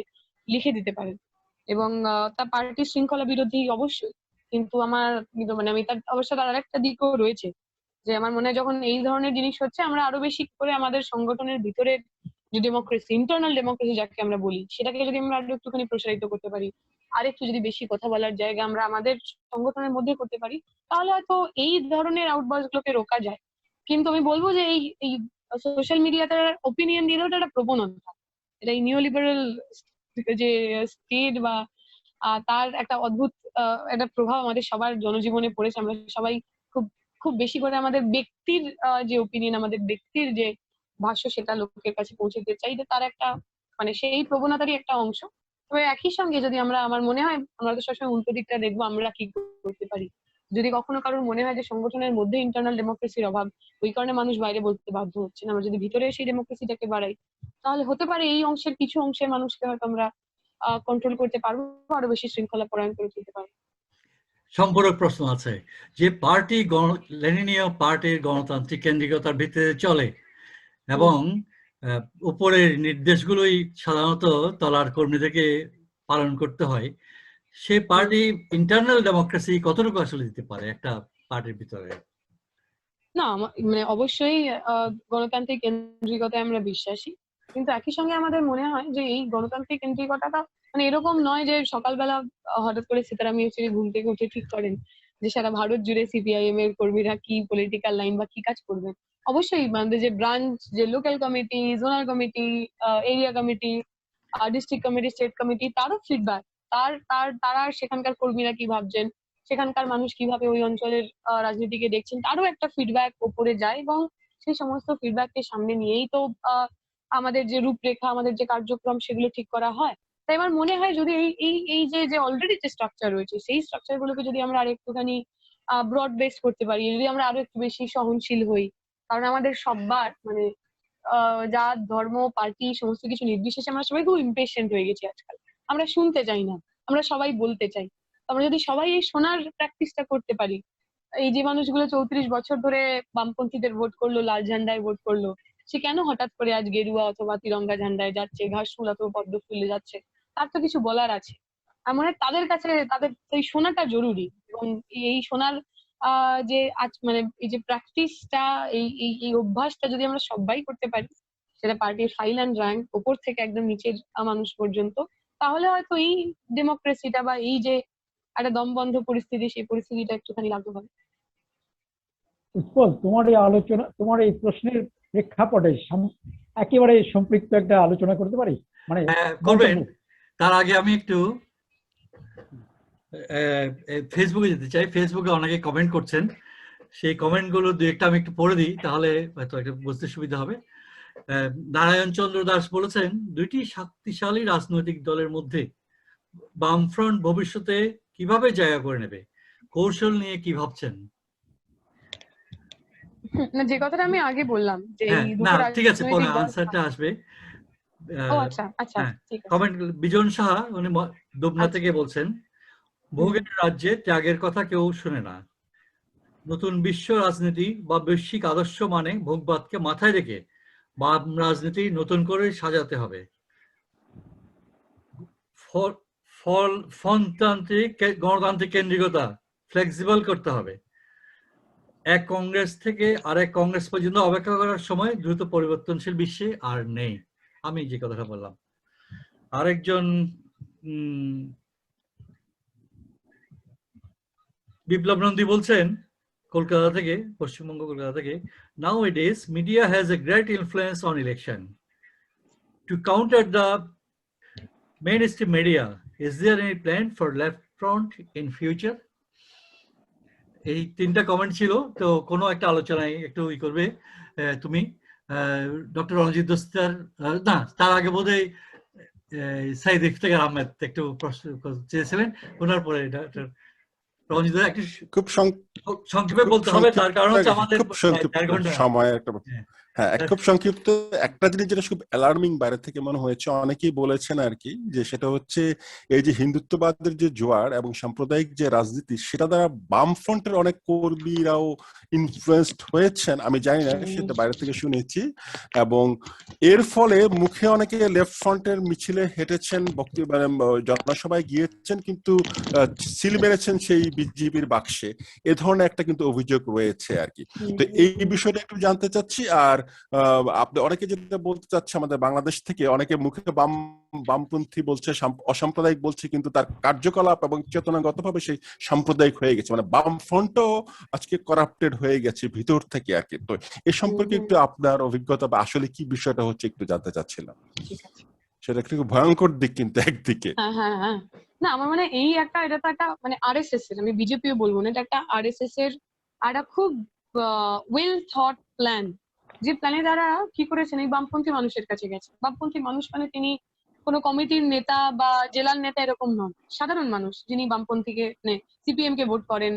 B: লিখে দিতে পারেন, এবং তার পার্টির শৃঙ্খলা বিরোধী অবশ্যই, কিন্তু আমি তার অবশ্য তার আরেকটা দিকও রয়েছে, যে আমার মনে হয় যখন এই ধরনের জিনিস হচ্ছে আমরা আরো বেশি করে আমাদের সংগঠনের ভিতরের যে ডেমোক্রেসি, ইন্টারনাল ডেমোক্রেসি যাকে আমরা বলি, সেটাকে যদি আমরা আরো একটুখানি প্রসারিত করতে পারি, আর একটু যদি বেশি কথা বলার জায়গা আমরা আমাদের সংগঠনের মধ্যে করতে পারি, তাহলে হয়তো এই ধরনের আউটবার্স গুলোকে রোকা যায়। কিন্তু আমি বলবো যে এই সোশ্যাল মিডিয়াতে ওপিনিয়ন দিলেও এটা একটা প্রবণতা, এটা এই নিউলিবারাল যে স্টেট বা তার একটা অদ্ভুত একটা প্রভাব আমাদের সবার জনজীবনে পড়েছে। আমরা সবাই খুব খুব বেশি করে আমাদের ব্যক্তির যে ওপিনিয়ন, আমাদের ব্যক্তির যে ভাষ্য, সেটা লোকের কাছে পৌঁছে দিতে চাই, যে তার একটা সেই প্রবণতারই একটা অংশ। তবে একই সঙ্গে যদি আমার মনে হয় আমরা তো সবসময় উল্টো দিকটা দেখবো, আমরা কি করতে পারি। যদি কখনো কারোর মনে হয় যে সংগঠনের মধ্যে ইন্টারনাল ডেমোক্রেসির অভাব, ওই কারণে মানুষ বাইরে বলতে বাধ্য হচ্ছে, আমরা যদি ভিতরে সেই ডেমোক্রেসিটাকে বাড়াই, তাহলে হতে পারে এই অংশের কিছু অংশের মানুষকে হয়তো আমরা কন্ট্রোল করতে পারবো, আরো বেশি শৃঙ্খলা পরায়ণ করে তুলতে পারবো।
A: সম্পূরক প্রশ্ন আছে, যে পার্টি লেনিনীয় পার্টির গণতান্ত্রিক কেন্দ্রিকতার ভিত্তিতে চলে এবং উপরের নির্দেশগুলোই সাধারণত তলার কর্মীদেরকে পালন করতে হয়, সে পার্টি ইন্টারনাল ডেমোক্রেসি কতটুকু আসলে দিতে পারে একটা পার্টির ভিতরে?
B: না, অবশ্যই গণতান্ত্রিক কেন্দ্রিকতায় আমরা বিশ্বাসী, কিন্তু একই সঙ্গে আমাদের মনে হয় যে এই গণতান্ত্রিক কেন্দ্রিকতাটা এরকম নয় যে সকালবেলা হঠাৎ করে সীতারাম ইয়েচুরি ঘুম থেকে উঠে ঠিক করেন যে সারা ভারত জুড়ে সিপিআইএম এর কর্মীরা কি পলিটিক্যাল লাইন বা কি কাজ করবেন। অবশ্যই আমাদের যে ব্রাঞ্চ, যে local committee, zonal committee, area committee, district committee, state committee, তারও ফিডব্যাক, তারা সেখানকার কর্মীরা কি ভাবছেন, সেখানকার মানুষ কিভাবে ওই অঞ্চলের রাজনীতিকে দেখছেন, তারও একটা ফিডব্যাক ওপরে যায়, এবং সেই সমস্ত ফিডব্যাককে সামনে নিয়েই তো আমাদের যে রূপরেখা, আমাদের যে কার্যক্রম, সেগুলো ঠিক করা হয়। তাই আমার মনে হয় যদি এই যে অলরেডি যে স্ট্রাকচার রয়েছে, সেই স্ট্রাকচার গুলোকে যদি আমরা আরো একটুখানি ব্রড বেস করতে পারি, যদি আমরা আরো একটু বেশি সহনশীল হই, কারণ আমাদের সববার জাত, ধর্ম, পার্টি সমস্ত কিছু নির্বিশেষে আমরা সবাই খুব ইমপেশেন্ট হয়ে গেছি আজকাল। আমরা শুনতে চাই না, আমরা সবাই বলতে চাই। আমরা যদি সবাই এই শোনার প্র্যাকটিসটা করতে পারি, এই যে মানুষগুলো 34 বছর ধরে বামপন্থীদের ভোট করলো, লাল ঝান্ডায় ভোট করলো, সে কেন হঠাৎ করে আজ গেরুয়া অথবা তিরঙ্গা ঝান্ডায় যাচ্ছে, ঘাস ফুল অথবা পদ্ম ফুলে যাচ্ছে, তার তো কিছু বলার আছে। আমার মনে হয় তাদের কাছে তাদের সেই শোনাটা জরুরি, এবং এই শোনার যে আজ এই যে প্র্যাকটিসটা, এই অভ্যাসটা যদি আমরা সবাই করতে পারি, সেটা পার্টির ফাইল অ্যান্ড র্যাঙ্ক ওপর থেকে একদম নিচের মানুষ পর্যন্ত, তাহলে হয়তো এই ডেমোক্রেসিটা বা এই যে একটা দমবন্ধ পরিস্থিতি, সেই পরিস্থিতিটা একটুখানি লাগু হবে।
D: উৎপল, তোমার এই আলোচনা, তোমার এই প্রশ্নের প্রেক্ষাপটে একেবারে সম্পৃক্ত একটা আলোচনা করতে পারি,
A: করবেন। তার আগে আমি একটু ফেসবুকে যেতে চাই। ফেসবুকে অনেকে কমেন্ট করছেন, সেই কমেন্ট গুলো দু একটা আমি একটু পড়ে দিই, তাহলে হয়তো একটু বুঝতে সুবিধা হবে। নারায়ণ চন্দ্র দাস বলেছেন, দুইটি শক্তিশালী রাজনৈতিক দলের মধ্যে বামফ্রন্ট ভবিষ্যতে কিভাবে জায়গা করে নেবে, কৌশল নিয়ে কি ভাবছেন?
B: যে কথাটা আমি আগে বললাম যে
A: না ঠিক আছে, পরে আনসারটা আসবে। কমেন্ট বিজন সাহা, উনি দুবনা থেকে বলছেন, ভোগের রাজ্যে ত্যাগের কথা কেউ শুনে না। নতুন বিশ্ব রাজনীতি বা বৈশ্বিক আদর্শ মানে ভোগবাদকে মাথায় রেখে বাম রাজনীতি নতুন করে সাজাতে হবে। গণতান্ত্রিক কেন্দ্রিকতা ফ্লেক্সিবল করতে হবে। এক কংগ্রেস থেকে আরেক কংগ্রেস পর্যন্ত অপেক্ষা করার সময় দ্রুত পরিবর্তনশীল বিশ্বে আর নেই। আমি যে কথাটা বললাম। আরেকজন বিপ্লব নন্দী বলছেন কলকাতা থেকে, পশ্চিমবঙ্গ কলকাতা থেকে, nowadays media has a great influence on election. To counter the mainstream media, is there any plan for left front in future? এই তিনটা কমেন্ট ছিল, তো কোনো একটা আলোচনায় একটু করবে তুমি, ডক্টর রঞ্জিত দস্তার, না তার আগে বোধহয় সাইদ ইফতেখার আহমেদ একটু প্রশ্ন চেয়েছিলেন, ওনার পরে ডক্টর রঞ্জিত একটু
C: খুব
A: সংক্ষেপে বলতে হবে, তার কারণ হচ্ছে আমাদের
C: সময় একটা হ্যাঁ, খুব সংক্ষিপ্ত একটা জিনিস যেটা খুব অ্যালার্মিং বাইরে থেকে মনে হয়েছে, অনেকেই বলেছেন আর কি, যে সেটা হচ্ছে এই যে হিন্দুত্ববাদের যে জোয়ার এবং সাম্প্রদায়িক যে রাজনীতি, সেটা দ্বারা বামফ্রন্টের অনেক কর্মীরাও ইনফ্লুয়েসড হয়েছেন। আমি জানি না, সেটা বাইরে থেকে শুনেছি। এবং এর ফলে মুখে অনেকে লেফট ফ্রন্টের মিছিলে হেঁটেছেন, বক্তব্য জনসভায় গিয়েছেন, কিন্তু সিল মেরেছেন সেই বিজেপির বাক্সে। এ ধরনের একটা কিন্তু অভিযোগ রয়েছে আর কি। তো এই বিষয়টা একটু জানতে চাচ্ছি। আর আপনি অনেকে যেটা বলতে চাচ্ছে, আমাদের বাংলাদেশ থেকে অনেকে মুখে বামপন্থী বলছে, অসাম্প্রদায়িক বলছে, কিন্তু তার কার্যকলাপ এবং চেতনাগতভাবে সেই সাম্প্রদায়িক হয়ে গেছে, মানে বাম ফ্রন্টও আজকে করাপ্টেড হয়ে গেছে ভিতর থেকে আর কি। তো এ সম্পর্কে একটু আপনার অভিজ্ঞতা বা আসলে কি বিষয়টা হচ্ছে একটু জানতে চাচ্ছিলাম। সেটা একটু ভয়ঙ্কর দিক কিন্তু একদিকে।
B: হ্যাঁ, না আমার মানে এটা তো একটা মানে আরএসএস এর, আমি বিজেপিও বলবো না, এটা একটা আরএসএস এর একটা খুব ওয়েল থট প্ল্যান, যে প্ল্যানে তারা কি করেছেন, এই বামপন্থী মানুষের কাছে গেছে। বামপন্থী মানুষ মানে তিনি কোনো কমিটির নেতা বা জেলার নেতা এরকম নন, সাধারণ মানুষ যিনি বামপন্থীকে মানে সিপিএম কে ভোট করেন,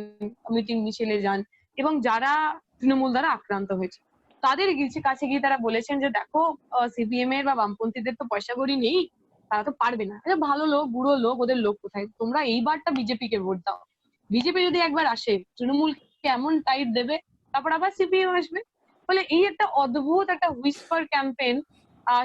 B: মিটিং মিছিলে যান, এবং যারা তৃণমূল দ্বারা আক্রান্ত হয়েছে তাদের কাছে গিয়ে তারা বলেছেন যে দেখো, সিপিএম এর বা বামপন্থীদের তো পয়সা কড়ি নেই, তারা তো পারবে না, ভালো লোক, বুড়ো লোক, ওদের লোক কোথায়, তোমরা এইবারটা বিজেপি কে ভোট দাও। বিজেপি যদি একবার আসে, তৃণমূলকে এমন টাইট দেবে, তারপর আবার সিপিএম আসবে। ফলে এই একটা অদ্ভুত একটা হুইসপার ক্যাম্পেইন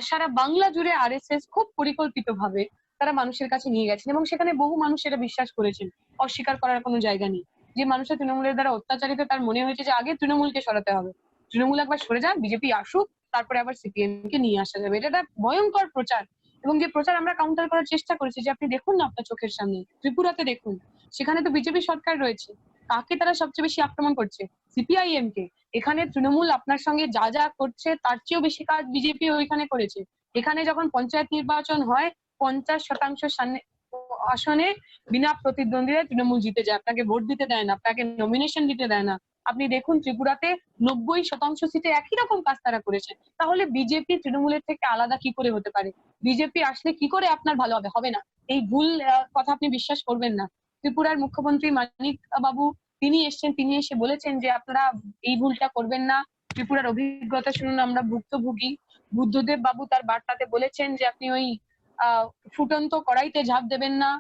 B: সারা বাংলা জুড়ে আরএসএস খুব পরিকল্পিত ভাবে তারা মানুষের কাছে নিয়ে গেছেন, এবং সেখানে বহু মানুষ এটা বিশ্বাস করেছেন, অস্বীকার করার কোনো জায়গা নেই। যে মানুষের তৃণমূলের দ্বারা অত্যাচারিত, তার মনে হয়েছে যে আগে তৃণমূলকে সরাতে হবে, তৃণমূল একবার সরে যাক, বিজেপি আসুক, তারপরে আবার সিপিএম কে নিয়ে আসা যাবে। এটা একটা ভয়ঙ্কর প্রচার, এবং যে প্রচার আমরা কাউন্টার করার চেষ্টা করেছি, যে আপনি দেখুন না আপনার চোখের সামনে ত্রিপুরাতে দেখুন, সেখানে তো বিজেপি সরকার রয়েছে, কাকে তারা সবচেয়ে বেশি আক্রমণ করছে? সিপিআইএম কে। এখানে তৃণমূল আপনার সঙ্গে যা যা করছে তার চেয়েও বেশি কাজ বিজেপি ওইখানে করেছে। এখানে যখন পঞ্চায়েত নির্বাচন হয়, 50% আসনে বিনা প্রতিদ্বন্দ্বিতায় তৃণমূল জিতে যায়, আপনাকে ভোট দিতে দেয় না, আপনাকে নমিনেশন দিতে দেয় না। আপনি দেখুন ত্রিপুরাতে 90% সিটে একই রকম কাজ তারা করেছে। তাহলে বিজেপি তৃণমূলের থেকে আলাদা কি করে হতে পারে? বিজেপি আসলে কি করে আপনার ভালো হবে? হবে না। এই ভুল কথা আপনি বিশ্বাস করবেন না। ত্রিপুরার মুখ্যমন্ত্রী মানিক বাবু তিনি এসছেন, তিনি এসে বলেছেন যে আপনারা এই ভুলটা করবেন না, ত্রিপুরার অভিজ্ঞতা শুনুন, আমরা ভুক্তভোগী। বুদ্ধদেব বাবু তার বার্তাতে বলেছেন যে আপনি ওই ফুটন্ত কড়াইতে ঝাঁপ দেবেন না,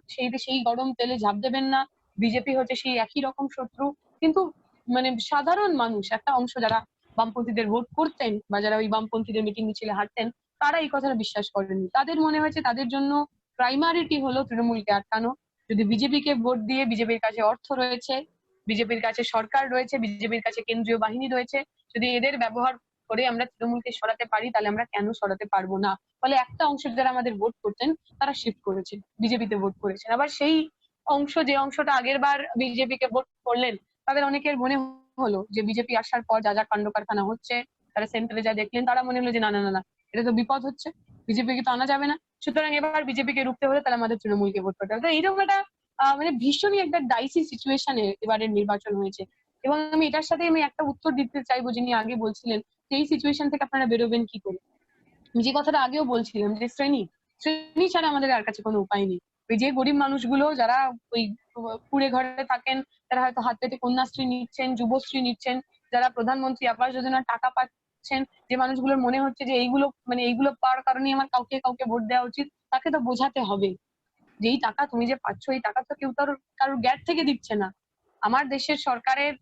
B: সেই গরম তেলে ঝাঁপ দেবেন না। বিজেপি হচ্ছে সেই একই রকম শত্রু। কিন্তু মানে সাধারণ মানুষ একটা অংশ যারা বামপন্থীদের ভোট করতেন বা যারা ওই বামপন্থীদের মিটিং মিছিলে হাঁটতেন, তারা এই কথাটা বিশ্বাস করেননি। তাদের মনে হয়েছে তাদের জন্য প্রাইমারিটি হলো তৃণমূলকে আটকানো। যদি বিজেপিকে ভোট দিয়ে, বিজেপির কাছে অর্থ রয়েছে, বিজেপির কাছে সরকার রয়েছে, বিজেপির কাছে কেন্দ্রীয় বাহিনী রয়েছে, যদি এদের ব্যবহার করে আমরা তৃণমূলকে সরাতে পারি, তাহলে আমরা কেন সরাতে পারবো না? ফলে একটা অংশ যারা আমাদের ভোট করতেন তারা শিফট করেছে, বিজেপিতে ভোট করেছেন। আবার সেই অংশ, যে অংশটা আগের বার বিজেপিকে ভোট করলেন, তাদের অনেকের মনে হলো যে বিজেপি আসার পর যা যা কাণ্ড কারখানা হচ্ছে, তারা সেন্টারে যা দেখলেন, তারা মনে হলো যে না না না না, এটা তো বিপদ হচ্ছে, বিজেপিকে তো আনা যাবে না, সুতরাং এবার বিজেপিকে রুখতে হলে তাহলে আমাদের তৃণমূলকে ভোট করতে হবে। তো এইরকম একটা মানে ভীষণই একটা ডাইসি সিচুয়েশনে এবারের নির্বাচন হয়েছে। এবং আমি এটার সাথে আমি একটা উত্তর দিতে চাইবো, যিনি আগে বলছিলেন যে এই সিচুয়েশন থেকে আপনারা বেরোবেন কি করে। আমি যে কথাটা আগেও বলছিলাম যে শ্রেণী ছাড়া আমাদের আর কাছে কোনো উপায় নেই। ওই যে গরিব মানুষগুলো যারা ওই কুড়ে ঘরে থাকেন, তারা হয়তো হাত পেতে কন্যাশ্রী নিচ্ছেন, যুবশ্রী নিচ্ছেন, যারা প্রধানমন্ত্রী আবাস যোজনার টাকা পাচ্ছেন, যে মানুষগুলোর মনে হচ্ছে যে এইগুলো পাওয়ার কারণে আমার কাউকে ভোট দেওয়া উচিত, তাকে তো বোঝাতে হবে যে এই টাকা তুমি যে পাচ্ছ, এই টাকা তো কেউ কারোর গ্যাট থেকে দিচ্ছে না। আমার দেশের সরকারের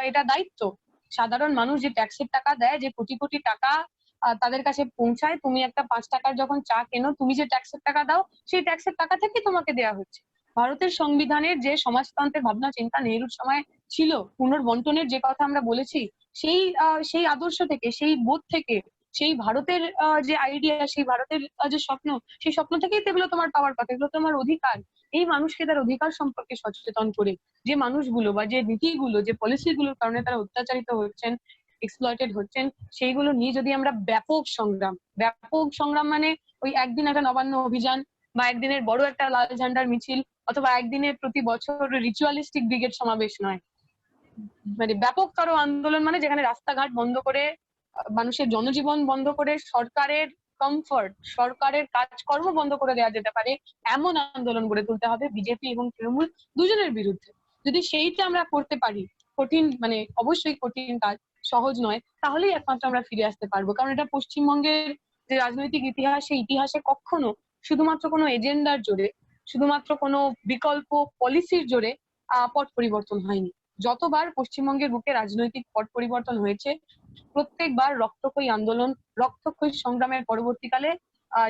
B: এটা দায়িত্ব। সাধারণ মানুষ যে ট্যাক্সের টাকা দেয়, যে কোটি কোটি টাকা তাদের কাছে পৌঁছায়, তুমি একটা 5 টাকার যখন চা কেনো, তুমি যে ট্যাক্সের টাকা দাও, সেই ট্যাক্সের টাকা থেকে তোমাকে দেওয়া হচ্ছে। ভারতের সংবিধানের যে সমাজতন্ত্রের ভাবনা চিন্তা নেহরুর সময় ছিল, পুনর্বন্টনের যে কথা আমরা বলেছি, সেই আদর্শ থেকে, সেই বোধ থেকে, সেই ভারতের যে আইডিয়া, সেই ভারতের যে স্বপ্ন, সেই স্বপ্ন থেকেই তো এগুলো তোমার পাওয়ার কথা, এগুলো তোমার অধিকার। এই মানুষকে তার অধিকার সম্পর্কে সচেতন করে, যে মানুষগুলো বা যে নীতিগুলো, যে পলিসিগুলোর কারণে তারা অত্যাচারিত হচ্ছেন, এক্সপ্লয়েটেড হচ্ছেন, সেইগুলো নিয়ে যদি আমরা ব্যাপক সংগ্রাম মানে ওই একদিন একটা নবান্ন অভিযান, বা একদিনের বড় একটা লাল ঝান্ডার মিছিল, অথবা একদিনের প্রতি বছর রিচুয়ালিস্টিক ব্রিগেড সমাবেশ নয়, মানে ব্যাপকতর আন্দোলন, মানে যেখানে রাস্তাঘাট বন্ধ করে, মানুষের জনজীবন বন্ধ করে, সরকারের কমফর্ট, সরকারের কাজকর্ম বন্ধ করে দেওয়া যেতে পারে এমন আন্দোলন গড়ে তুলতে হবে বিজেপি এবং তৃণমূল দুজনের বিরুদ্ধে। যদি সেইটা আমরা করতে পারি, কঠিন মানে অবশ্যই কঠিন কাজ, সহজ নয়, তাহলেই একমাত্র আমরা ফিরে আসতে পারবো। কারণ এটা পশ্চিমবঙ্গের যে রাজনৈতিক ইতিহাস, সেই ইতিহাসে কখনো শুধুমাত্র কোনো এজেন্ডার জোরে, শুধুমাত্র কোনো বিকল্প পলিসির জোরে পট পরিবর্তন হয়নি। যতবার পশ্চিমবঙ্গের বুকে রাজনৈতিক পট পরিবর্তন হয়েছে, প্রত্যেকবার রক্তক্ষয়ী আন্দোলন, রক্তক্ষয়ী সংগ্রামের পরবর্তীকালে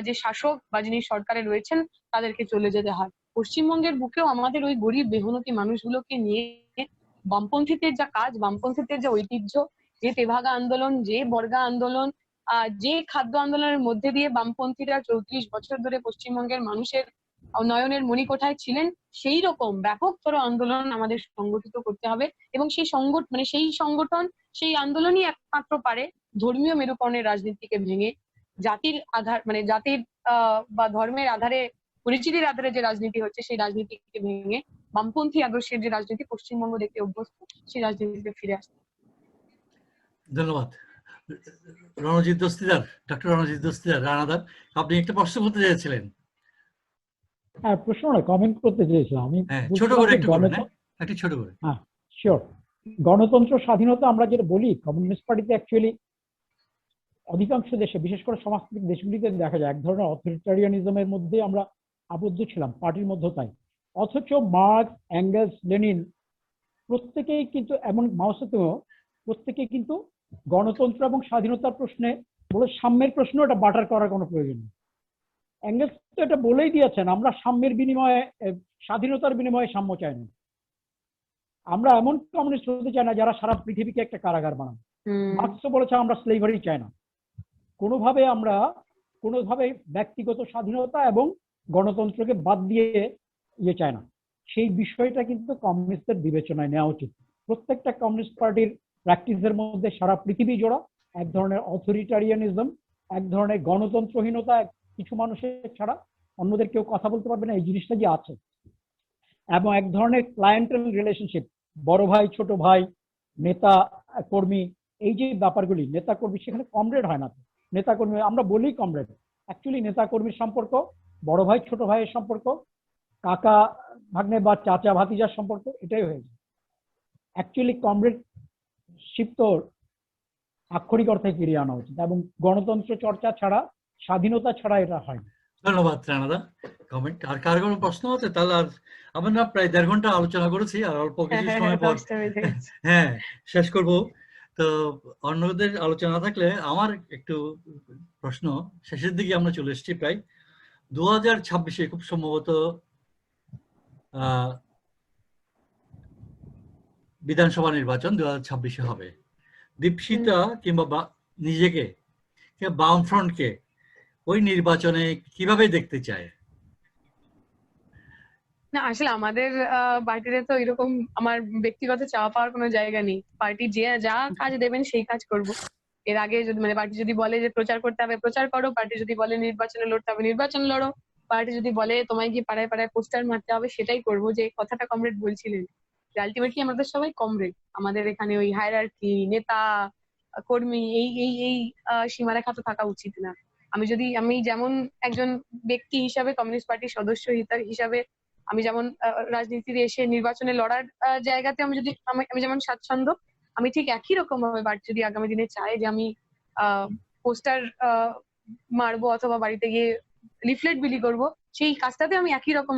B: যে শাসক বা যিনি সরকারে রয়েছেন তাদেরকে চলে যেতে হয়। পশ্চিমবঙ্গের বুকেও আমাদের ওই গরিব মেহনতি মানুষগুলোকে নিয়ে বামপন্থীদের যা কাজ, বামপন্থীদের যে ঐতিহ্য, যে তেভাগা আন্দোলন, যে বর্গা আন্দোলন, যে খাদ্য আন্দোলনের মধ্যে দিয়ে বামপন্থীরা 34 বছর ধরে পশ্চিমবঙ্গের মানুষের নয়নের মণিকোঠায় ছিলেন, সেই রকম ব্যাপকতর আন্দোলন আমাদের সংগঠিত করতে হবে। এবং সেই সংগঠন, সেই আন্দোলনই একমাত্র পারে ধর্মীয় মেরুকরণের রাজনীতিকে ভেঙে জাতির আধার, মানে জাতির বা ধর্মের আধারে, পরিচিতির আধারে যে রাজনীতি হচ্ছে সেই রাজনীতিকে ভেঙে বামপন্থী আদর্শের যে রাজনীতি পশ্চিমবঙ্গ দেখতে অভ্যস্ত, সেই রাজনীতিতে ফিরে আসতে।
A: ধন্যবাদ। রণজিৎ দস্তিদার, ডক্টর রণজিৎ দস্তিদার, রানাদার, আপনি একটা প্রশ্ন করতে চেয়েছিলেন।
D: হ্যাঁ, প্রশ্ন না, কমেন্ট করতে চেয়েছিলাম আমি।
A: হ্যাঁ, ছোট করে একটু করবেন, একটু ছোট করে।
D: হ্যাঁ, শিওর। গণতন্ত্র স্বাধীনতা আমরা যেটা বলি, কমিউনিস্ট পার্টিতে অ্যাকচুয়ালি অধিকাংশ দেশে, বিশেষ করে সমাজতান্ত্রিক দেশগুলিতে দেখা যায় এক ধরনের অথরিটারিয়ানিজমের মধ্যে আমরা আবদ্ধ ছিলাম, পার্টির মধ্যে তাই। অথচ মার্কস, অ্যাঙ্গেলস, লেনিন প্রত্যেকেই কিন্তু, এমন মাওসেতুংও প্রত্যেকেই কিন্তু গণতন্ত্র এবং স্বাধীনতার প্রশ্নে বলে সাম্যের প্রশ্ন, এটা বাটার করার কোনো প্রয়োজন নেই। অ্যাঙ্গেলস তো এটা বলেই দিয়েছেন, আমরা সাম্যের বিনিময়ে, স্বাধীনতার বিনিময়ে সাম্য চাই না। আমরা এমন কমিউনিস্ট হতে চাই না যারা সারা পৃথিবীকে একটা কারাগার বানাবে। মার্কসও বলেছে আমরা স্লেভারি চাই না। কোনোভাবে ব্যক্তিগত স্বাধীনতা এবং গণতন্ত্রকে বাদ দিয়ে চায় না। সেই বিষয়টা কিন্তু কমিউনিস্টদের বিবেচনায় নেওয়া উচিত। প্রত্যেকটা কমিউনিস্ট পার্টির প্র্যাকটিসের মধ্যে সারা পৃথিবী জোড়া এক ধরনের অথরিটারিয়ানিজম, এক ধরনের গণতন্ত্রহীনতা, কিছু মানুষের ছাড়া অন্যদের কেউ কথা বলতে পারবে না, এই জিনিসটা যে আছে। এবং এক ধরনের ক্লায়েন্টাল রিলেশনশিপ, বড় ভাই ছোট ভাই, নেতা কর্মী, এই যে ব্যাপারগুলি, নেতা কর্মী, সেখানে কমরেড হয় না। নেতা কর্মী আমরা বলি কমরেড, অ্যাকচুয়ালি নেতা কর্মীর সম্পর্ক, বড় ভাই ছোট ভাইয়ের সম্পর্ক, কাকা ভাগ্নে বা চাচা ভাতিজার সম্পর্ক, এটাই হয়েছে। অ্যাকচুয়ালি কমরেডশিপ তো আক্ষরিক অর্থে ফিরিয়ে আনা উচিত, এবং গণতন্ত্র চর্চা ছাড়া, স্বাধীনতা ছাড়া এটা হয় না।
A: ধন্যবাদ রানাদা। কমেন্ট আর কার কোনো প্রশ্ন আছে? তাহলে আর আমরা প্রায় 1.5 ঘন্টা আলোচনা করেছি, আর অল্প কিছু সময় পর হ্যাঁ শেষ করব। তো অন্যদের আলোচনা থাকলে আমার একটু প্রশ্ন, শেষের দিকে আমরা চলে এসেছি প্রায়। 2026-এ খুব সম্ভবত বিধানসভা নির্বাচন 2026-এ হবে। দীপশিতা কিংবা নিজেকে কিংবা বামফ্রন্টকে ওই নির্বাচনে কিভাবে দেখতে চায়?
B: না, আসলে আমাদের পার্টিতে তো এরকম আমার ব্যক্তিগত চাওয়া পাওয়ার কোনো জায়গা নেই। পার্টি যে যা কাজ দেবেন সেই কাজ করব। এর আগে যদি পার্টি যদি বলে যে প্রচার করতে হবে প্রচার করো, পার্টি যদি বলে নির্বাচনে লড়তে হবে নির্বাচন লড়ো, পার্টি যদি বলে তোমায় গিয়ে পাড়ায় পাড়ায় পোস্টার মারতে হবে সেটাই করবো। যে কথাটা কমরেড বলছিলেন, যে আলটিমেটলি আমাদের সবাই কমরেড। আমাদের এখানে ওই হায়ারার্কি, নেতা কর্মী, এই সীমারেখা তো থাকা উচিত না। আমি যেমন একজন ব্যক্তি হিসাবে, কমিউনিস্ট পার্টির সদস্য হিসাবে আমি যেমন রাজনীতিতে এসে নির্বাচনে লড়ার জায়গাতে আমি যেমন স্বাচ্ছন্দ্য, আমি ঠিক একই রকম ভাবে পার্টি যদি আগামী দিনে চাই যে আমি পোস্টার মারবো অথবা বাড়িতে গিয়ে লিফলেট বিলি করব, সেই কাজটাতে আমি একই রকম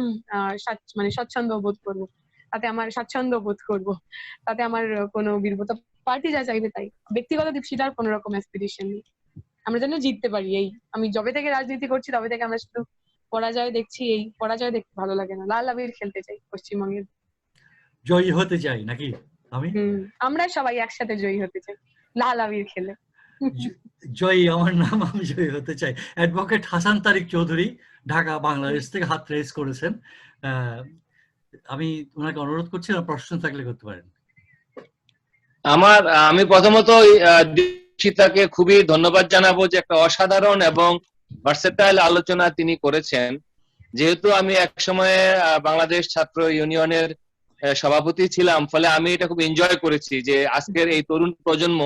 B: স্বচ্ছন্দ বোধ করবো, তাতে আমার স্বাচ্ছন্দ্য বোধ করবো, তাতে আমার কোনো বিরোধিতা। পার্টি যা চাইবে তাই। ব্যক্তিগত দীপশিতার কোনো রকম অ্যাসপিরেশন নেই। আমরা যেন জিততে পারি, এই আমি যবে থেকে রাজনীতি করছি তবে থেকে আমরা শুধু পরাজয় দেখছি। এই পরাজয় দেখতে ভালো লাগে না, লাল আবির খেলতে চাই পশ্চিমবঙ্গের।
A: জয়ী হতে চাই নাকি?
B: আমরা সবাই একসাথে জয়ী হতে চাই লাল আবির খেলে।
A: জয়ী আমার নাম, আমি জয়ী হতে চাই। অ্যাডভোকেট হাসান তারিক চৌধুরী, ঢাকা, বাংলাদেশ থেকে হাত রেজ করেছেন। আমি ওনাকে অনুরোধ করছি, প্রশ্ন থাকলে করতে পারেন।
F: আমি প্রথমত দীপশিতাকে খুবই ধন্যবাদ জানাবো যে একটা অসাধারণ এবং ভার্সেটাইল আলোচনা তিনি করেছেন। যেহেতু আমি এক সময়ে বাংলাদেশ ছাত্র ইউনিয়নের সভাপতি ছিলাম, ফলে আমি এটা খুব এনজয় করেছি যে আজকের এই তরুণ প্রজন্ম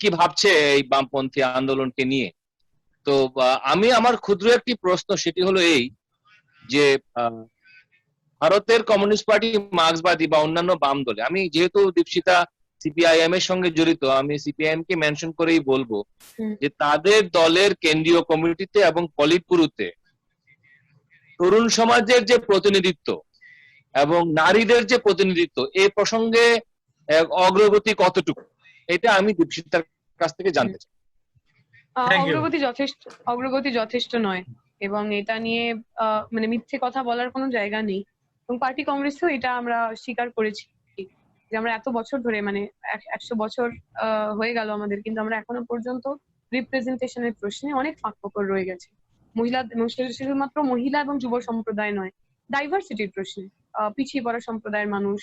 F: কি ভাবছে এই বামপন্থী আন্দোলনকে নিয়ে। তো আমার ক্ষুদ্র একটি প্রশ্ন, সেটি হলো এই যে ভারতের কমিউনিস্ট পার্টি মার্ক্সবাদী বা অন্যান্য বাম দলে, আমি যেহেতু দীপশিতা সিপিআইএম এর সঙ্গে জড়িত, আমি সিপিআইএম কে মেনশন করেই বলবো
B: হুম।
F: যে তাদের দলের কেন্দ্রীয় কমিটিতে এবং পলিট ব্যুরোতে তরুণ সমাজের যে প্রতিনিধিত্ব এবং নারীদের যে প্রতিনিধিত্ব এই প্রসঙ্গে অগ্রগতি কতটুকু, এটা আমি দীপশিতার কাছ থেকে জানতে চাই।
A: Thank you.
B: অগ্রগতি যথেষ্ট নয়, এবং এটা নিয়ে মানে মিথ্যে কথা বলার কোনো জায়গা নেই। এবং পার্টি কংগ্রেসও এটা আমরা স্বীকার করেছি যে আমরা এত বছর ধরে, মানে 100 বছর হয়ে গেল আমাদের, কিন্তু আমরা এখনো পর্যন্ত রিপ্রেজেন্টেশনের প্রশ্নে অনেক ফাঁকফোকর রয়ে গেছে। শুধুমাত্র মহিলা এবং যুব সম্প্রদায় নয়, ডাইভার্সিটির প্রশ্নে পিছিয়ে পড়া সম্প্রদায়ের মানুষ,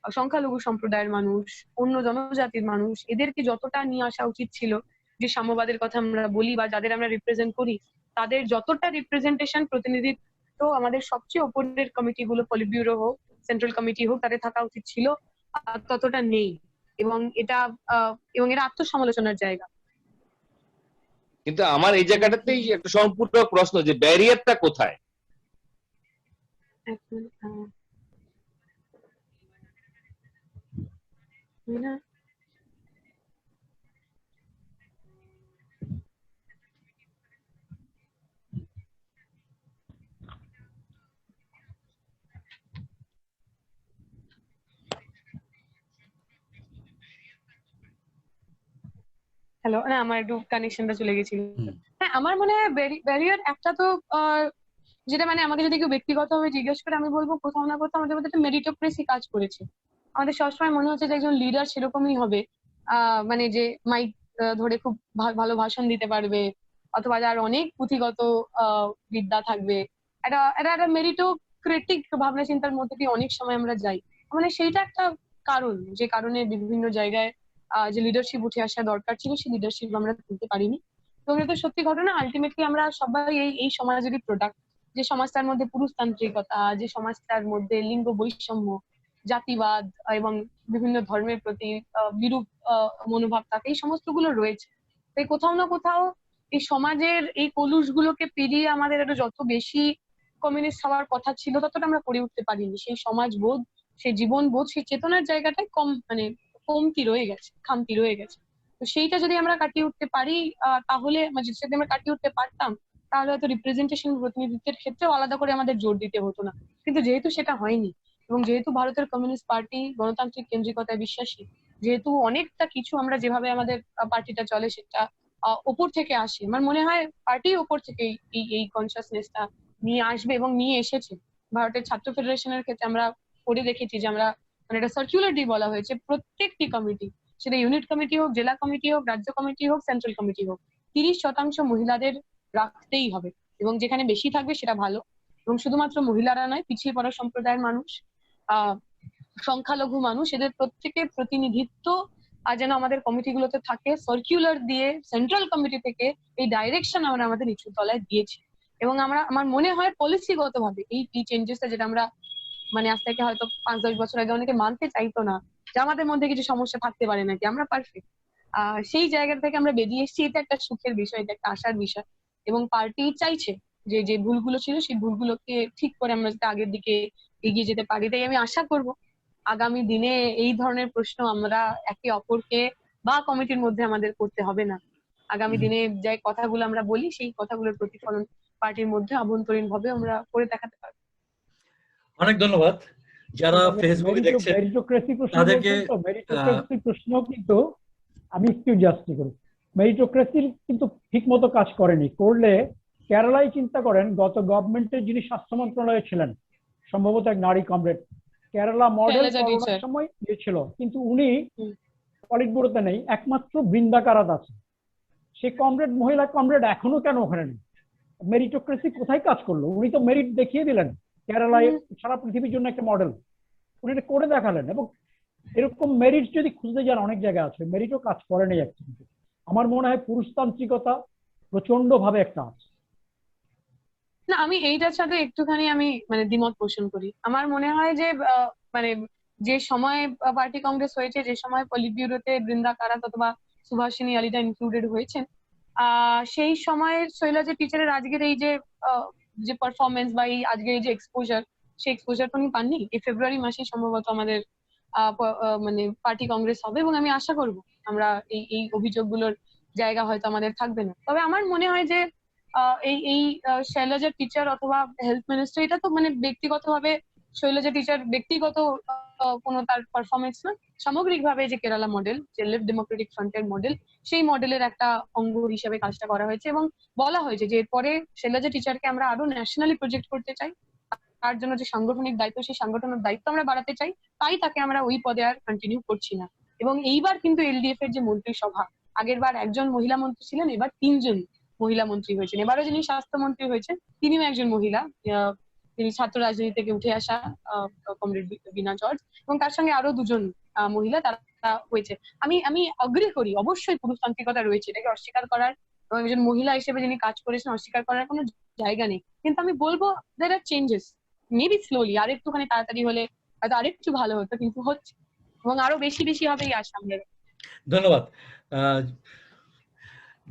B: সংখ্যালঘু সম্প্রদায়ের মানুষ, অন্য জনজাতির মানুষ, এদেরকে যতটা নিয়ে আসা উচিত ছিল, যে সাম্যবাদের কথা আমরা বলি বা যাদের আমরা রিপ্রেজেন্ট করি, তাদের যতটা রিপ্রেজেন্টেশন, প্রতিনিধিত্ব আমাদের সবচেয়ে ওপরের কমিটিগুলো, পলিট ব্যুরো হোক, সেন্ট্রাল কমিটি হোক, তাদের থাকা উচিত ছিল, ততটা নেই। এবং এটা আত্মসমালোচনার জায়গা।
F: কিন্তু আমার এই জায়গাটাতেই একটা সম্পূর্ণ প্রশ্ন যে ব্যারিয়ারটা কোথায়?
B: হ্যালো, না আমার একটু কানেকশনটা চলে গেছিল।
A: হুম।
B: হ্যাঁ, আমার মনে হয় ব্যারিয়ার একটা তো যেটা, মানে আমাকে যদি কেউ ব্যক্তিগতভাবে জিজ্ঞেস করে, আমি বলবো কোথাও না কোথাও আমাদের মধ্যে একটা মেরিটোক্রেসি কাজ করেছে। আমাদের সবসময় মনে হচ্ছে যে একজন লিডার সেরকমই হবে, মানে যে মাইক ধরে খুব ভালো ভাষণ দিতে পারবে, অথবা যার অনেক পুঁথিগত বিদ্যা থাকবে। একটা মেরিটোক্রেটিক ভাবনা চিন্তার মধ্যে দিয়ে অনেক সময় আমরা যাই। মানে সেইটা একটা কারণ, যে কারণে বিভিন্ন জায়গায় যে লিডারশিপ উঠে আসা দরকার ছিল, সেই লিডারশিপ আমরা তুলতে পারিনি। এবং এটা সত্যি ঘটনা, আলটিমেটলি আমরা সবাই এই সমাজেরই প্রোডাক্ট। যে সমাজটার মধ্যে পুরুষতান্ত্রিকতা, যে সমাজটার মধ্যে লিঙ্গ বৈষম্য, জাতিবাদ এবং বিভিন্ন ধর্মের প্রতি বিরূপ মনোভাব থাকে, এই সমস্তগুলো রয়েছে। তাই কোথাও না কোথাও এই সমাজের এই কলুষগুলোকে পেরিয়ে আমাদের এটা যত বেশি কমিউনিস্ট হওয়ার কথা ছিল, ততটা আমরা করে উঠতে পারিনি। সেই সমাজবোধ, সেই জীবনবোধ, সেই চেতনার জায়গাটায় কমতি রয়ে গেছে, খামতি রয়ে গেছে। তো সেইটা যদি আমরা কাটিয়ে উঠতে পারি, তাহলে যদি আমরা কাটিয়ে উঠতে পারতাম, তাহলে হয়তো রিপ্রেজেন্টেশন, প্রতিনিধিত্বের ক্ষেত্রেও আলাদা করে আমাদের জোর দিতে হতো না। কিন্তু যেহেতু সেটা হয়নি, এবং যেহেতু ভারতের কমিউনিস্ট পার্টি গণতান্ত্রিক কেন্দ্রিকতায় বিশ্বাসী, যেহেতু অনেকটা কিছু আমরা যেভাবে আমাদের পার্টিটা চলে সেটা ওপর থেকে আসে, আমার মনে হয় পার্টি ওপর থেকে এই কনসিয়াসনেসটা নিয়ে আসবে এবং নিয়ে এসেছে। ভারতের ছাত্র ফেডারেশনের ক্ষেত্রে আমরা করে দেখেছি যে আমরা, মানে এটা সার্কুলার ডি বলা হয়েছে, প্রত্যেকটি কমিটি, সেটা ইউনিট কমিটি হোক, জেলা কমিটি হোক, রাজ্য কমিটি হোক, সেন্ট্রাল কমিটি হোক, 30% মহিলাদের রাখতেই হবে। এবং যেখানে বেশি থাকবে সেটা ভালো। এবং শুধুমাত্র মহিলারা নয়, পিছিয়ে পড়া সম্প্রদায়ের মানুষ, সংখ্যালঘু মানুষ, এদের প্রত্যেকের প্রতিনিধিত্ব যেন আমাদের কমিটিগুলোতে থাকে। সার্কুলার দিয়ে সেন্ট্রাল কমিটি থেকে এই ডাইরেকশন আমরা আমাদের নিচু তলায় দিয়েছি। এবং আমার মনে হয় পলিসিগতভাবে এই চেঞ্জেসটা, যেটা আমরা মানে আজ থেকে হয়তো 5-10 বছর আগে অনেকে মানতে চাইতো না, যে আমাদের মধ্যে কিছু সমস্যা থাকতে পারে নাকি, আমরা পারফেক্ট, সেই জায়গা থেকে আমরা বেরিয়ে এসেছি। এটা একটা সুখের বিষয়, এটা একটা আশার বিষয়। এবং পার্টি চাইছে যে ভুলগুলো ছিল, সেই ভুলগুলোকে ঠিক করে আমরা যাতে আগের দিকে এগিয়ে যেতে পারি। তাই আমি আশা করব আগামী দিনে এই ধরনের প্রশ্ন আমরা একে অপরকে বা কমিটির মধ্যে আমাদের করতে হবে না। আগামী দিনে যে কথাগুলো আমরা বলি, সেই কথাগুলোর প্রতিফলন পার্টির মধ্যে অভ্যন্তরীণ ভাবে আমরা করে দেখাতে পারবো।
A: অনেক ধন্যবাদ। যারা ফেসবুকে দেখছেন
D: মেরিটোক্রেসি প্রশ্ন
A: তাদেরকে
D: বলছেন তো, মেরিটোক্রেসি প্রশ্ন কিন্তু আমি একটু জাস্টি করি, মেরিটোক্রেসির কিন্তু ঠিক মতো কাজ করেনি। করলে কেরালায় চিন্তা করেন, গত গভর্নমেন্টের যিনি স্বাস্থ্য মন্ত্রণালয়ে ছিলেন, সম্ভবত এক নারী কমরেড, কেরালা মডেল করোনার সময় ছিল, কিন্তু উনি পলিট ব্যুরোতে নেই, একমাত্র বৃন্দা কারাত আছে। সে কমরেড, মহিলা কমরেড এখনো কেন ওখানে নেই? মেরিটোক্রেসি কোথায় কাজ করলো? উনি তো মেরিট দেখিয়ে দিলেন, কেরালায় সারা পৃথিবীর জন্য একটা মডেল উনি এটা করে দেখালেন। এবং এরকম মেরিট যদি খুঁজতে যান, অনেক জায়গায় আছে, মেরিটও কাজ করে নেই অ্যাকচুয়ালি। আমার মনে হয় পুরুষতান্ত্রিকতা প্রচন্ড ভাবে একটা আছে।
B: না, আমি এইটার সাথে একটুখানি আমি মানে দ্বিমত পোষণ করি। আমার মনে হয় যে মানে যে সময় পার্টি কংগ্রেস হয়েছে, যে সময় পলিট ব্যুরোতে বৃন্দা কারাত অথবা সুভাষিনী আলিদা ইনক্লুডেড হয়েছেন, সেই সময়ের শৈলজা টিচারের আজকের এই যে পারফরমেন্স বা এই আজকের এই যে এক্সপোজার, সেই এক্সপোজার তো উনি পাননি। এই ফেব্রুয়ারি মাসে সম্ভবত আমাদের মানে পার্টি কংগ্রেস হবে, এবং আমি আশা করব আমরা এই অভিযোগগুলোর জায়গা হয়তো আমাদের থাকবে না। তবে আমার মনে হয় যে এই শৈলজা টিচার অথবা হেলথ মিনিস্টার, এটা তো মানে ব্যক্তিগতভাবে শৈলজা টিচার ব্যক্তিগত কোনো তার পারফরমেন্স না, সামগ্রিকভাবে যে কেরালা মডেল, যে লেফট ডেমোক্রেটিক ফ্রন্টের মডেল, সেই মডেলের একটা অঙ্গ হিসেবে কাজটা করা হয়েছে। এবং বলা হয়েছে যে এরপরে শৈলজা টিচারকে আমরা আরো ন্যাশনালি প্রজেক্ট করতে চাই, তার জন্য যে সাংগঠনিক দায়িত্ব, সেই সাংগঠনিক দায়িত্ব আমরা বাড়াতে চাই, তাই তাকে আমরা ওই পদে আর কন্টিনিউ করছি না। এবং এইবার কিন্তু এলডিএফ এর যে মন্ত্রিসভা, আগের বার একজন মহিলা মন্ত্রী ছিলেন, এবার 3 জন মহিলা মন্ত্রী হয়েছেন। এবারও যিনি স্বাস্থ্যমন্ত্রী হয়েছেন তিনিও একজন মহিলা, তিনি ছাত্র রাজনীতি থেকে উঠে আসা কমরেড বীণা জর্জ, এবং তার সঙ্গে আরো 2 জন মহিলা তারা হয়েছে। আমি অগ্রি করি, অবশ্যই পুরুষতান্ত্রিকতা রয়েছে, এটাকে অস্বীকার করার, এবং একজন মহিলা হিসেবে যিনি কাজ করেছেন অস্বীকার করার কোনো জায়গা নেই। কিন্তু আমি বলবো there are changes, maybe slowly, আর একটুখানি তাড়াতাড়ি হলে হয়তো আরেকটু ভালো হতো, কিন্তু হচ্ছে, এবং আরো বেশি বেশি হবে এই আশা আমাদের।
A: ধন্যবাদ।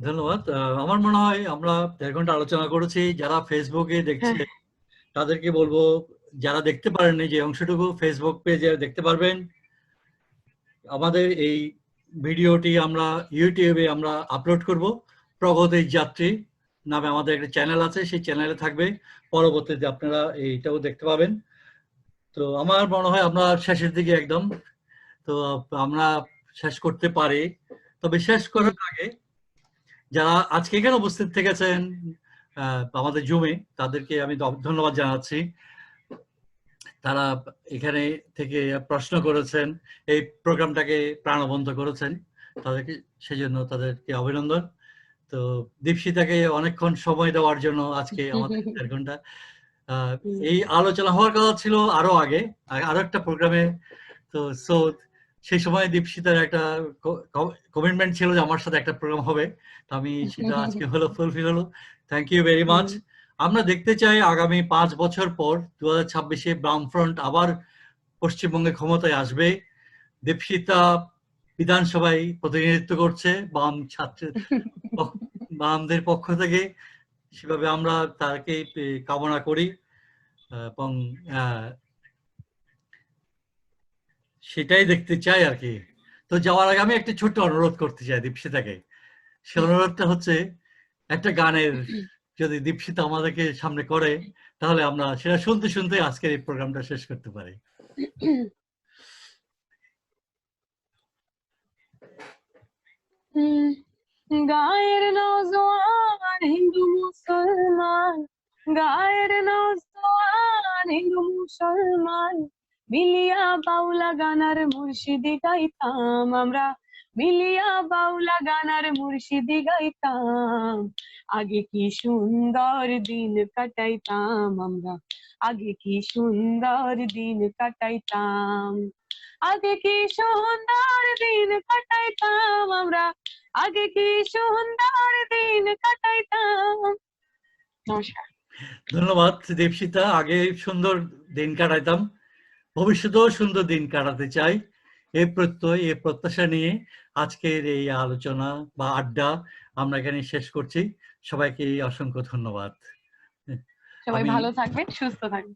A: ধন্যবাদ। আমার মনে হয় আমরা 1.5 ঘন্টা আলোচনা করেছি। যারা ফেসবুকে দেখছে তাদেরকে বলবো, যারা দেখতে পারেননি যে অংশটুকু ফেসবুক পেজে দেখতে পারবেন। আমাদের এই ভিডিওটি আমরা ইউটিউবে আমরা আপলোড করব, প্রগতির যাত্রী নামে আমাদের একটা চ্যানেল আছে, সেই চ্যানেলে থাকবে, পরবর্তীতে আপনারা এইটাও দেখতে পাবেন। তো আমার মনে হয় আমরা শেষের দিকে একদম, তো আমরা শেষ করতে পারি। তবে শেষ করার আগে যারা আজকে এখানে উপস্থিত থেকেছেন আমাদের জুমে, তাদেরকে আমি ধন্যবাদ জানাচ্ছি। তারা এখানে থেকে প্রশ্ন করেছেন, এই প্রোগ্রামটাকে প্রাণবন্ত করেছেন, তাদেরকে সেজন্য তাদেরকে অভিনন্দন। তো দীপশিতাকে অনেকক্ষণ সময় দেওয়ার জন্য আজকে আমাদের 1.5 ঘন্টা। এই আলোচনা হওয়ার কথা ছিল আরো আগে, আরো একটা প্রোগ্রামে। তো সেই সময় দীপশিতার একটা কমিটমেন্ট ছিল যে আমার সাথে একটা প্রোগ্রাম হবে, তো আমি সেটা আজকে হলো ফুলফিল হলো। Thank you very much. আমরা দেখতে চাই আগামী 5 বছর পর 2026-এ বামফ্রন্ট আবার পশ্চিমবঙ্গে ক্ষমতায় আসবে। দীপশিতা বিধানসভায় প্রতিনিধিত্ব করছে বামদের পক্ষ থেকে, সেভাবে আমরা তাকে কামনা করি, এবং সেটাই দেখতে চাই আর কি। তো যাওয়ার আগে আমি একটা ছোট্ট অনুরোধ করতে চাই দীপশিতাকে। সে অনুরোধটা হচ্ছে একটা গানের যদি দীপশিতা আমাদেরকে সামনে করে, তাহলে আমরা সেটা শুনতে শুনতে আজকের এই প্রোগ্রামটা শেষ করতে পারি।
B: গায়ের নওজোয়ান হিন্দু মুসলমান, গায়ের নওজোয়ান হিন্দু মুসলমান, মিলিয়া বাউলা গানার মুর্শিদি গাইতাম আমরা, মিলিয়া বাউলা গানার মুর্শিদি গাইতাম। আগে কি সুন্দর দিন কাটাইতাম আমরা, আগে কি সুন্দর দিন কাটাইতাম, আগে কি সুন্দর দিন কাটাইতাম আমরা, আগে কি সুন্দর দিন কাটাইতাম। নমস্কার।
A: ধন্যবাদ দীপশিতা। আগে সুন্দর দিন কাটাইতাম, ভবিষ্যতেও সুন্দর দিন কাটাতে চাই, এই প্রত্যয়, এই প্রত্যাশা নিয়ে আজকের এই আলোচনা বা আড্ডা আমরা এখানে শেষ করছি। সবাইকে অসংখ্য ধন্যবাদ।
B: সবাই ভালো থাকবেন, সুস্থ থাকবেন।